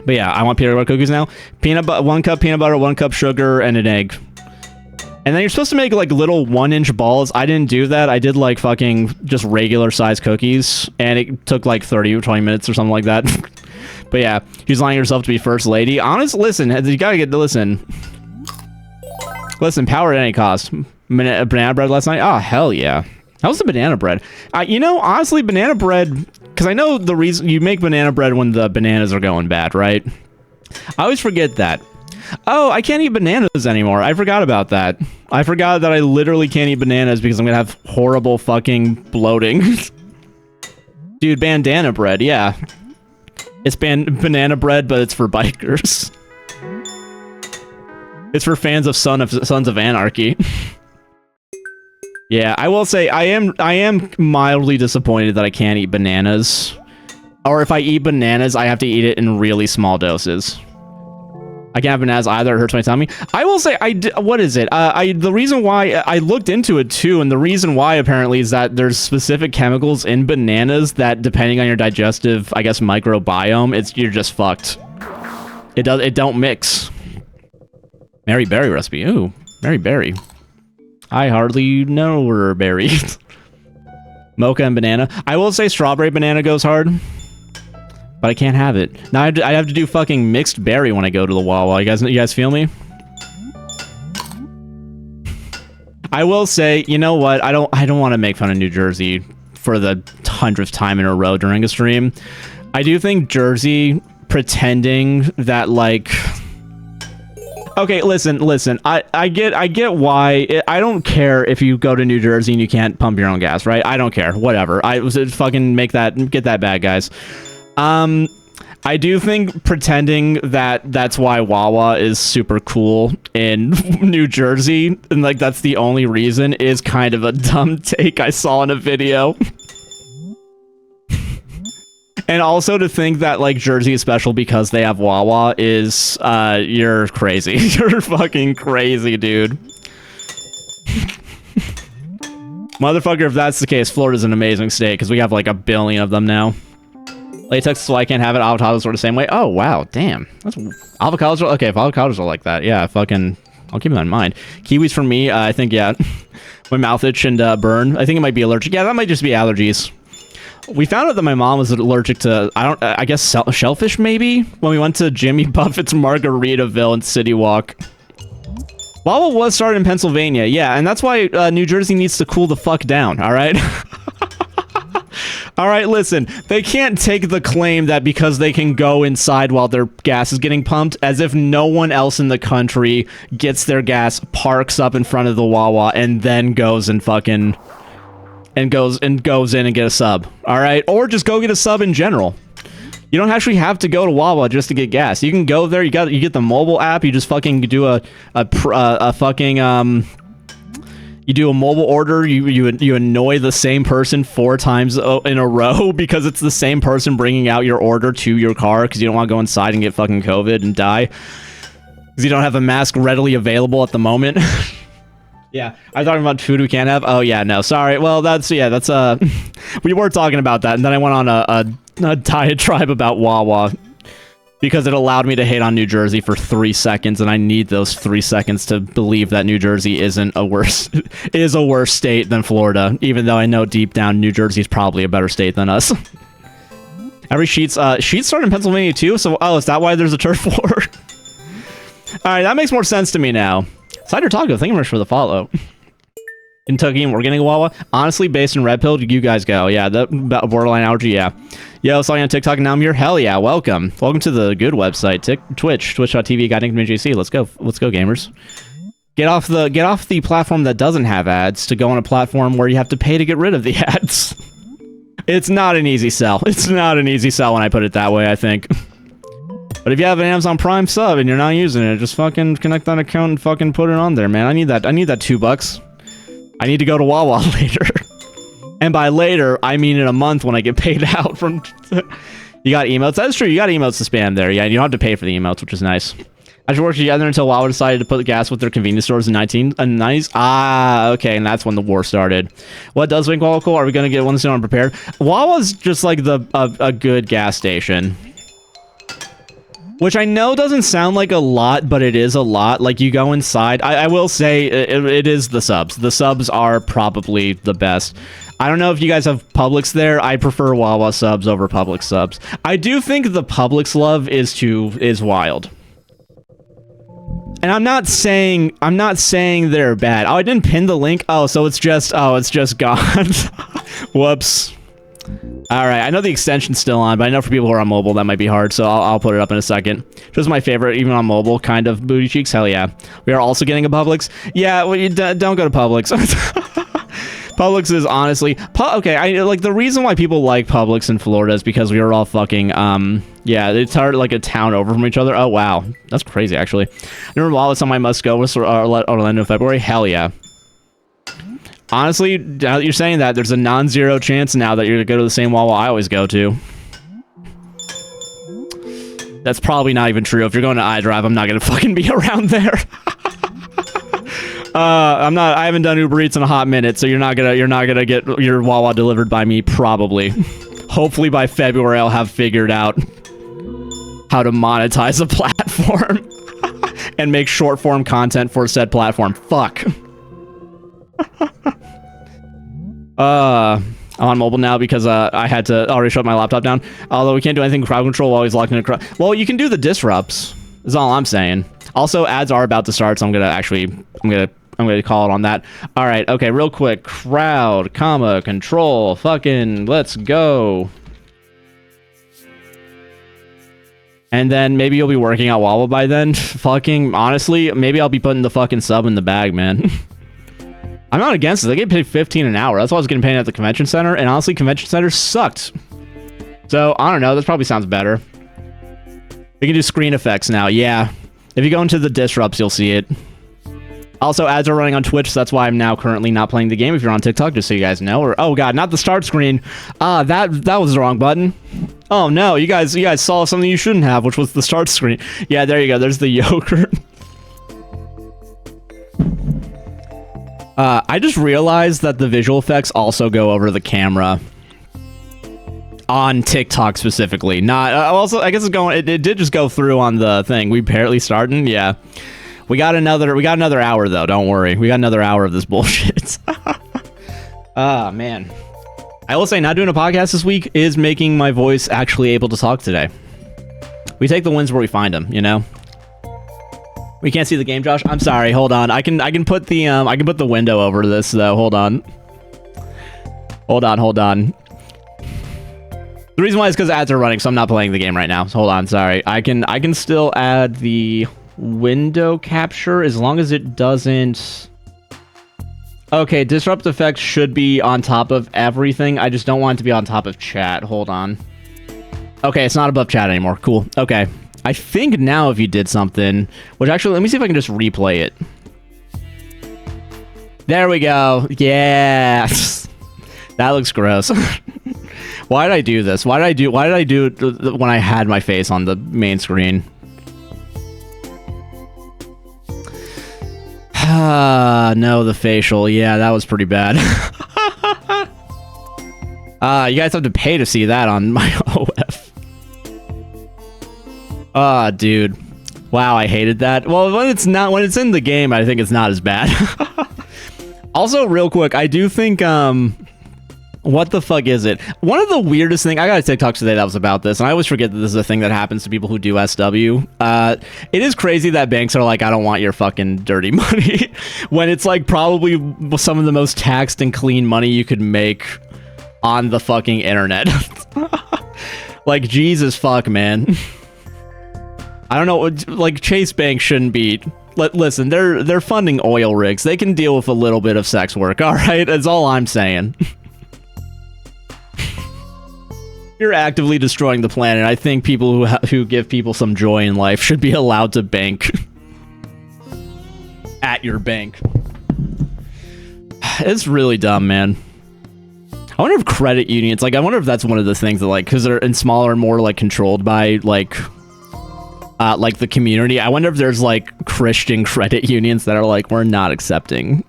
But yeah, I want peanut butter cookies now. 1 cup peanut butter, 1 cup sugar, and an egg. And then you're supposed to make like little 1-inch balls. I didn't do that. I did like fucking just regular size cookies, and it took like 30 or 20 minutes or something like that. But yeah, she's lining herself to be first lady. Honest, listen, you gotta get to listen. Listen, power at any cost. Banana bread last night? Oh, hell yeah. How was the banana bread? You know, honestly, banana bread, because I know the reason you make banana bread when the bananas are going bad, right? I always forget that. Oh, I can't eat bananas anymore. I forgot about that. I forgot that I literally can't eat bananas because I'm gonna have horrible fucking bloating. Dude, bandana bread, yeah. It's banana bread, but it's for bikers. It's for fans of Sons of Anarchy. Yeah, I will say I am mildly disappointed that I can't eat bananas. Or if I eat bananas, I have to eat it in really small doses. I can't have bananas either. It hurts my tummy. I will say, what is it? The reason why I looked into it too, and the reason why apparently is that there's specific chemicals in bananas that, depending on your digestive, I guess, microbiome, you're just fucked. It don't mix. Mary berry recipe. Ooh, Mary berry. I hardly know her berries. Mocha and banana. I will say strawberry banana goes hard. But I can't have it. Now I have to do fucking mixed berry when I go to the Wawa. You guys feel me? I will say, you know what? I don't want to make fun of New Jersey for the 100th time in a row during a stream. I do think Jersey pretending that like... Okay, listen. I get why. I don't care if you go to New Jersey and you can't pump your own gas, right? I don't care. Whatever. I was fucking get that bad, guys. I do think pretending that that's why Wawa is super cool in New Jersey, and like that's the only reason, is kind of a dumb take I saw in a video. And also to think that like Jersey is special because they have Wawa is, you're crazy. You're fucking crazy, dude. Motherfucker, if that's the case, Florida's an amazing state because we have like 1 billion of them now. Latex is why I can't have it. Avocados are the same way. Oh, wow. Damn. Avocados are... Okay, if avocados are like that, yeah, fucking... I'll keep that in mind. Kiwis for me, I think, yeah. My mouth itch and burn. I think it might be allergic. Yeah, that might just be allergies. We found out that my mom was allergic to, I guess shellfish, maybe? When we went to Jimmy Buffett's Margaritaville in City Walk. Wawa was started in Pennsylvania, yeah, and that's why New Jersey needs to cool the fuck down, alright? Alright, listen, they can't take the claim that because they can go inside while their gas is getting pumped, as if no one else in the country gets their gas, parks up in front of the Wawa, and then goes and fucking... goes in and get a sub, alright? Or just go get a sub in general. You don't actually have to go to Wawa just to get gas. You can go there, you get the mobile app, you just fucking do a fucking, you do a mobile order, you annoy the same person 4 times in a row because it's the same person bringing out your order to your car because you don't want to go inside and get fucking COVID and die. Because you don't have a mask readily available at the moment. Yeah, I'm talking about food we can't have. Oh yeah, no, sorry. Well, that's we were talking about that, and then I went on a diatribe about Wawa because it allowed me to hate on New Jersey for 3 seconds, and I need those 3 seconds to believe that New Jersey is a worse state than Florida, even though I know deep down New Jersey is probably a better state than us. Every sheets start in Pennsylvania too, so is that why there's a turf war? Alright, that makes more sense to me now. Cider Taco, thank you much for the follow. Kentucky and we're getting a Wawa. Honestly, based in Red Pill, you guys go. Yeah, the borderline allergy, yeah. Yo, saw you on TikTok and now I'm here. Hell yeah, welcome. Welcome to the good website. Twitch.tv, AGuyNicknamedJC. Let's go, gamers. Get off the platform that doesn't have ads to go on a platform where you have to pay to get rid of the ads. It's not an easy sell. It's not an easy sell when I put it that way, I think. But if you have an Amazon Prime sub and you're not using it, just fucking connect that account and fucking put it on there, man. I need that $2. I need to go to Wawa later. And by later, I mean in a month when I get paid out from... You got emotes? That's true, you got emotes to spam there. Yeah, you don't have to pay for the emotes, which is nice. I should work together until Wawa decided to put the gas with their convenience stores in the 1990s. Ah, okay, and that's when the war started. What does make Wawa cool? Are we going to get one soon unprepared? Wawa's just like a good gas station. Which I know doesn't sound like a lot, but it is a lot. Like, you go inside. I will say it is the subs. The subs are probably the best. I don't know if you guys have Publix there. I prefer Wawa subs over Publix subs. I do think the Publix love is wild. And I'm not saying they're bad. Oh, I didn't pin the link. Oh, so it's just gone. Whoops. All right, I know the extension's still on, but I know for people who are on mobile, that might be hard, so I'll put it up in a second. Just my favorite, even on mobile, kind of booty cheeks. Hell yeah. We are also getting a Publix. Yeah, well, you don't go to Publix. Publix is honestly... okay, like, the reason why people like Publix in Florida is because we are all fucking, yeah, it's hard, like, a town over from each other. Oh, wow. That's crazy, actually. Remember Wallace on my must-go was Orlando in February? Hell yeah. Honestly, now that you're saying that, there's a non-zero chance now that you're gonna go to the same Wawa I always go to. That's probably not even true. If you're going to iDrive, I'm not gonna fucking be around there. I haven't done Uber Eats in a hot minute, so you're not gonna get your Wawa delivered by me, probably. Hopefully by February I'll have figured out how to monetize a platform and make short form content for said platform. Fuck. I'm on mobile now because I had to already shut my laptop down. Although we can't do anything with crowd control while he's locked in a crowd. Well, you can do the disrupts. Is all I'm saying. Also, ads are about to start, so I'm gonna call it on that. All right, okay, real quick. Crowd, control, fucking, let's go. And then maybe you'll be working out Wawa by then. Fucking, honestly, maybe I'll be putting the fucking sub in the bag, man. I'm not against it. They get paid $15 an hour. That's why I was getting paid at the convention center. And honestly, convention centers sucked. So, I don't know. This probably sounds better. We can do screen effects now. Yeah. If you go into the disrupts, you'll see it. Also, ads are running on Twitch, so that's why I'm now currently not playing the game. If you're on TikTok, just so you guys know. Or, oh god, not the start screen. That was the wrong button. Oh no, you guys saw something you shouldn't have, which was the start screen. Yeah, there you go. There's the yogurt. I just realized that the visual effects also go over the camera on TikTok specifically. Not also, I guess it's going. It did just go through on the thing. We barely starting. Yeah, we got another hour though. Don't worry, we got another hour of this bullshit. Ah man, I will say, not doing a podcast this week is making my voice actually able to talk today. We take the wins where we find them, you know. We can't see the game, Josh. I'm sorry. Hold on. I can put the window over this though. Hold on. The reason why is because ads are running, so I'm not playing the game right now. So hold on. Sorry. I can still add the window capture as long as it doesn't. Okay, disrupt effects should be on top of everything. I just don't want it to be on top of chat. Hold on. Okay, it's not above chat anymore. Cool. Okay. I think now if you did something, which actually, let me see if I can just replay it. There we go. Yeah. That looks gross. Why did I do this? Why did I do it when I had my face on the main screen? No, the facial. Yeah, that was pretty bad. You guys have to pay to see that on my OF. Ah, dude. Wow, I hated that. Well, when it's in the game, I think it's not as bad. Also, real quick, I do think, what the fuck is it? One of the weirdest things, I got a TikTok today that was about this, and I always forget that this is a thing that happens to people who do SW. It is crazy that banks are like, I don't want your fucking dirty money, when it's like probably some of the most taxed and clean money you could make on the fucking internet. Like, Jesus fuck, man. I don't know, like, Chase Bank shouldn't be... Listen, they're funding oil rigs. They can deal with a little bit of sex work, alright? That's all I'm saying. You're actively destroying the planet. I think people who give people some joy in life should be allowed to bank. At your bank. It's really dumb, man. I wonder if credit unions... Like, I wonder if that's one of the things that, like, because they're in smaller and more, like, controlled by, like the community. I wonder if there's like Christian credit unions that are like, we're not accepting.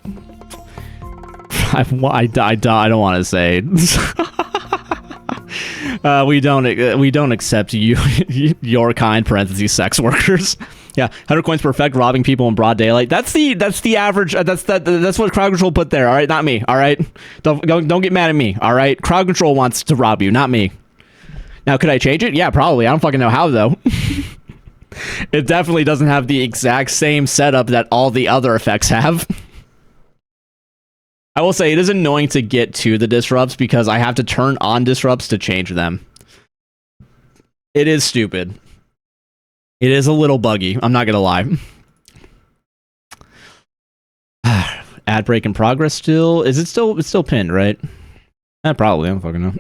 I don't want to say. We don't accept you, your kind, parentheses, sex workers. Yeah, 100 coins per effect, robbing people in broad daylight. That's the average. That's what crowd control put there. All right, not me. All right, don't get mad at me. All right, crowd control wants to rob you, not me. Now, could I change it? Yeah, probably. I don't fucking know how though. It definitely doesn't have the exact same setup that all the other effects have. I will say it is annoying to get to the disrupts because I have to turn on disrupts to change them. It is stupid. It is a little buggy. I'm not gonna lie. Ad break in progress still. Is it still? It's still pinned, right? Probably. I don't fucking know.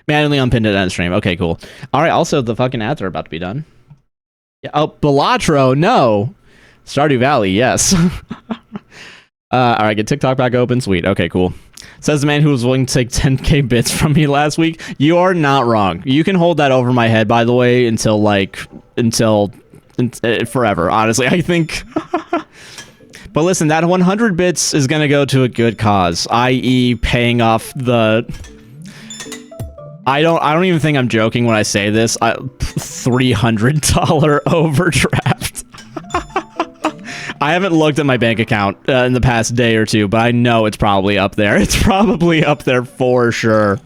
Manually unpinned it on stream. Okay, cool. All right. Also, the fucking ads are about to be done. Yeah. Oh, Balatro. No. Stardew Valley. Yes. All right. Get TikTok back open. Sweet. Okay, cool. Says the man who was willing to take 10k bits from me last week. You are not wrong. You can hold that over my head, by the way, until forever. Honestly, I think. But listen, that 100 bits is gonna go to a good cause, i.e., paying off the. I don't even think I'm joking when I say this. $300 overdraft. I haven't looked at my bank account in the past day or two, but I know it's probably up there. It's probably up there for sure.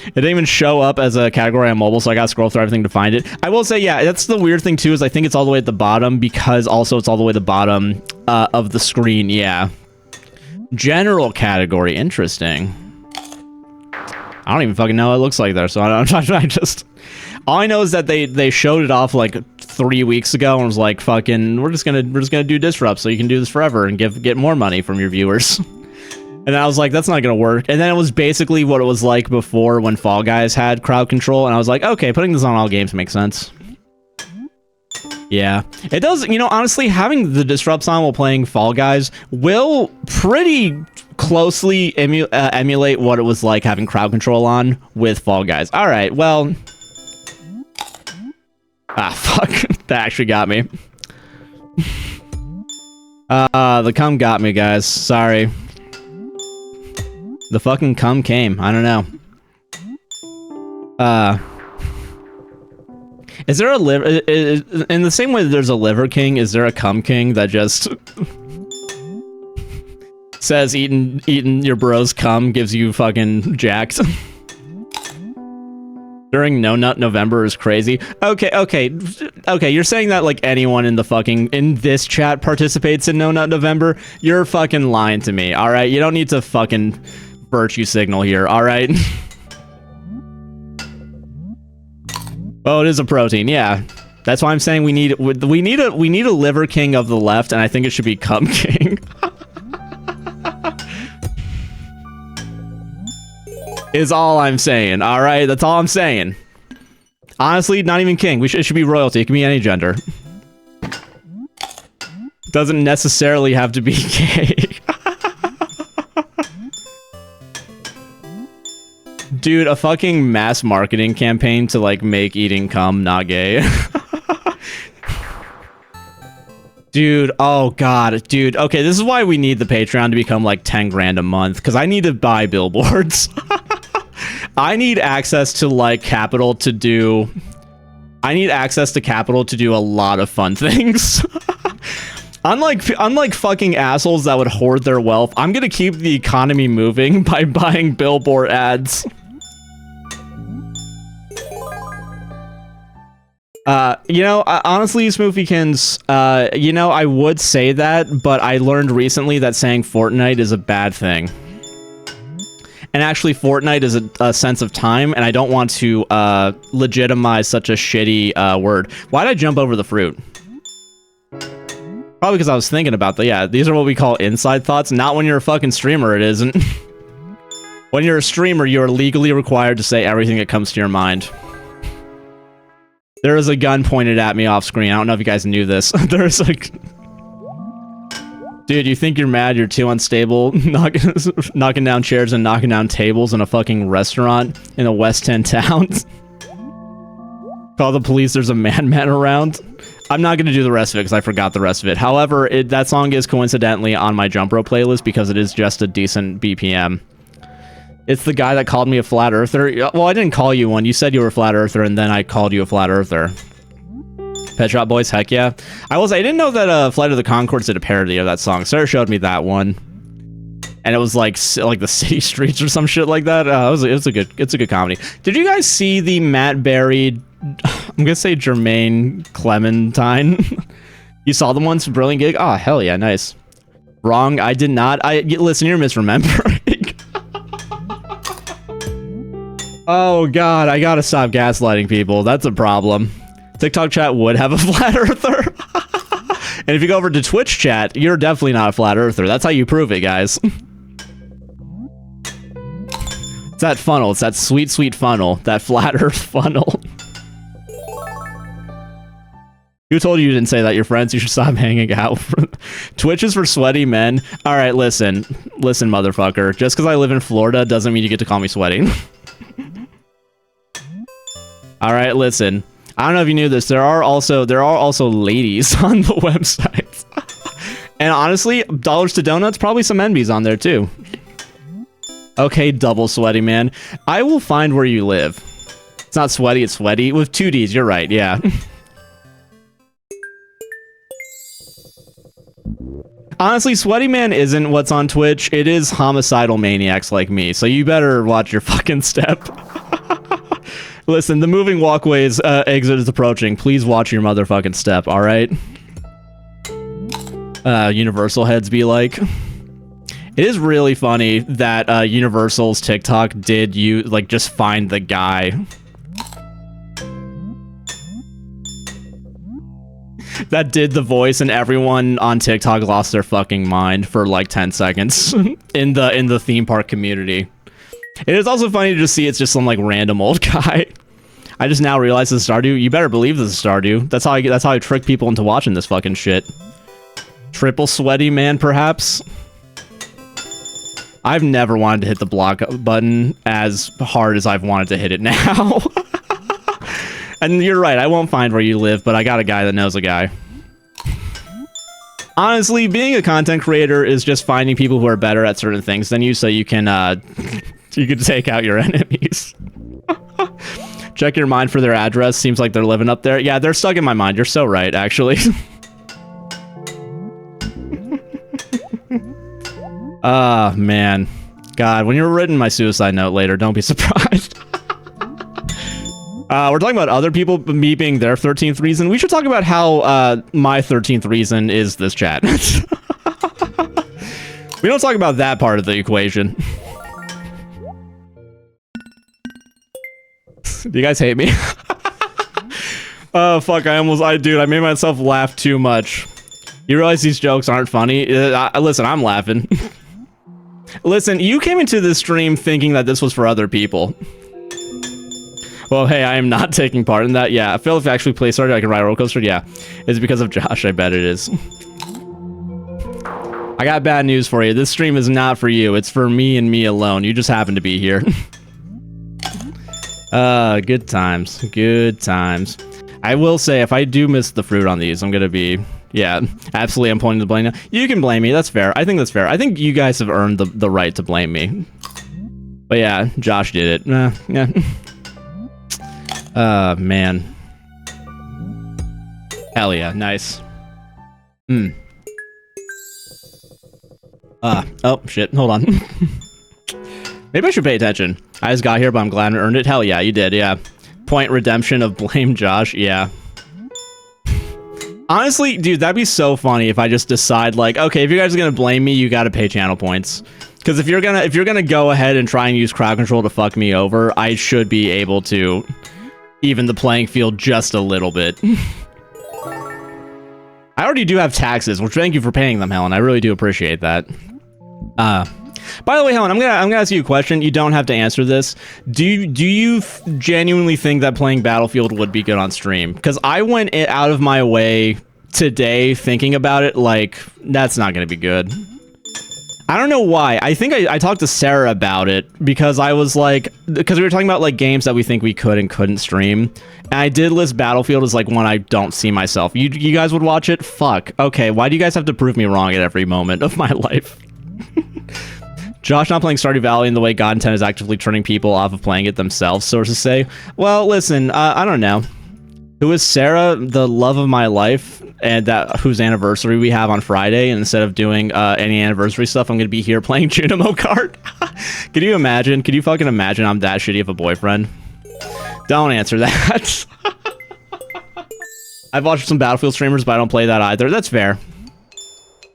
It didn't even show up as a category on mobile, so I gotta scroll through everything to find it. I will say, yeah, that's the weird thing too, is I think it's all the way at the bottom because also it's all the way at the bottom of the screen. Yeah. General category, interesting. I don't even fucking know what it looks like there, so I just... All I know is that they showed it off like 3 weeks ago and was like, fucking, we're just gonna do disrupt so you can do this forever and get more money from your viewers. And I was like, that's not gonna work. And then it was basically what it was like before when Fall Guys had crowd control, and I was like, okay, putting this on all games makes sense. Yeah, it does. You know, honestly, having the disrupts on while playing Fall Guys will pretty closely emulate what it was like having crowd control on with Fall Guys. All right, well, fuck, that actually got me. The cum got me, guys. Sorry. The fucking cum came. I don't know. Is there a liver... in the same way that there's a liver king, is there a cum king that just... says eating your bro's cum gives you fucking jacked? During No Nut November is crazy. Okay, you're saying that like anyone in this chat participates in No Nut November? You're fucking lying to me, alright? You don't need to fucking virtue signal here, alright? Oh, it is a protein, yeah. That's why I'm saying we need a liver king of the left, and I think it should be cum king. Is all I'm saying, alright? That's all I'm saying. Honestly, not even king. It should be royalty. It can be any gender. Doesn't necessarily have to be gay. Dude, a fucking mass marketing campaign to, like, make eating cum not gay. Dude, oh god, dude. Okay, this is why we need the Patreon to become, like, 10 grand a month, because I need to buy billboards. I need access to, like, capital to do... I need access to capital to do a lot of fun things. Unlike fucking assholes that would hoard their wealth, I'm gonna keep the economy moving by buying billboard ads. You know, honestly, Smoofykins, you know, I would say that, but I learned recently that saying Fortnite is a bad thing. And actually, Fortnite is a sense of time, and I don't want to legitimize such a shitty word. Why did I jump over the fruit? Probably because I was thinking about yeah, these are what we call inside thoughts. Not when you're a fucking streamer, it isn't. When you're a streamer, you're legally required to say everything that comes to your mind. There is a gun pointed at me off screen. I don't know if you guys knew this. There's like... Dude, you think you're mad you're too unstable knocking down chairs and knocking down tables in a fucking restaurant in a West End town? Call the police, there's a madman around. I'm not going to do the rest of it because I forgot the rest of it. However, that song is coincidentally on my jump rope playlist because it is just a decent BPM. It's the guy that called me a flat earther. Well, I didn't call you one. You said you were a flat earther, and then I called you a flat earther. Pet Shop Boys, heck yeah. I didn't know that Flight of the Conchords did a parody of that song. Sarah showed me that one, and it was like the city streets or some shit like that. It's a good comedy. Did you guys see the Matt Berry? I'm gonna say Jermaine Clementine. You saw the ones? Brilliant gig. Oh hell yeah, nice. Wrong, I did not. Listen, you're misremembering. Oh god, I gotta stop gaslighting people. That's a problem. TikTok chat would have a flat earther. And if you go over to Twitch chat, you're definitely not a flat earther. That's how you prove it, guys. It's that funnel. It's that sweet, sweet funnel. That flat earth funnel. Who told you didn't say that? Your friends? You should stop hanging out. Twitch is for sweaty men. All right, listen, motherfucker. Just because I live in Florida doesn't mean you get to call me sweaty. All right, listen. I don't know if you knew this. There are also ladies on the website. And honestly, dollars to donuts, probably some NBs on there too. Okay, double sweaty man. I will find where you live. It's not sweaty, it's sweaty with 2 Ds. You're right. Yeah. Honestly, Sweaty Man isn't what's on Twitch. It is homicidal maniacs like me. So you better watch your fucking step. Listen, the moving walkway's exit is approaching. Please watch your motherfucking step, alright? Universal heads be like. It is really funny that Universal's TikTok did just find the guy. That did the voice, and everyone on TikTok lost their fucking mind for like 10 seconds in the theme park community. It is also funny to just see it's just some like random old guy. I just now realize this is Stardew. You better believe this is Stardew. That's how I trick people into watching this fucking shit. Triple sweaty man, perhaps. I've never wanted to hit the block button as hard as I've wanted to hit it now. And you're right, I won't find where you live, but I got a guy that knows a guy. Honestly, being a content creator is just finding people who are better at certain things than you, so you can take out your enemies. Check your mind for their address. Seems like they're living up there. Yeah, they're stuck in my mind. You're so right, actually. Ah, man. God, when you're writing my suicide note later, don't be surprised. We're talking about other people, me being their 13th reason. We should talk about how my 13th reason is this chat. We don't talk about that part of the equation. Do you guys hate me? Oh, fuck, dude, I made myself laugh too much. You realize these jokes aren't funny? Listen, I'm laughing. Listen, you came into this stream thinking that this was for other people. Well, hey, I am not taking part in that. Yeah, I feel if I actually play Stardew, I can ride a roller coaster. Yeah, it's because of Josh. I bet it is. I got bad news for you. This stream is not for you. It's for me and me alone. You just happen to be here. Good times. Good times. I will say, if I do miss the fruit on these, I'm gonna be... Yeah, absolutely, I'm pointing the blame now. You can blame me. That's fair. I think that's fair. I think you guys have earned the right to blame me. But yeah, Josh did it. Yeah. Man. Hell yeah, nice. Oh, shit, hold on. Maybe I should pay attention. I just got here, but I'm glad I earned it. Hell yeah, you did, yeah. Point redemption of blame Josh, yeah. Honestly, dude, that'd be so funny if I just decide, like, okay, if you guys are gonna blame me, you gotta pay channel points. Because if you're gonna go ahead and try and use crowd control to fuck me over, I should be able to even the playing field just a little bit. I already do have taxes, which thank you for paying them, Helen. I really do appreciate that. By the way, Helen, I'm gonna ask you a question. You don't have to answer this. Do you genuinely think that playing Battlefield would be good on stream? Because I went out of my way today thinking about it, like, that's not gonna be good. I don't know why. I think I talked to Sarah about it because I was like, because we were talking about like games that we think we could and couldn't stream. And I did list Battlefield as like one I don't see myself. You guys would watch it? Fuck. Okay, why do you guys have to prove me wrong at every moment of my life? Josh not playing Stardew Valley in the way God intended is actively turning people off of playing it themselves, sources say. Well, listen, I don't know. Who is Sarah, the love of my life, and whose anniversary we have on Friday, and instead of doing any anniversary stuff, I'm going to be here playing Junimo Kart? Can you imagine? Can you fucking imagine I'm that shitty of a boyfriend? Don't answer that. I've watched some Battlefield streamers, but I don't play that either. That's fair.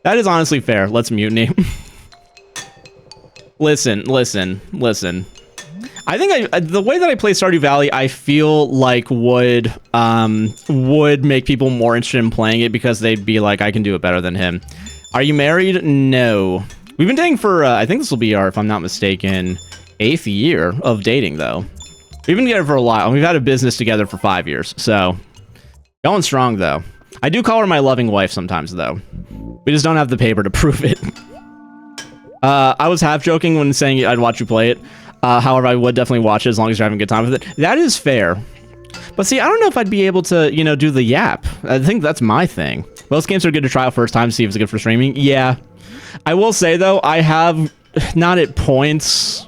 That is honestly fair. Let's mutiny. Listen. I think the way that I play Stardew Valley, I feel like would make people more interested in playing it because they'd be like, I can do it better than him. Are you married? No. We've been dating for, I think this will be our, if I'm not mistaken, 8th year of dating, though. We've been together for a while, and we've had a business together for 5 years, so going strong, though. I do call her my loving wife sometimes, though. We just don't have the paper to prove it. I was half joking when saying I'd watch you play it. However, I would definitely watch it as long as you're having a good time with it. That is fair. But see, I don't know if I'd be able to, you know, do the yap. I think that's my thing. Most games are good to try out first time to see if it's good for streaming. Yeah. I will say, though, I have, not at points...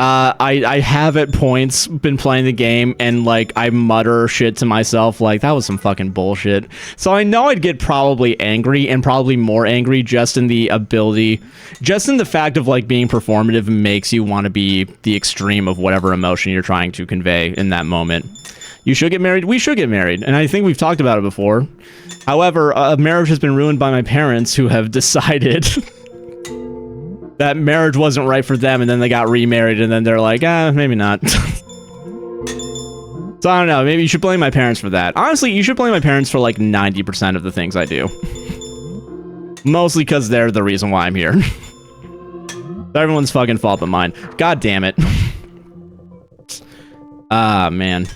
I have at points been playing the game and like I mutter shit to myself like that was some fucking bullshit. So I know I'd get probably angry and probably more angry just in the ability, just in the fact of like being performative makes you want to be the extreme of whatever emotion you're trying to convey in that moment. You should get married. We should get married. And I think we've talked about it before. However, marriage has been ruined by my parents who have decided that marriage wasn't right for them, and then they got remarried, and then they're like, maybe not. So I don't know, maybe you should blame my parents for that. Honestly, you should blame my parents for like 90% of the things I do. Mostly because they're the reason why I'm here. Everyone's fucking fault but mine. God damn it. Man.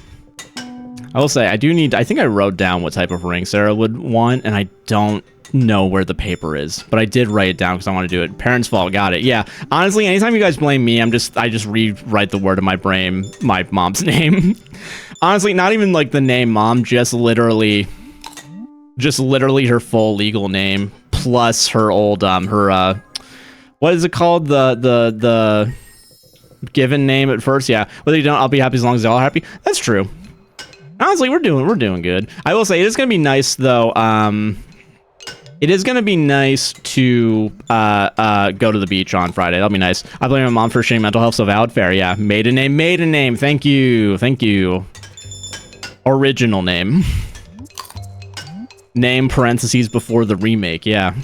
I will say, I think I wrote down what type of ring Sarah would want, and I don't know where the paper is, but I did write it down because I want to do it. Parents' fault, got it. Yeah, honestly, anytime you guys blame me, I just rewrite the word in my brain, my mom's name. Honestly, not even like the name mom, just literally her full legal name plus her old what is it called, the given name at first. Yeah, whether you don't, I'll be happy as long as they're all happy. That's true. Honestly, we're doing good. I will say it is gonna be nice though. It is going to be nice to go to the beach on Friday. That'll be nice. I blame my mom for shitty mental health, so valid, fair. Yeah, maiden name. Thank you. Original name. Name parentheses before the remake. Yeah.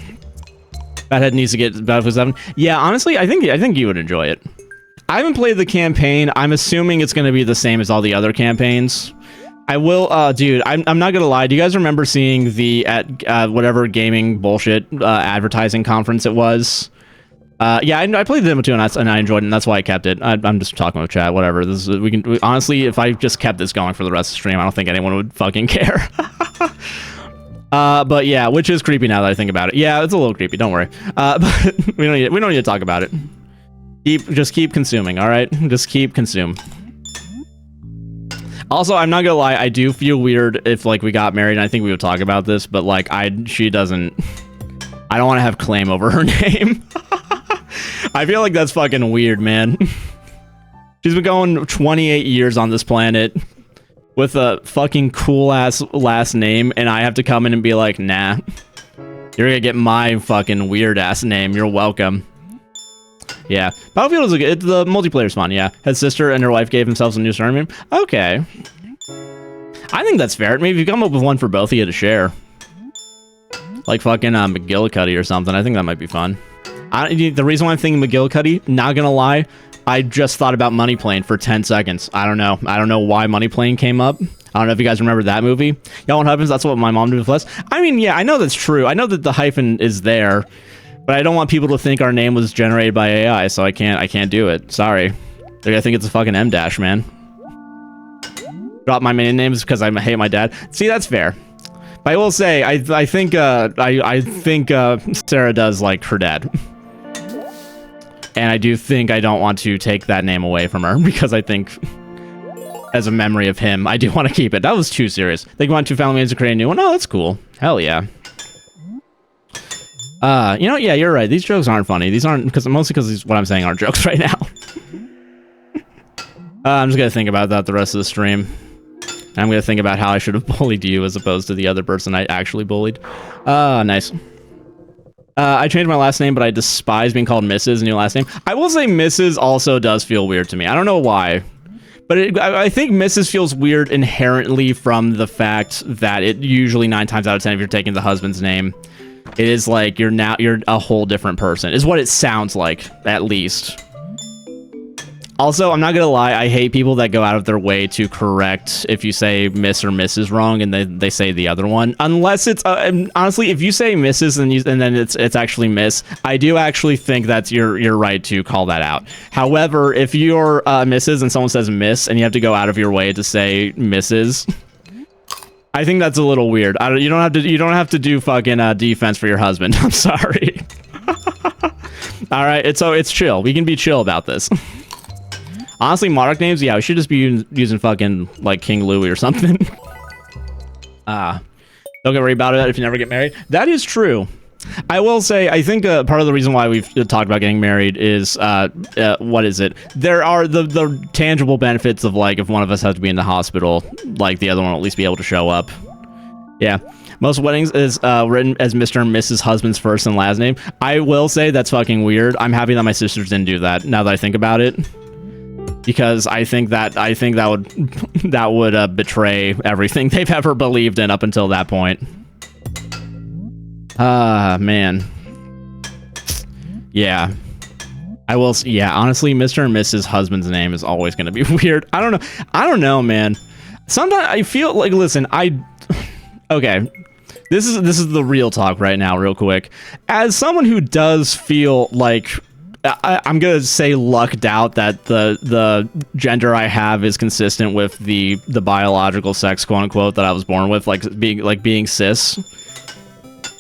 Fathead needs to get Battlefield 7. Yeah, honestly, I think you would enjoy it. I haven't played the campaign. I'm assuming it's going to be the same as all the other campaigns. I will, dude, I'm not gonna lie. Do you guys remember seeing the, whatever gaming bullshit, advertising conference it was? Yeah, I played the demo too, and I enjoyed it, and that's why I kept it. I'm just talking with chat, whatever. Honestly, if I just kept this going for the rest of the stream, I don't think anyone would fucking care. But yeah, which is creepy now that I think about it. Yeah, it's a little creepy, don't worry. But we don't need to talk about it. Just keep consuming, alright? Just keep consume. Also, I'm not gonna lie, I do feel weird if, like, we got married, and I think we would talk about this, but, like, she doesn't... I don't want to have claim over her name. I feel like that's fucking weird, man. She's been going 28 years on this planet with a fucking cool-ass last name, and I have to come in and be like, nah. You're gonna get my fucking weird-ass name, you're welcome. Yeah, Battlefield is the multiplayer's fun, yeah. His sister and her wife gave themselves a new surname. Okay. I think that's fair. Maybe if you come up with one for both of you to share. Like fucking McGillicuddy or something. I think that might be fun. The reason why I'm thinking McGillicuddy, not gonna lie, I just thought about Money Plane for 10 seconds. I don't know. I don't know why Money Plane came up. I don't know if you guys remember that movie. Y'all want hyphens? That's what my mom did with us. I mean, yeah, I know that's true. I know that the hyphen is there. But I don't want people to think our name was generated by AI, so I can't do it. Sorry. They're gonna think it's a fucking M-dash, man. Drop my main names because I hate my dad. See, that's fair. But I will say, I think Sarah does like her dad. And I do think I don't want to take that name away from her, because I think, as a memory of him, I do want to keep it. That was too serious. They want two family names to create a new one? Oh, that's cool. Hell yeah. You know, yeah, you're right. These jokes aren't funny. These aren't, mostly because what I'm saying aren't jokes right now. I'm just gonna think about that the rest of the stream. I'm gonna think about how I should have bullied you as opposed to the other person I actually bullied. Nice. I changed my last name, but I despise being called Mrs. in your last name. I will say Mrs. also does feel weird to me. I don't know why, but I think Mrs. feels weird inherently from the fact that it usually 9 times out of 10, if you're taking the husband's name, it is like you're a whole different person, is what it sounds like, at least. Also, I'm not gonna lie, I hate people that go out of their way to correct if you say Miss or Mrs. wrong and they say the other one. Unless it's honestly, if you say Mrs. and then it's actually Miss, I do actually think that's you're right to call that out. However, if you're Mrs. and someone says Miss and you have to go out of your way to say Mrs., I think that's a little weird. You don't have to do fucking defense for your husband. I'm sorry. All right, it's chill. We can be chill about this. Honestly, monarch names, yeah, we should just be using fucking, like, King Louis or something. Don't get worried about it if you never get married. That is true. I will say, I think part of the reason why we've talked about getting married is, what is it? There are the tangible benefits of, like, if one of us has to be in the hospital, like, the other one will at least be able to show up. Yeah. Most weddings is written as Mr. and Mrs. husband's first and last name. I will say that's fucking weird. I'm happy that my sisters didn't do that, now that I think about it. Because I think that would betray everything they've ever believed in up until that point. Man. Yeah. I will. Yeah, honestly, Mr. and Mrs. husband's name is always going to be weird. I don't know, man. Sometimes I feel like, listen, okay. This is the real talk right now, real quick. As someone who does feel like I'm gonna say lucked out that the gender I have is consistent with the biological sex, quote unquote, that I was born with, like being cis.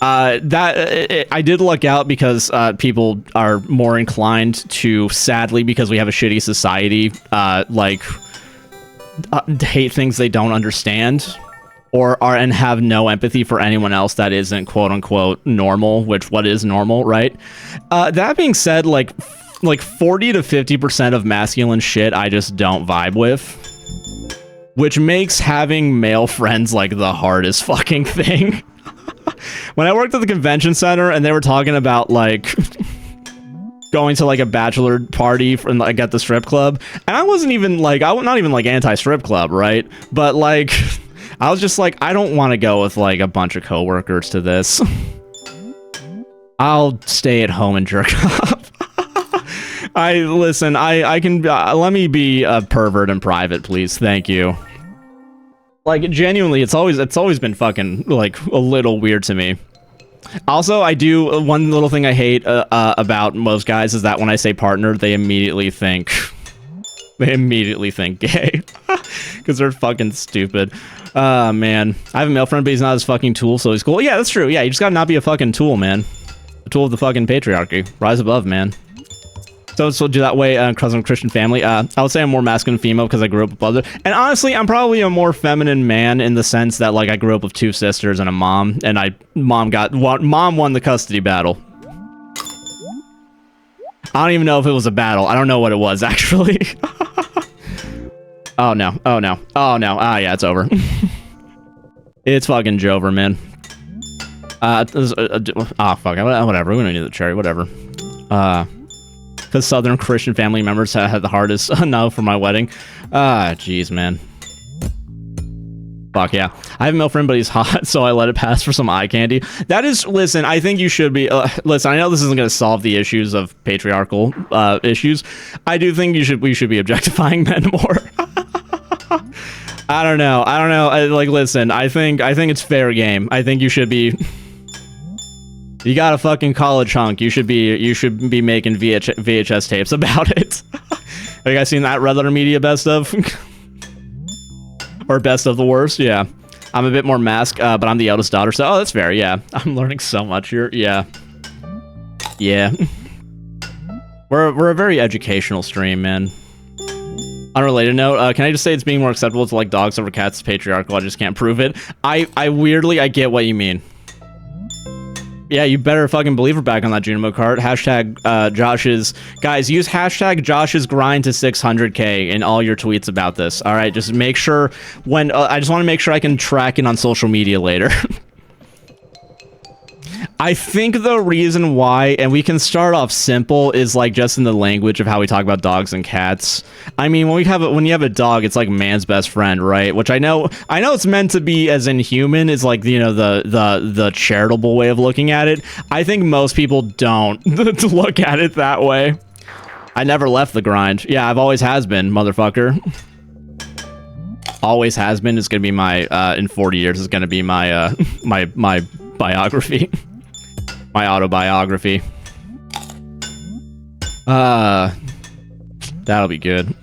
I did luck out because people are more inclined to, sadly, because we have a shitty society, hate things they don't understand, and have no empathy for anyone else that isn't, quote unquote, normal, which what is normal, right? That being said, like 40 to 50% of masculine shit I just don't vibe with, which makes having male friends like the hardest fucking thing. When I worked at the convention center and they were talking about like going to like a bachelor party from like at the strip club, and I wasn't even like, I'm not even like anti-strip club, right? But like, I was just like, I don't want to go with like a bunch of coworkers to this. I'll stay at home and jerk off. I can let me be a pervert in private, please. Thank you. Like, genuinely, it's always been fucking like a little weird to me. Also, I do one little thing I hate about most guys is that when I say partner, they immediately think gay because they're fucking stupid. Man, I have a male friend, but he's not his fucking tool, so he's cool. Yeah, that's true. Yeah, you just gotta not be a fucking tool, man. A tool of the fucking patriarchy. Rise above, man. So do that way, because I'm a Christian family. I would say I'm more masculine female because I grew up with other. And honestly, I'm probably a more feminine man in the sense that like I grew up with 2 sisters and a mom, and mom won the custody battle. I don't even know if it was a battle. I don't know what it was actually. Oh no! Oh no! Oh no! Ah, yeah, it's over. It's fucking Jover, man. Fuck. Whatever. We don't need the cherry. Whatever. Because Southern Christian family members had the hardest no for my wedding. Jeez, man. Fuck yeah. I have a male friend, but he's hot, so I let it pass for some eye candy. That is, listen, I think you should be, listen, I know this isn't going to solve the issues of patriarchal issues. I do think we should be objectifying men more. I don't know. Listen, I think it's fair game. I think you should be... You got a fucking college hunk. You should be making VHS tapes about it. Have you guys seen that Red Letter Media best of? Or best of the worst? Yeah. I'm a bit more masked, but I'm the eldest daughter, so that's fair. Yeah. I'm learning so much here. Yeah. Yeah. We're a very educational stream, man. Unrelated note, can I just say it's being more acceptable to like dogs over cats is patriarchal? I just can't prove it. I weirdly, I get what you mean. Yeah, you better fucking believe we're back on that Junimo cart. Hashtag Josh's... Guys, use hashtag Josh's grind to 600k in all your tweets about this. All right, just make sure when... I just want to make sure I can track it on social media later. I think the reason why, and we can start off simple, is like just in the language of how we talk about dogs and cats. I mean, when you have a dog, it's like man's best friend, right? Which I know it's meant to be as inhuman as like, you know, the charitable way of looking at it. I think most people don't look at it that way. I never left the grind. Yeah, I've always has been, motherfucker. Always has been is gonna be my in 40 years is gonna be my my biography. My autobiography. That'll be good.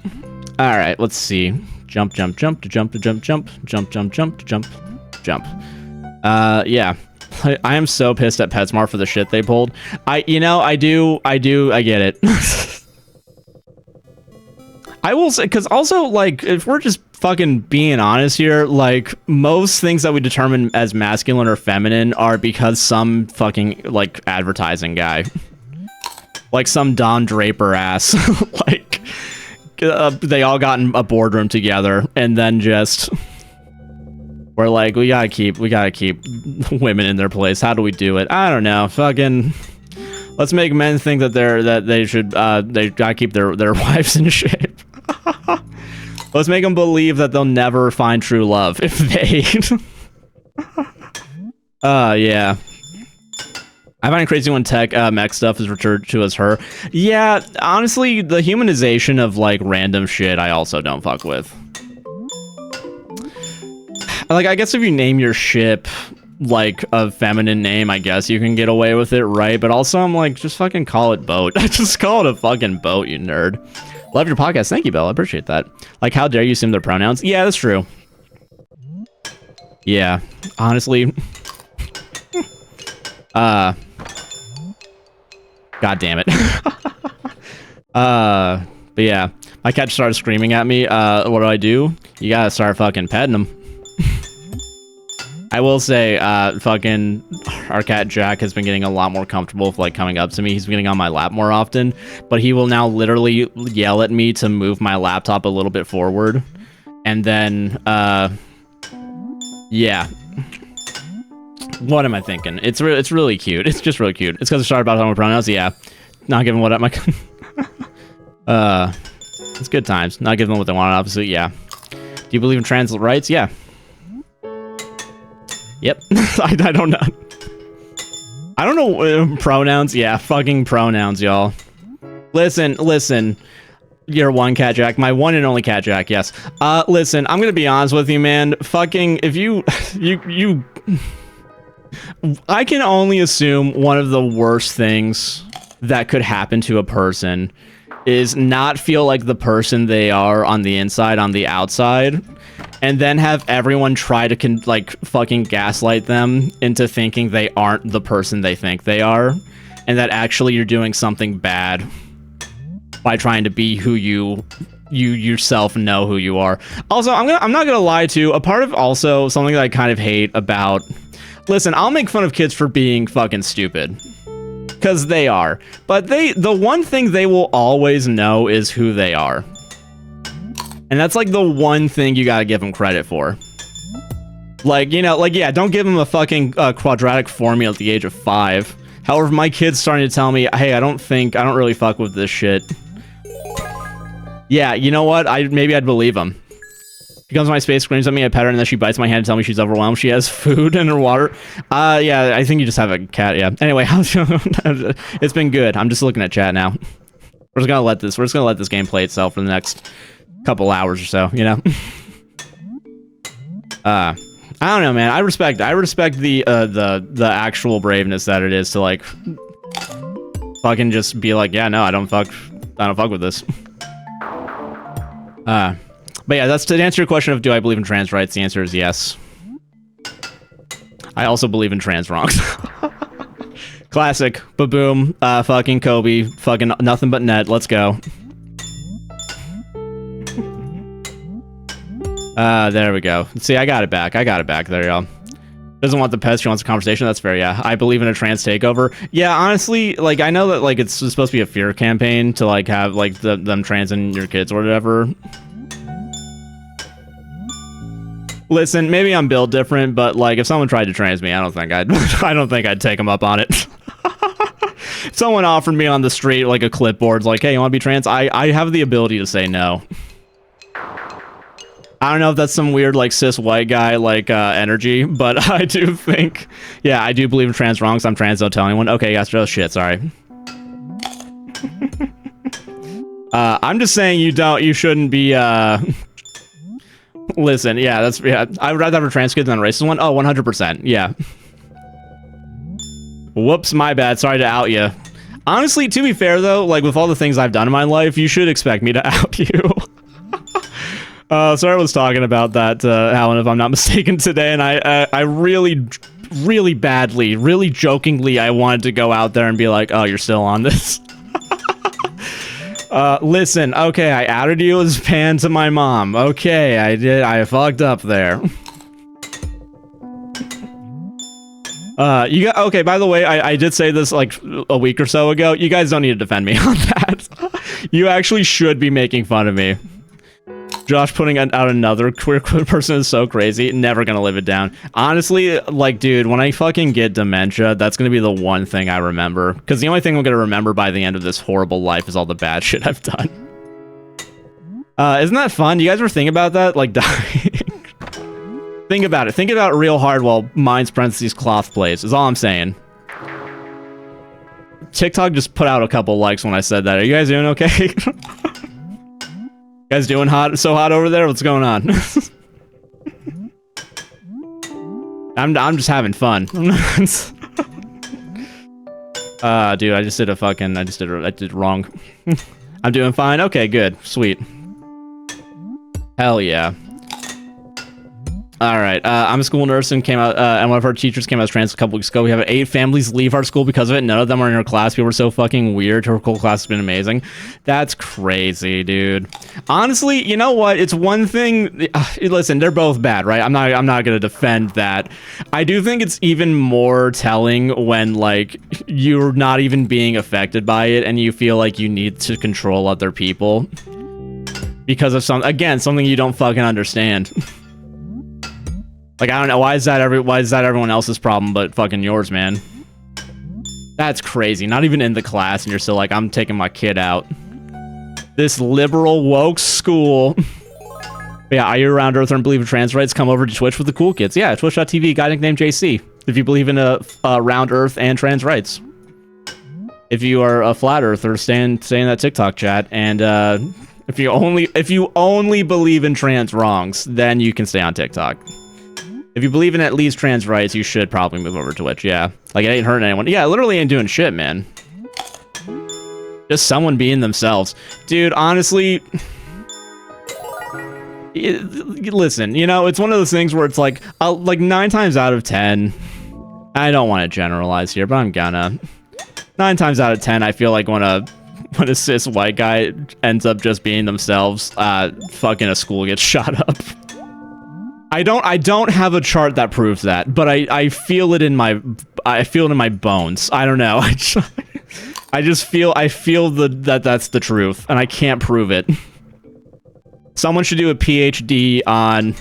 All right, let's see. Jump, jump, jump to jump to jump, jump, jump, jump, jump to jump, jump. Yeah. I am so pissed at PetSmart for the shit they pulled. I get it. I will say, because also, like, if we're just fucking being honest here, like, most things that we determine as masculine or feminine are because some fucking, like, advertising guy. Like, some Don Draper ass. Like, they all got in a boardroom together, and then just... We're like, we gotta keep women in their place. How do we do it? I don't know. Fucking... Let's make men think that they gotta keep their wives in shape. Let's make them believe that they'll never find true love if they... yeah. I find it crazy when tech mech stuff is referred to as her. Yeah, honestly, the humanization of, like, random shit I also don't fuck with. Like, I guess if you name your ship, like, a feminine name, I guess you can get away with it, right? But also, I'm like, just fucking call it boat. Just call it a fucking boat, you nerd. Love your podcast. Thank you, Belle. I appreciate that. Like, how dare you assume their pronouns? Yeah, that's true. Yeah, honestly. God damn it. But yeah, my cat started screaming at me. What do? You gotta start fucking petting him. I will say, fucking, our cat Jack has been getting a lot more comfortable with, like, coming up to me. He's been getting on my lap more often, but he will now literally yell at me to move my laptop a little bit forward. And then, yeah. What am I thinking? It's really cute. It's just really cute. It's because I started about talking about pronouns. Yeah. Not giving what my... it's good times. Not giving them what they want, obviously. Yeah. Do you believe in trans rights? Yeah. Yep. I don't know. I don't know pronouns. Yeah, fucking pronouns, y'all. Listen. You're one cat Jack. My one and only cat Jack, yes. Listen, I'm gonna be honest with you, man. Fucking, if you... I can only assume one of the worst things that could happen to a person is not feel like the person they are on the inside, on the outside, and then have everyone try to like fucking gaslight them into thinking they aren't the person they think they are, and that actually you're doing something bad by trying to be who you yourself know who you are. Also, I'm not gonna lie to you, a part of also something that I kind of hate about... Listen, I'll make fun of kids for being fucking stupid. Because they are. But the one thing they will always know is who they are. And that's like the one thing you gotta give them credit for. Like, you know, like, yeah, don't give them a fucking quadratic formula at the age of 5. However, my kid's starting to tell me, hey, I don't really fuck with this shit. Yeah, you know what? Maybe I'd believe him. She comes to my space, screams at me, I pet her, and then she bites my hand and tells me she's overwhelmed. She has food in her water. Yeah, I think you just have a cat, yeah. Anyway, it's been good. I'm just looking at chat now. We're just gonna let this game play itself for the next couple hours or so, you know? I don't know, man. I respect the actual braveness that it is to, like, fucking just be like, yeah, no, I don't fuck with this. But yeah, that's to answer your question of do I believe in trans rights, the answer is yes. I also believe in trans wrongs. Classic. Ba-boom. Fucking Kobe. Fucking nothing but net. Let's go. There we go. See, I got it back. There, y'all. Doesn't want the pets, she wants a conversation. That's fair, yeah. I believe in a trans takeover. Yeah, honestly, like, I know that, like, it's supposed to be a fear campaign to, like, have, like, them trans in your kids or whatever. Listen, maybe I'm built different, but, like, if someone tried to trans me, I don't think I'd take them up on it. If someone offered me on the street, like, a clipboard, like, hey, you want to be trans? I have the ability to say no. I don't know if that's some weird, like, cis white guy, like, energy, but I do think, yeah, I do believe in trans wrongs. I'm trans, don't tell anyone. Okay, guys, oh shit, sorry. I'm just saying you shouldn't be, listen, yeah, I would rather have a trans kid than a racist one. Oh, 100%, yeah. Whoops, my bad, sorry to out you. Honestly, to be fair, though, like, with all the things I've done in my life, you should expect me to out you. Sarah was talking about that, Alan, if I'm not mistaken, today, and I really, really badly, really jokingly, I wanted to go out there and be like, oh, you're still on this? Listen, okay, I outed you as pan to my mom. Okay, I fucked up there. Okay, by the way, I did say this, like, a week or so ago. You guys don't need to defend me on that. You actually should be making fun of me. Josh putting out another queer person is so crazy. Never gonna live it down. Honestly, like, dude, when I fucking get dementia, that's gonna be the one thing I remember. Because the only thing I'm gonna remember by the end of this horrible life is all the bad shit I've done. Isn't that fun? You guys ever think about that? Like, dying? Think about it. Think about it real hard while minds parentheses cloth plays, is all I'm saying. TikTok just put out a couple likes when I said that. Are you guys doing okay? You guys doing so hot over there? What's going on? I'm just having fun. Dude, I did wrong. I'm doing fine. Okay, good. Sweet. Hell yeah. All right, I'm a school nurse and came out, and one of our teachers came out as trans a couple weeks ago. We have 8 families leave our school because of it. None of them are in her class. People were so fucking weird. Her whole class has been amazing. That's crazy, dude. Honestly, you know what? It's one thing. Listen, they're both bad, right? I'm not gonna defend that. I do think it's even more telling when, like, you're not even being affected by it and you feel like you need to control other people because of something you don't fucking understand. Like, I don't know, why is that everyone else's problem but fucking yours, man? That's crazy. Not even in the class and you're still like, I'm taking my kid out. This liberal woke school. Yeah, are you around Earth and believe in trans rights? Come over to Twitch with the cool kids. Yeah, twitch.tv, AGuyNicknamedJC. If you believe in a round Earth and trans rights. If you are a flat earther, stay in that TikTok chat. And if you only believe in trans wrongs, then you can stay on TikTok. If you believe in at least trans rights, you should probably move over to Twitch, yeah. Like, it ain't hurting anyone. Yeah, literally ain't doing shit, man. Just someone being themselves. Dude, honestly... listen, you know, it's one of those things where it's like 9 times out of 10... I don't want to generalize here, but I'm gonna. 9 times out of 10, I feel like when a cis white guy ends up just being themselves, fucking a school gets shot up. I don't have a chart that proves that, but I feel it in my bones. I don't know. I feel that that's the truth, and I can't prove it. Someone should do a PhD on.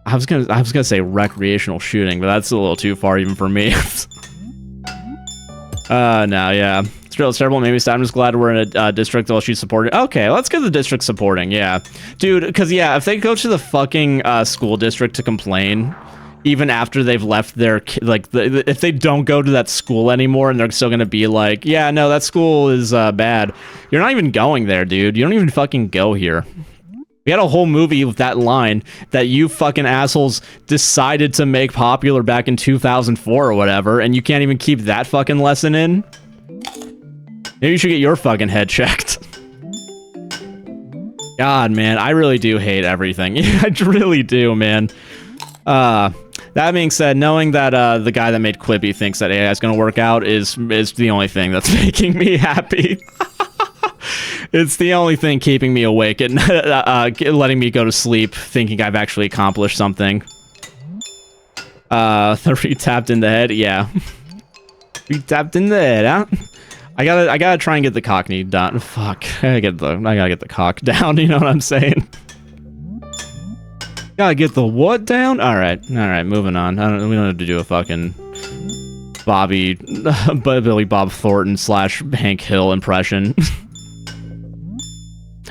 I was gonna say recreational shooting, but that's a little too far even for me. No, yeah. It's terrible. Maybe I'm just glad we're in a district that she's supporting. Okay, let's get the district supporting, yeah. Dude, because, yeah, if they go to the fucking school district to complain, even after they've left their, like, if they don't go to that school anymore and they're still gonna be like, yeah, no, that school is bad. You're not even going there, dude. You don't even fucking go here. We had a whole movie with that line that you fucking assholes decided to make popular back in 2004 or whatever, and you can't even keep that fucking lesson in? Maybe you should get your fucking head checked. God, man, I really do hate everything. I really do, man. That being said, knowing that the guy that made Quippy thinks that AI is going to work out is the only thing that's making me happy. It's the only thing keeping me awake and letting me go to sleep thinking I've actually accomplished something. 3 tapped in the head. Yeah. 3 tapped in the head, huh? I gotta try and get the cockney done. Fuck. I gotta get the cock down, you know what I'm saying? Gotta get the what down? Alright, moving on. We don't have to do a fucking Billy Bob Thornton / Hank Hill impression.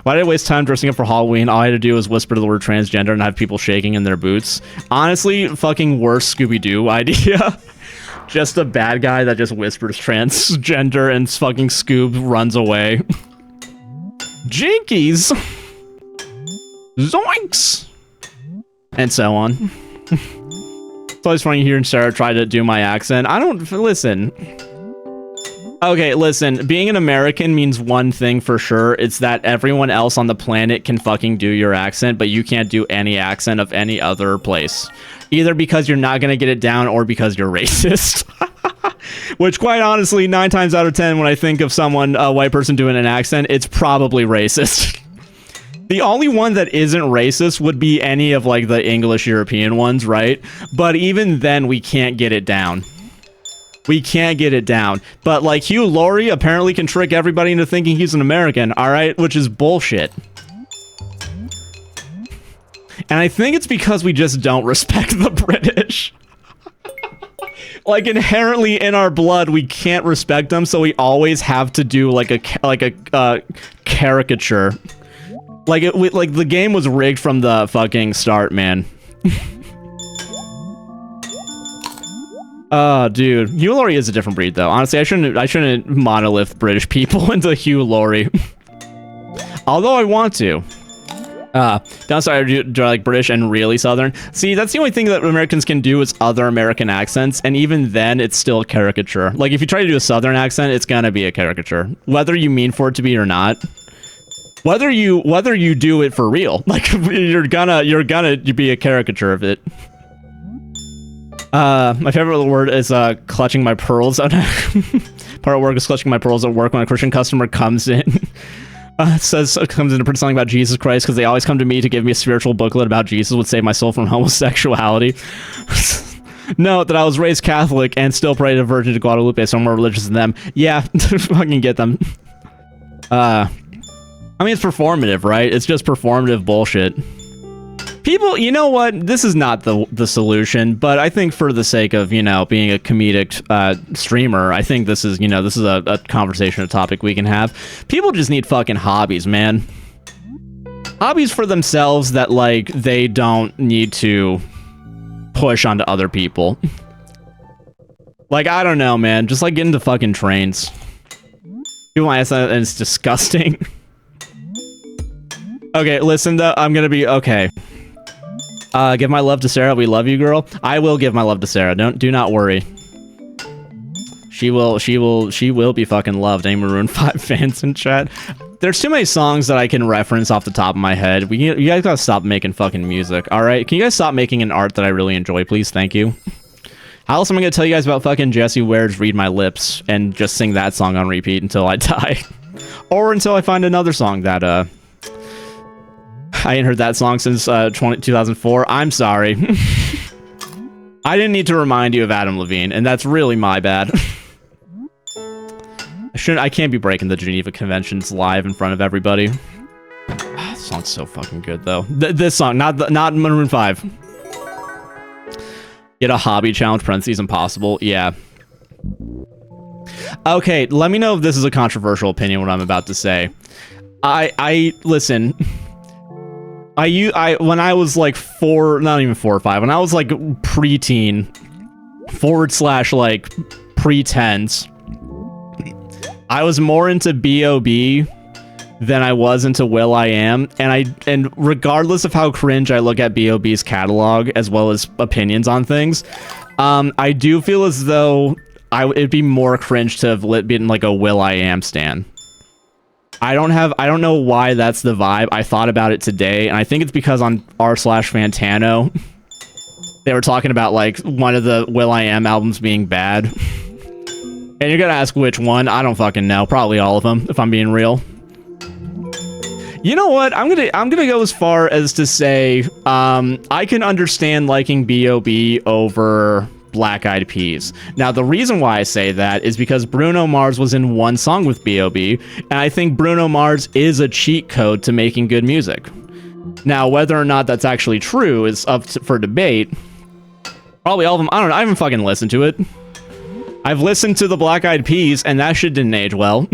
Why did I waste time dressing up for Halloween? All I had to do was whisper the word transgender and have people shaking in their boots. Honestly, fucking worst Scooby-Doo idea. Just a bad guy that just whispers transgender and fucking Scoob runs away. Jinkies! Zoinks! And so on. It's always funny hearing Sarah try to do my accent. Listen. Okay, listen. Being an American means one thing for sure. It's that everyone else on the planet can fucking do your accent, but you can't do any accent of any other place. Either because you're not gonna get it down or because you're racist. Which, quite honestly, 9 times out of 10, when I think of someone, a white person doing an accent, it's probably racist. The only one that isn't racist would be any of, like, the English European ones, right? But even then, we can't get it down. We can't get it down. But, like, Hugh Laurie apparently can trick everybody into thinking he's an American, alright? Which is bullshit. And I think it's because we just don't respect the British. Like, inherently in our blood, we can't respect them, so we always have to do, like, a caricature. Like, the game was rigged from the fucking start, man. Oh, dude. Hugh Laurie is a different breed, though. Honestly, I shouldn't monolith British people into Hugh Laurie. Although I want to. Downside, do I like British and really Southern? See, that's the only thing that Americans can do is other American accents, and even then, it's still a caricature. Like, if you try to do a Southern accent, it's gonna be a caricature. Whether you mean for it to be or not. Whether you do it for real. Like, you're gonna be a caricature of it. My favorite word is clutching my pearls. Part of work is clutching my pearls at work when a Christian customer comes in. Comes in to print something about Jesus Christ because they always come to me to give me a spiritual booklet about Jesus would save my soul from homosexuality. Note that I was raised Catholic and still pray to Virgin de Guadalupe, so I'm more religious than them. Yeah, fucking get them. I mean, it's performative, right? It's just performative bullshit. People, you know what? This is not the solution, but I think for the sake of, you know, being a comedic streamer, I think this is a conversation, a topic we can have. People just need fucking hobbies, man. Hobbies for themselves that, like, they don't need to push onto other people. Like, I don't know, man. Just, like, get into fucking trains. People might say that it's disgusting. Okay, listen, though. I'm gonna be... Okay. Give my love to Sarah. We love you, girl. I will give my love to Sarah. Do not worry. She will be fucking loved. Any Maroon 5 fans in chat? There's too many songs that I can reference off the top of my head. You guys gotta stop making fucking music, alright? Can you guys stop making an art that I really enjoy, please? Thank you. How else am I gonna tell you guys about fucking Jessie Ware's Read My Lips and just sing that song on repeat until I die? Or until I find another song that, I ain't heard that song since 2004. I'm sorry. I didn't need to remind you of Adam Levine, and that's really my bad. I can't be breaking the Geneva Conventions live in front of everybody. This song's so fucking good, though. This song, not Maroon 5. Get a hobby challenge, parentheses impossible. Yeah. Okay, let me know if this is a controversial opinion, what I'm about to say. Listen... when I was like not even 4 or 5, when I was like preteen / like pretense, I was more into B.O.B. than I was into Will.i.am, and regardless of how cringe I look at B.O.B.'s catalog as well as opinions on things, I do feel as though it'd be more cringe to have been like a Will.i.am stan. I don't know why that's the vibe. I thought about it today, and I think it's because on r/Fantano, they were talking about, like, one of the Will.i.am albums being bad. And you're gonna ask which one? I don't fucking know. Probably all of them, if I'm being real. You know what? I'm gonna go as far as to say I can understand liking B.O.B. over Black Eyed Peas. Now, the reason why I say that is because Bruno Mars was in one song with B.O.B., and I think Bruno Mars is a cheat code to making good music. Now, whether or not that's actually true is up for debate. Probably all of them. I don't know. I haven't fucking listened to it. I've listened to the Black Eyed Peas, and that shit didn't age well.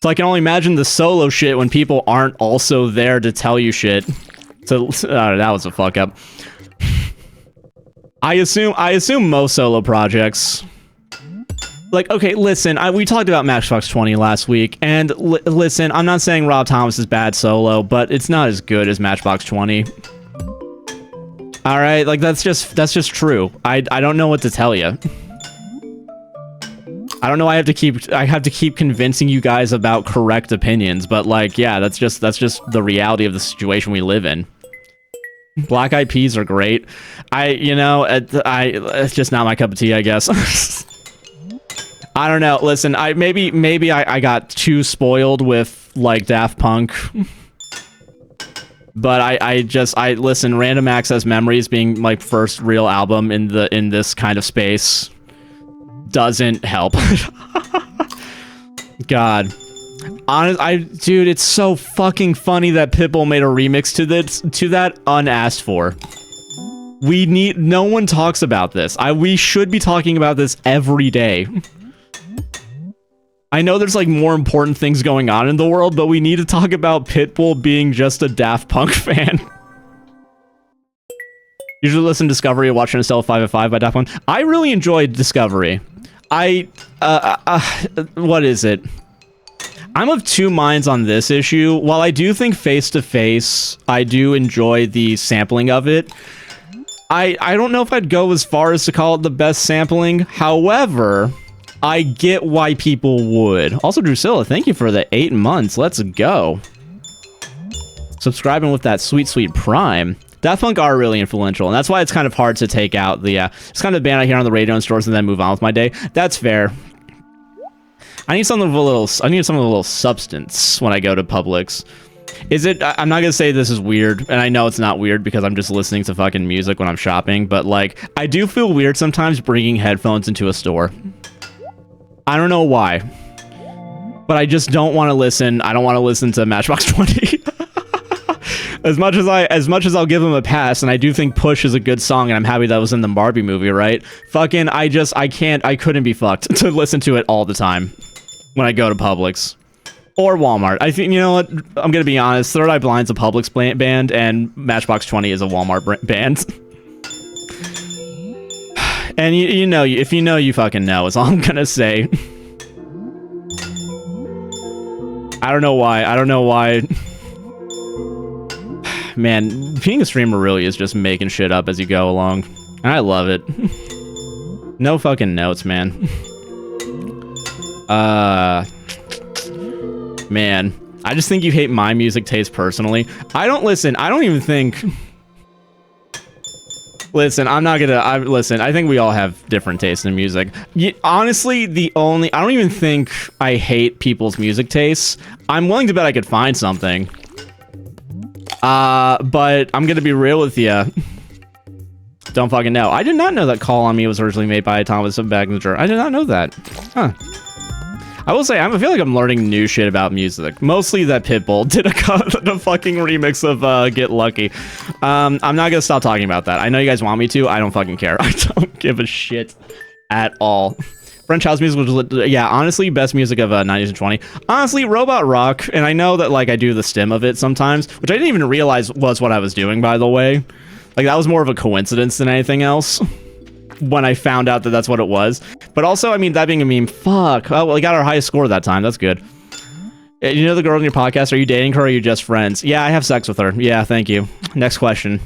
So I can only imagine the solo shit when people aren't also there to tell you shit. So that was a fuck up. I assume most solo projects. Like, okay, listen, we talked about Matchbox 20 last week, and listen, I'm not saying Rob Thomas is bad solo, but it's not as good as Matchbox 20. All right, like that's just true. I don't know what to tell you. I don't know. I have to keep convincing you guys about correct opinions, but like, yeah, that's just the reality of the situation we live in. Black Eyed Peas are great. It's just not my cup of tea, I guess. I don't know. Listen, maybe I got too spoiled with like Daft Punk. But I listen, Random Access Memories being my first real album in this kind of space doesn't help. God. Dude, it's so fucking funny that Pitbull made a remix to that unasked for. No one talks about this. We should be talking about this every day. I know there's like more important things going on in the world, but we need to talk about Pitbull being just a Daft Punk fan. Usually listen to Discovery or watch Interstellar 5 at 5 by Daft Punk. I really enjoyed Discovery. What is it? I'm of two minds on this issue. While I do think Face to Face, I do enjoy the sampling of it. I don't know if I'd go as far as to call it the best sampling. However, I get why people would. Also, Drusilla, thank you for the 8 months. Let's go. Subscribing with that sweet, sweet Prime. Daft Punk are really influential, and that's why it's kind of hard to take out the, it's kind of a band I hear on the radio and stores and then move on with my day. That's fair. I need something with a little substance when I go to Publix. I'm not gonna say this is weird, and I know it's not weird because I'm just listening to fucking music when I'm shopping, but like, I do feel weird sometimes bringing headphones into a store. I don't know why, but I just don't want to listen. I don't want to listen to Matchbox 20. As much as I'll give him a pass, and I do think Push is a good song, and I'm happy that was in the Barbie movie, right? Fucking, I couldn't be fucked to listen to it all the time when I go to Publix. Or Walmart. I think, you know what? I'm gonna be honest. Third Eye Blind's a Publix band, and Matchbox 20 is a Walmart band. And if you know, you fucking know, is all I'm gonna say. I don't know why. Man, being a streamer really is just making shit up as you go along. And I love it. No fucking notes, man. Man, I just think you hate my music taste personally. I don't even think... Listen, I think we all have different tastes in music. Honestly, I don't even think I hate people's music tastes. I'm willing to bet I could find something. But I'm gonna be real with you. Don't fucking know. I did not know that Call on Me was originally made by Thomas Bagninger. I did not know that. Huh. I will say, I feel like I'm learning new shit about music. Mostly that Pitbull did a fucking remix of Get Lucky. I'm not gonna stop talking about that. I know you guys want me to. I don't fucking care. I don't give a shit at all. French house music was, yeah, honestly, best music of 90s and 20. Honestly, Robot Rock, and I know that like I do the stem of it sometimes, which I didn't even realize was what I was doing, by the way. Like, that was more of a coincidence than anything else when I found out that that's what it was. But also, I mean, that being a meme, fuck. Oh, well, we got our highest score that time. That's good. You know the girl in your podcast? Are you dating her or are you just friends? Yeah, I have sex with her. Yeah, thank you. Next question.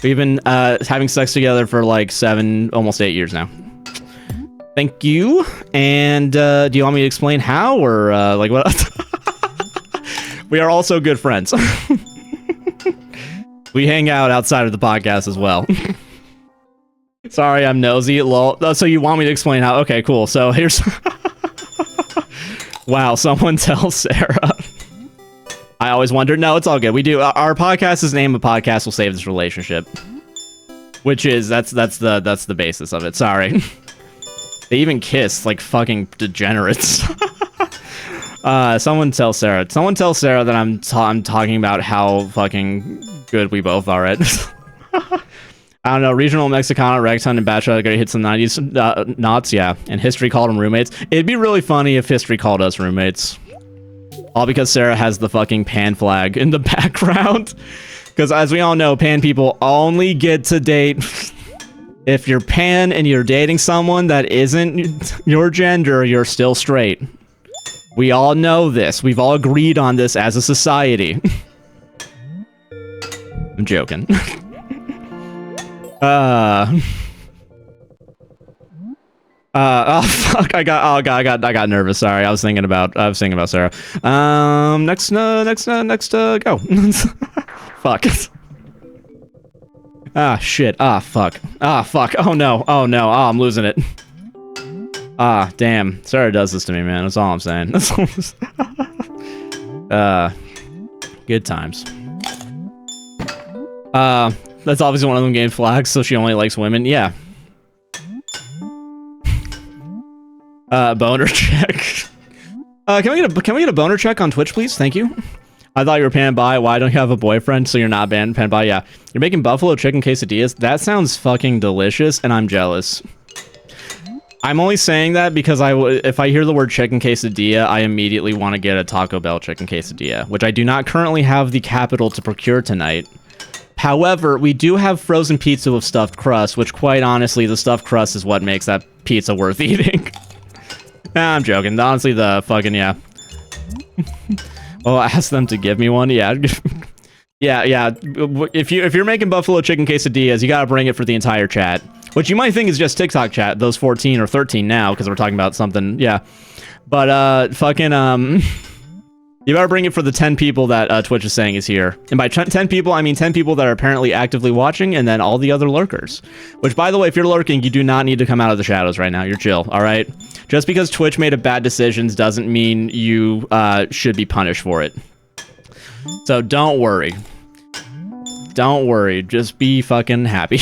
We've been having sex together for like 7, almost 8 years now. Thank you. And do you want me to explain how or like what? We are also good friends. We hang out outside of the podcast as well. Sorry, I'm nosy. Lol. So you want me to explain how? Okay, cool. So here's... Wow, someone tell Sarah. I always wonder. No, it's all good. We do. Our podcast is named "A Podcast Will Save This Relationship," which is that's the basis of it. Sorry. They even kiss like fucking degenerates. Someone tell Sarah that I'm talking about how fucking good we both are at. I don't know, regional Mexicana, Regton, and Bachelor gonna hit some 90s knots, yeah. And history called them roommates. It'd be really funny if history called us roommates. All because Sarah has the fucking pan flag in the background. Because as we all know, pan people only get to date if you're pan and you're dating someone that isn't your gender, you're still straight. We all know this. We've all agreed on this as a society. I'm joking. Oh fuck! I got nervous. Sorry, I was thinking about Sarah. Next, go. Fuck. Ah shit. Ah fuck. Ah fuck. Oh no. Oh no. Oh, I'm losing it. Ah damn. Sarah does this to me, man. That's all I'm saying. Good times. That's obviously one of them game flags, so she only likes women. Yeah. Boner check. Can we get a boner check on Twitch, please? Thank you. I thought you were pan bi. Why don't you have a boyfriend? So you're not pan bi? Yeah. You're making buffalo chicken quesadillas. That sounds fucking delicious, and I'm jealous. I'm only saying that because if I hear the word chicken quesadilla, I immediately want to get a Taco Bell chicken quesadilla, which I do not currently have the capital to procure tonight. However, we do have frozen pizza with stuffed crust, which quite honestly, the stuffed crust is what makes that pizza worth eating. Nah, I'm joking. Honestly, the fucking, yeah. Well, ask them to give me one. Yeah. yeah. If you're making buffalo chicken quesadillas, you gotta bring it for the entire chat. Which you might think is just TikTok chat, those 14 or 13 now, because we're talking about something, yeah. But, fucking, you better bring it for the 10 people that Twitch is saying is here. And by 10 people, I mean 10 people that are apparently actively watching, and then all the other lurkers. Which, by the way, if you're lurking, you do not need to come out of the shadows right now. You're chill, alright? Just because Twitch made a bad decisions doesn't mean you should be punished for it. So don't worry. Don't worry. Just be fucking happy.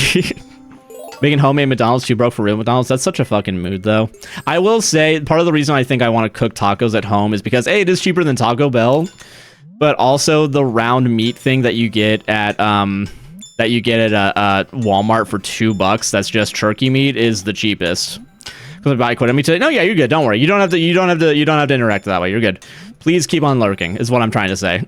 Making homemade McDonald's too broke for real McDonald's. That's such a fucking mood, though. I will say, part of the reason I think I want to cook tacos at home is because, A, it is cheaper than Taco Bell, but also the round meat thing that you get at Walmart for $2, that's just turkey meat, is the cheapest. Because I quit. Let me tell you. No, yeah, you're good. Don't worry. You don't have to interact that way. You're good. Please keep on lurking, is what I'm trying to say.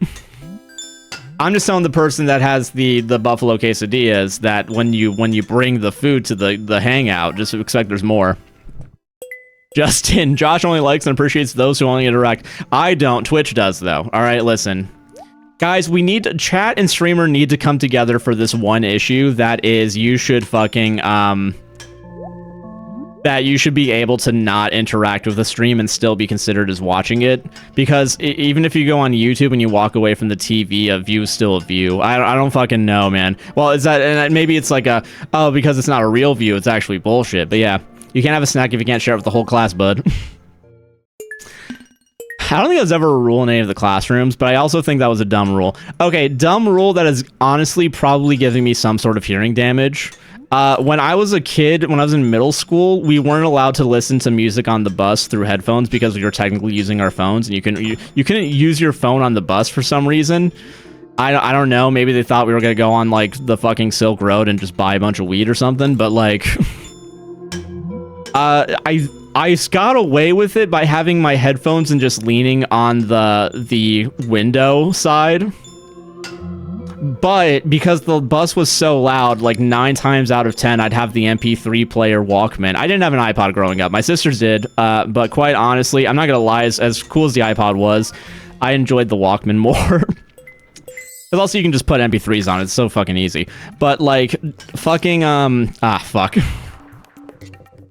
I'm just telling the person that has the buffalo quesadillas that when you bring the food to the hangout, just expect there's more. Justin, Josh only likes and appreciates those who only interact. I don't. Twitch does, though. All right, listen. Guys, chat and streamer need to come together for this one issue. That is, you should fucking, that you should be able to not interact with the stream and still be considered as watching it, because even if you go on YouTube and you walk away from the TV, a view is still a view. I don't fucking know, man. Well, is that, and maybe it's like because it's not a real view, it's actually bullshit. But yeah, you can't have a snack if you can't share it with the whole class, bud. I don't think that was ever a rule in any of the classrooms, but I also think that was a dumb rule. Okay, dumb rule that is honestly probably giving me some sort of hearing damage. When I was a kid, when I was in middle school, we weren't allowed to listen to music on the bus through headphones because we were technically using our phones, and you couldn't use your phone on the bus for some reason. I don't know, maybe they thought we were gonna go on like the fucking Silk Road and just buy a bunch of weed or something, but like I got away with it by having my headphones and just leaning on the window side. But because the bus was so loud, like 9 times out of 10, I'd have the MP3 player Walkman. I didn't have an iPod growing up. My sisters did. But quite honestly, I'm not going to lie, as cool as the iPod was, I enjoyed the Walkman more. Because also you can just put MP3s on it. It's so fucking easy. But like, fucking, fuck.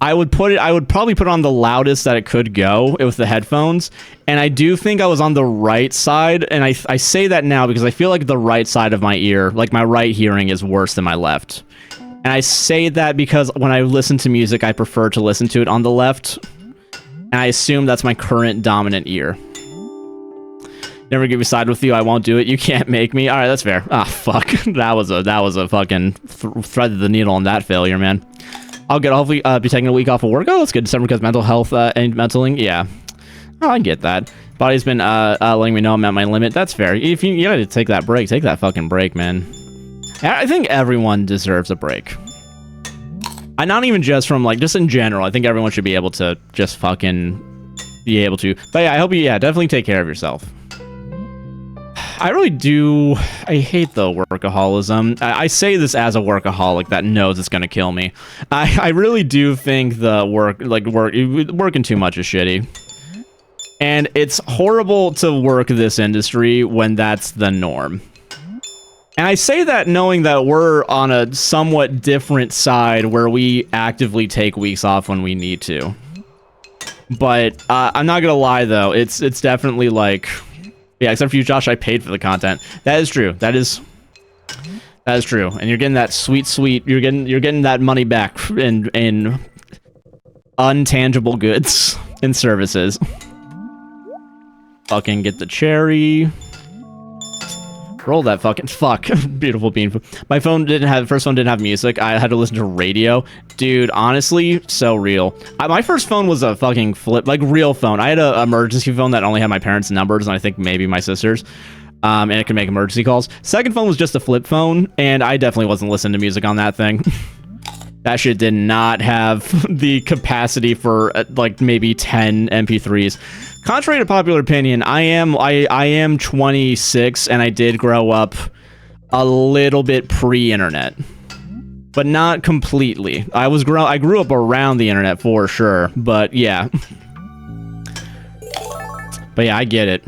I would probably put it on the loudest that it could go with the headphones, and I do think I was on the right side, and I say that now because I feel like the right side of my ear, like my right hearing, is worse than my left. And I say that because when I listen to music, I prefer to listen to it on the left, and I assume that's my current dominant ear. Never give a side with you. I won't do it. You can't make me. All right, that's fair. Ah, fuck. That was a fucking threaded the needle on that failure, man. I'll hopefully be taking a week off of work. Oh, that's good. December because mental health and mentaling. Yeah, oh, I get that. Body's been letting me know I'm at my limit. That's fair. If you gotta take that break, take that fucking break, man. I think everyone deserves a break. Not even just from like, just in general. I think everyone should be able to just fucking be able to. But yeah, I hope you, definitely take care of yourself. I really do. I hate the workaholism. I say this as a workaholic that knows it's gonna kill me. I really do think the working too much is shitty. And it's horrible to work this industry when that's the norm. And I say that knowing that we're on a somewhat different side where we actively take weeks off when we need to. But I'm not gonna lie though, it's definitely like, yeah, except for you, Josh, I paid for the content. That is true. That is true. And you're getting that sweet, you're getting that money back in untangible goods and services. Fucking get the cherry. Roll that fucking fuck. Beautiful bean. My phone first phone didn't have music. I had to listen to radio. Dude, honestly, so real. My first phone was a fucking flip, like real phone. I had an emergency phone that only had my parents' numbers and I think maybe my sister's. And it could make emergency calls. Second phone was just a flip phone, and I definitely wasn't listening to music on that thing. That shit did not have the capacity for like maybe 10 MP3s. Contrary to popular opinion, I am 26 and I did grow up a little bit pre-internet, but not completely. I grew up around the internet for sure, but yeah. But yeah, I get it.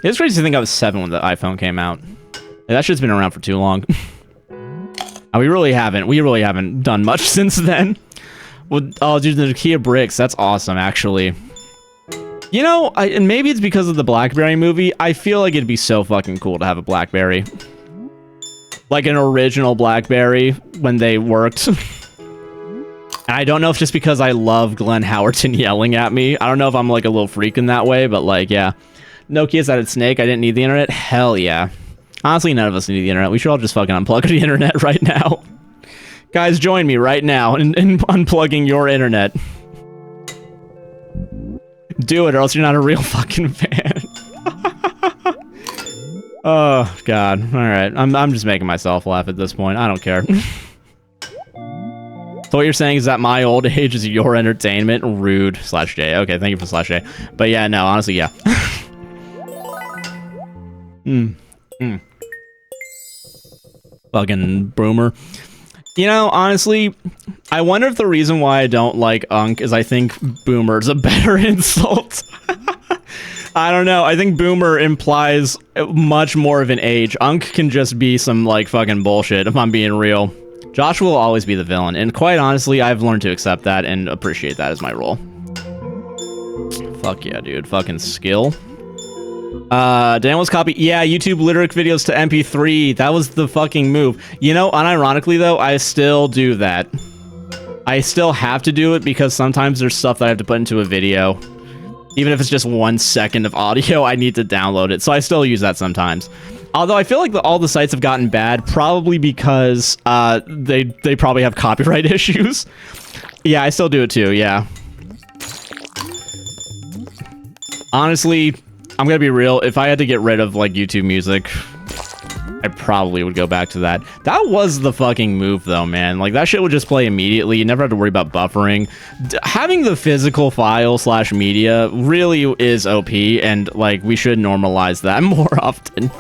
It's crazy to think I was 7 when the iPhone came out. That shit's been around for too long. We really haven't done much since then. Well, oh, dude, the Kia bricks, that's awesome, actually. You know, and maybe it's because of the BlackBerry movie, I feel like it'd be so fucking cool to have a BlackBerry. Like an original BlackBerry when they worked. And I don't know if just because I love Glenn Howerton yelling at me. I don't know if I'm like a little freak in that way, but like, yeah. Nokia's added Snake, I didn't need the internet. Hell yeah. Honestly, none of us need the internet. We should all just fucking unplug the internet right now. Guys, join me right now in unplugging your internet. Do it, or else you're not a real fucking fan. Oh, God. Alright. I'm just making myself laugh at this point. I don't care. So what you're saying is that my old age is your entertainment? Rude. /J. Okay, thank you for /J. But yeah, no, honestly, yeah. Fucking boomer. You know, honestly, I wonder if the reason why I don't like Unk is I think boomer's a better insult. I don't know. I think boomer implies much more of an age. Unk can just be some, like, fucking bullshit, if I'm being real. Josh will always be the villain, and quite honestly, I've learned to accept that and appreciate that as my role. Fuck yeah, dude. Fucking skill. Daniel's copy. Yeah, YouTube lyric videos to MP3. That was the fucking move. You know, unironically though, I still do that. I still have to do it because sometimes there's stuff that I have to put into a video. Even if it's just 1 second of audio, I need to download it. So I still use that sometimes. Although I feel like all the sites have gotten bad, probably because they probably have copyright issues. Yeah, I still do it too, yeah. Honestly, I'm gonna be real, if I had to get rid of, like, YouTube music, I probably would go back to that. That was the fucking move, though, man. Like, that shit would just play immediately. You never had to worry about buffering. Having the physical file / media really is OP, and, like, we should normalize that more often.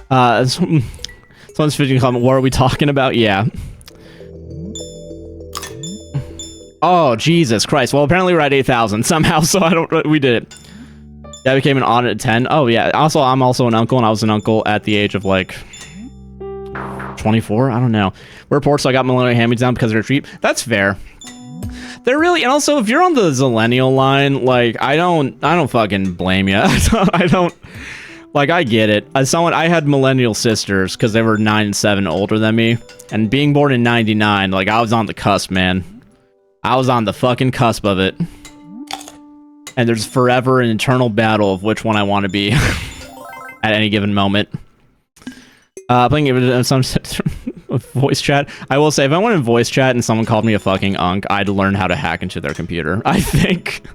Someone's fishing comment, what are we talking about? Yeah. Oh, Jesus Christ. Well, apparently we're at 8,000 somehow, so we did it. That became an audit at 10. Oh, yeah. Also, I'm also an uncle, and I was an uncle at the age of, like, 24? I don't know. We're poor, so I got millennial hand-me-down because they're cheap. That's fair. They're really... And also, if you're on the Zillennial line, like, I don't fucking blame you. I don't... Like, I get it. As someone... I had millennial sisters because they were 9 and 7 older than me. And being born in 99, like, I was on the cusp, man. I was on the fucking cusp of it. And there's forever an eternal battle of which one I want to be at any given moment. Playing some voice chat. I will say, if I went in voice chat and someone called me a fucking unk, I'd learn how to hack into their computer. I think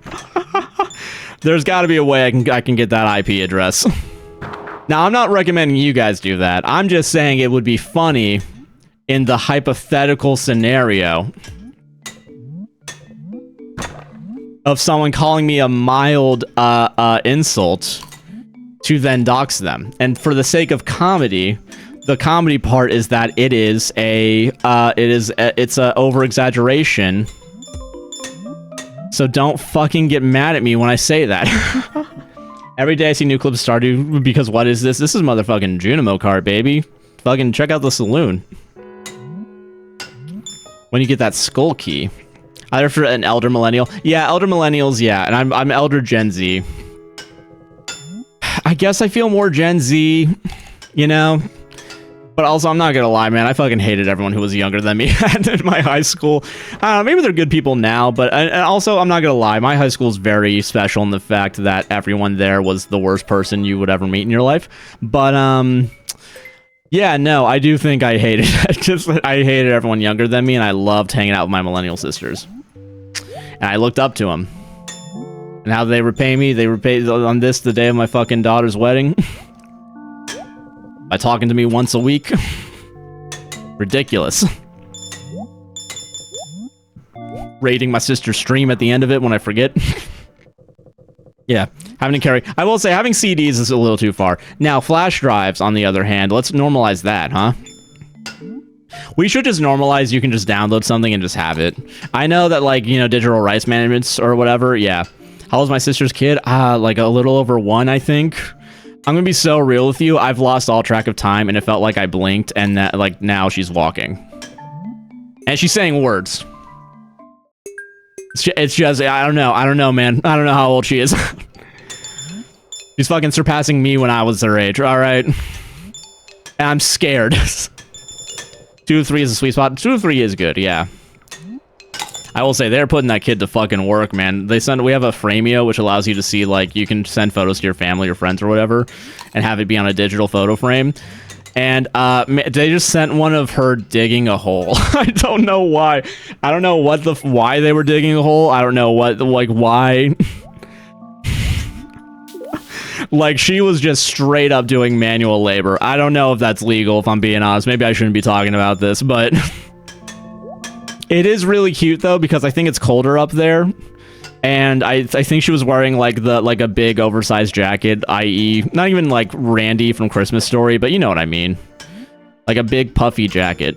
there's got to be a way I can get that IP address. Now, I'm not recommending you guys do that. I'm just saying it would be funny in the hypothetical scenario of someone calling me a mild insult to then dox them. And for the sake of comedy, the comedy part is that it's a over exaggeration. So don't fucking get mad at me when I say that. Every day I see new clips of Stardew because what is this? This is motherfucking Junimo Kart, baby. Fucking check out the saloon. When you get that skull key. Either for an elder millennial. Yeah, elder millennials, yeah. And I'm elder Gen Z. I guess I feel more Gen Z, you know? But also, I'm not gonna lie, man. I fucking hated everyone who was younger than me in my high school. I don't know, maybe they're good people now, but and also, I'm not gonna lie. My high school is very special in the fact that everyone there was the worst person you would ever meet in your life. But, yeah, no, I do think I hated it. I hated everyone younger than me, and I loved hanging out with my millennial sisters. And I looked up to them. And how did they repay me? They repaid on this, the day of my fucking daughter's wedding. By talking to me once a week. Ridiculous. Rating my sister's stream at the end of it when I forget. Yeah, having to carry. I will say, having CDs is a little too far. Now, flash drives, on the other hand, let's normalize that, huh? We should just normalize you can just download something and just have it. I know that, like, you know, digital rights managements or whatever, yeah. How old is my sister's kid? Like a little over 1, I think. I'm gonna be so real with you. I've lost all track of time, and it felt like I blinked, and that, like, now she's walking. And she's saying words. It's just, I don't know, man. I don't know how old she is. She's fucking surpassing me when I was her age, alright? And I'm scared. 2 to 3 is a sweet spot. 2 to 3 is good, yeah. I will say, they're putting that kid to fucking work, man. We have a Framio, which allows you to see, like, you can send photos to your family or friends or whatever, and have it be on a digital photo frame. And, they just sent one of her digging a hole. I don't know why. I don't know why they were digging a hole. I don't know why. Like, she was just straight up doing manual labor. I don't know if that's legal, if I'm being honest. Maybe I shouldn't be talking about this, but... It is really cute, though, because I think it's colder up there. And I think she was wearing, like, a big oversized jacket, i.e., not even, like, Randy from Christmas Story, but you know what I mean. Like a big puffy jacket.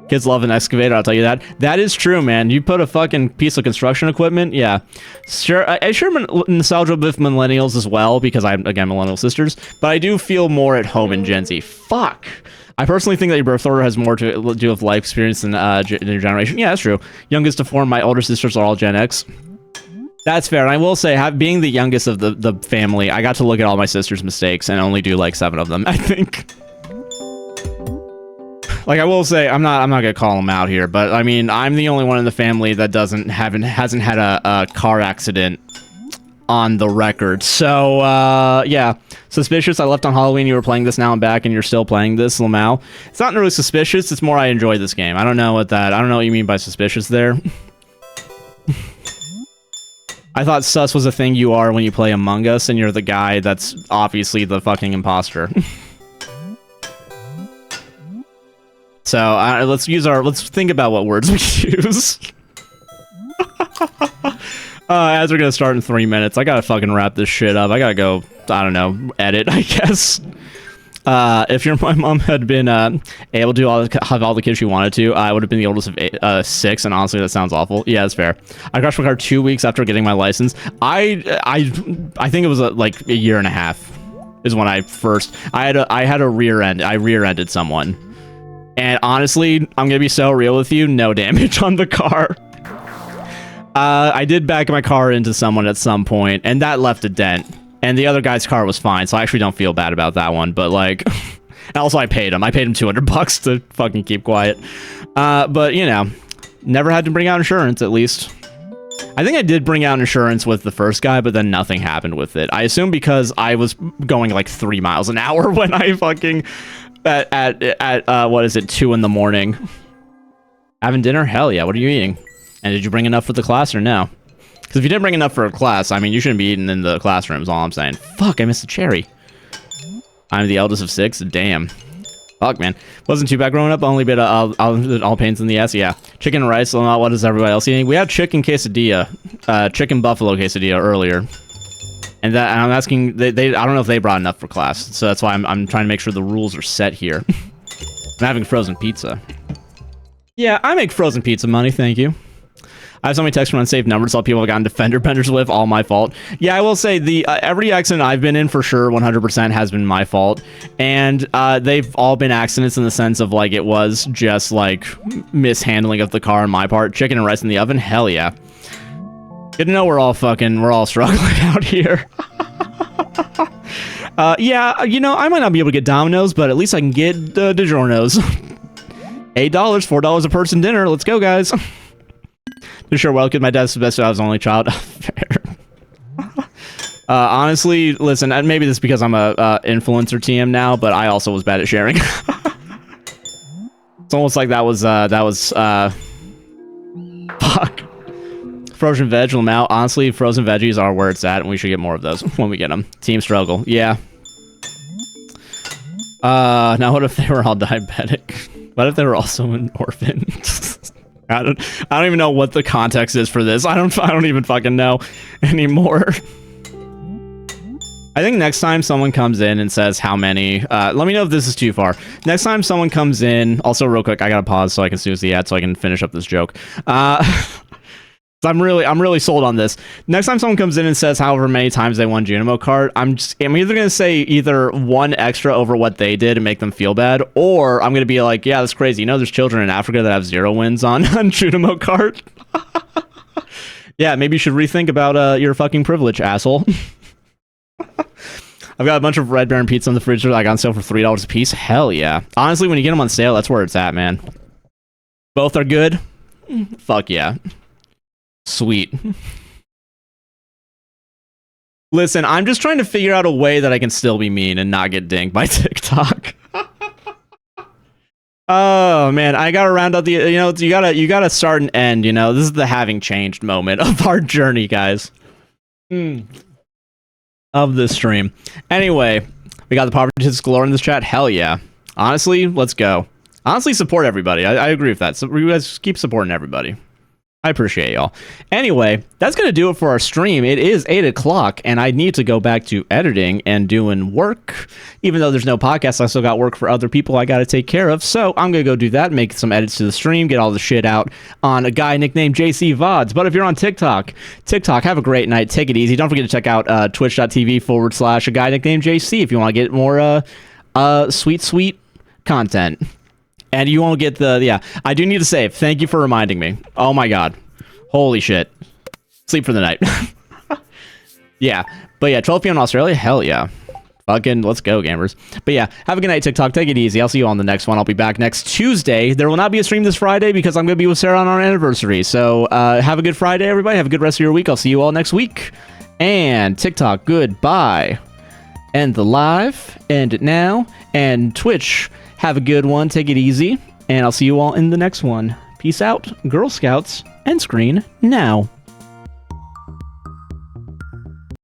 Kids love an excavator, I'll tell you that. That is true, man. You put a fucking piece of construction equipment, yeah. Sure, I share nostalgia with millennials as well, because I'm, again, millennial sisters. But I do feel more at home in Gen Z. Fuck! I personally think that your birth order has more to do with life experience than your generation. Yeah, that's true. Youngest to 4, my older sisters are all Gen X. That's fair. And I will say, being the youngest of the family, I got to look at all my sister's mistakes and only do like 7 of them, I think. Like, I will say, I'm not gonna call them out here, but I mean, I'm the only one in the family that hasn't had a car accident on the record. So, yeah. Suspicious, I left on Halloween, you were playing this, now I'm back, and you're still playing this, Lamau. It's not really suspicious, it's more I enjoy this game. I don't know what you mean by suspicious there. I thought sus was a thing you are when you play Among Us, and you're the guy that's obviously the fucking imposter. So, let's think about what words we use. As we're gonna start in 3 minutes, I gotta fucking wrap this shit up. I gotta go, I don't know, edit, I guess. If my mom had been able to have all the kids she wanted to, I would have been the oldest of 6, and honestly, that sounds awful. Yeah, that's fair. I crashed my car 2 weeks after getting my license. I think it was like a year and a half is when I had a rear end. I rear-ended someone. And honestly, I'm gonna be so real with you, no damage on the car. I did back my car into someone at some point, and that left a dent. And the other guy's car was fine, so I actually don't feel bad about that one. But, like... and also, I paid him. I paid him $200 to fucking keep quiet. But, you know, never had to bring out insurance, at least. I think I did bring out insurance with the first guy, but then nothing happened with it. I assume because I was going like 3 miles an hour when I fucking at what is it, 2 in the morning. Having dinner? Hell yeah. What are you eating? And did you bring enough for the class or no? Because if you didn't bring enough for a class, I mean, you shouldn't be eating in the classroom is all I'm saying. Fuck, I missed a cherry. I'm the eldest of 6. Damn. Fuck, man. Wasn't too bad growing up. Only bit of all pains in the ass. Yeah. Chicken and rice. Well, what is everybody else eating? We had chicken quesadilla. Chicken buffalo quesadilla earlier. And I'm asking, I don't know if they brought enough for class. So that's why I'm trying to make sure the rules are set here. I'm having frozen pizza. Yeah, I make frozen pizza money. Thank you. I have so many texts from unsafe numbers. All people have gotten defender benders with. All my fault. Yeah, I will say the every accident I've been in for sure, 100% has been my fault, and they've all been accidents in the sense of like it was just like mishandling of the car on my part. Chicken and rice in the oven. Hell yeah. Good to know we're all struggling out here. Yeah, you know I might not be able to get Domino's, but at least I can get DiGiorno's. $8, $4 a person dinner. Let's go, guys. Sure, well, kid, my dad's the best. I was the only child. Fair. Honestly, listen, maybe this is because I'm a influencer TM now, but I also was bad at sharing. It's almost like that was fuck. Frozen veg, Lamau. Honestly, frozen veggies are where it's at, and we should get more of those when we get them. Team struggle, yeah. Now what if they were all diabetic? What if they were also an orphan? I don't even know what the context is for this. I don't even fucking know anymore. I think next time someone comes in and says how many, let me know if this is too far. Next time someone comes in, also real quick, I gotta pause so I can snooze the ad so I can finish up this joke. I'm really sold on this. Next time someone comes in and says however many times they won Junimo Kart, I'm either gonna say either 1 extra over what they did and make them feel bad, or I'm gonna be like, yeah, that's crazy. You know, there's children in Africa that have 0 wins on Junimo Kart. Yeah, maybe you should rethink about your fucking privilege, asshole. I've got a bunch of Red Baron pizza in the fridge that I got on sale for $3 a piece. Hell yeah. Honestly, when you get them on sale, that's where it's at, man. Both are good. Fuck yeah. Sweet. Listen, I'm just trying to figure out a way that I can still be mean and not get dinged by TikTok. Oh man, I gotta round out the, you know, you gotta start and end, you know. This is the having changed moment of our journey, guys. Of this stream. Anyway, we got the poverty hits galore in this chat. Hell yeah. Honestly, let's go. Honestly, support everybody. I agree with that. So you guys keep supporting everybody. I appreciate y'all. Anyway, that's going to do it for our stream. It is 8 o'clock, and I need to go back to editing and doing work. Even though there's no podcast, I still got work for other people I got to take care of. So I'm going to go do that, make some edits to the stream, get all the shit out on a guy nicknamed JC VODs. But if you're on TikTok, have a great night. Take it easy. Don't forget to check out twitch.tv/a guy nicknamed JC if you want to get more sweet content. And you won't get the, yeah, I do need to save. Thank you for reminding me. Oh my god. Holy shit. Sleep for the night. Yeah. But yeah, 12 p.m. in Australia? Hell yeah. Fucking, let's go, gamers. But yeah, have a good night, TikTok. Take it easy. I'll see you on the next one. I'll be back next Tuesday. There will not be a stream this Friday because I'm going to be with Sarah on our anniversary. So have a good Friday, everybody. Have a good rest of your week. I'll see you all next week. And TikTok, goodbye. End the live. End it now. And Twitch, have a good one. Take it easy. And I'll see you all in the next one. Peace out, Girl Scouts, end screen now.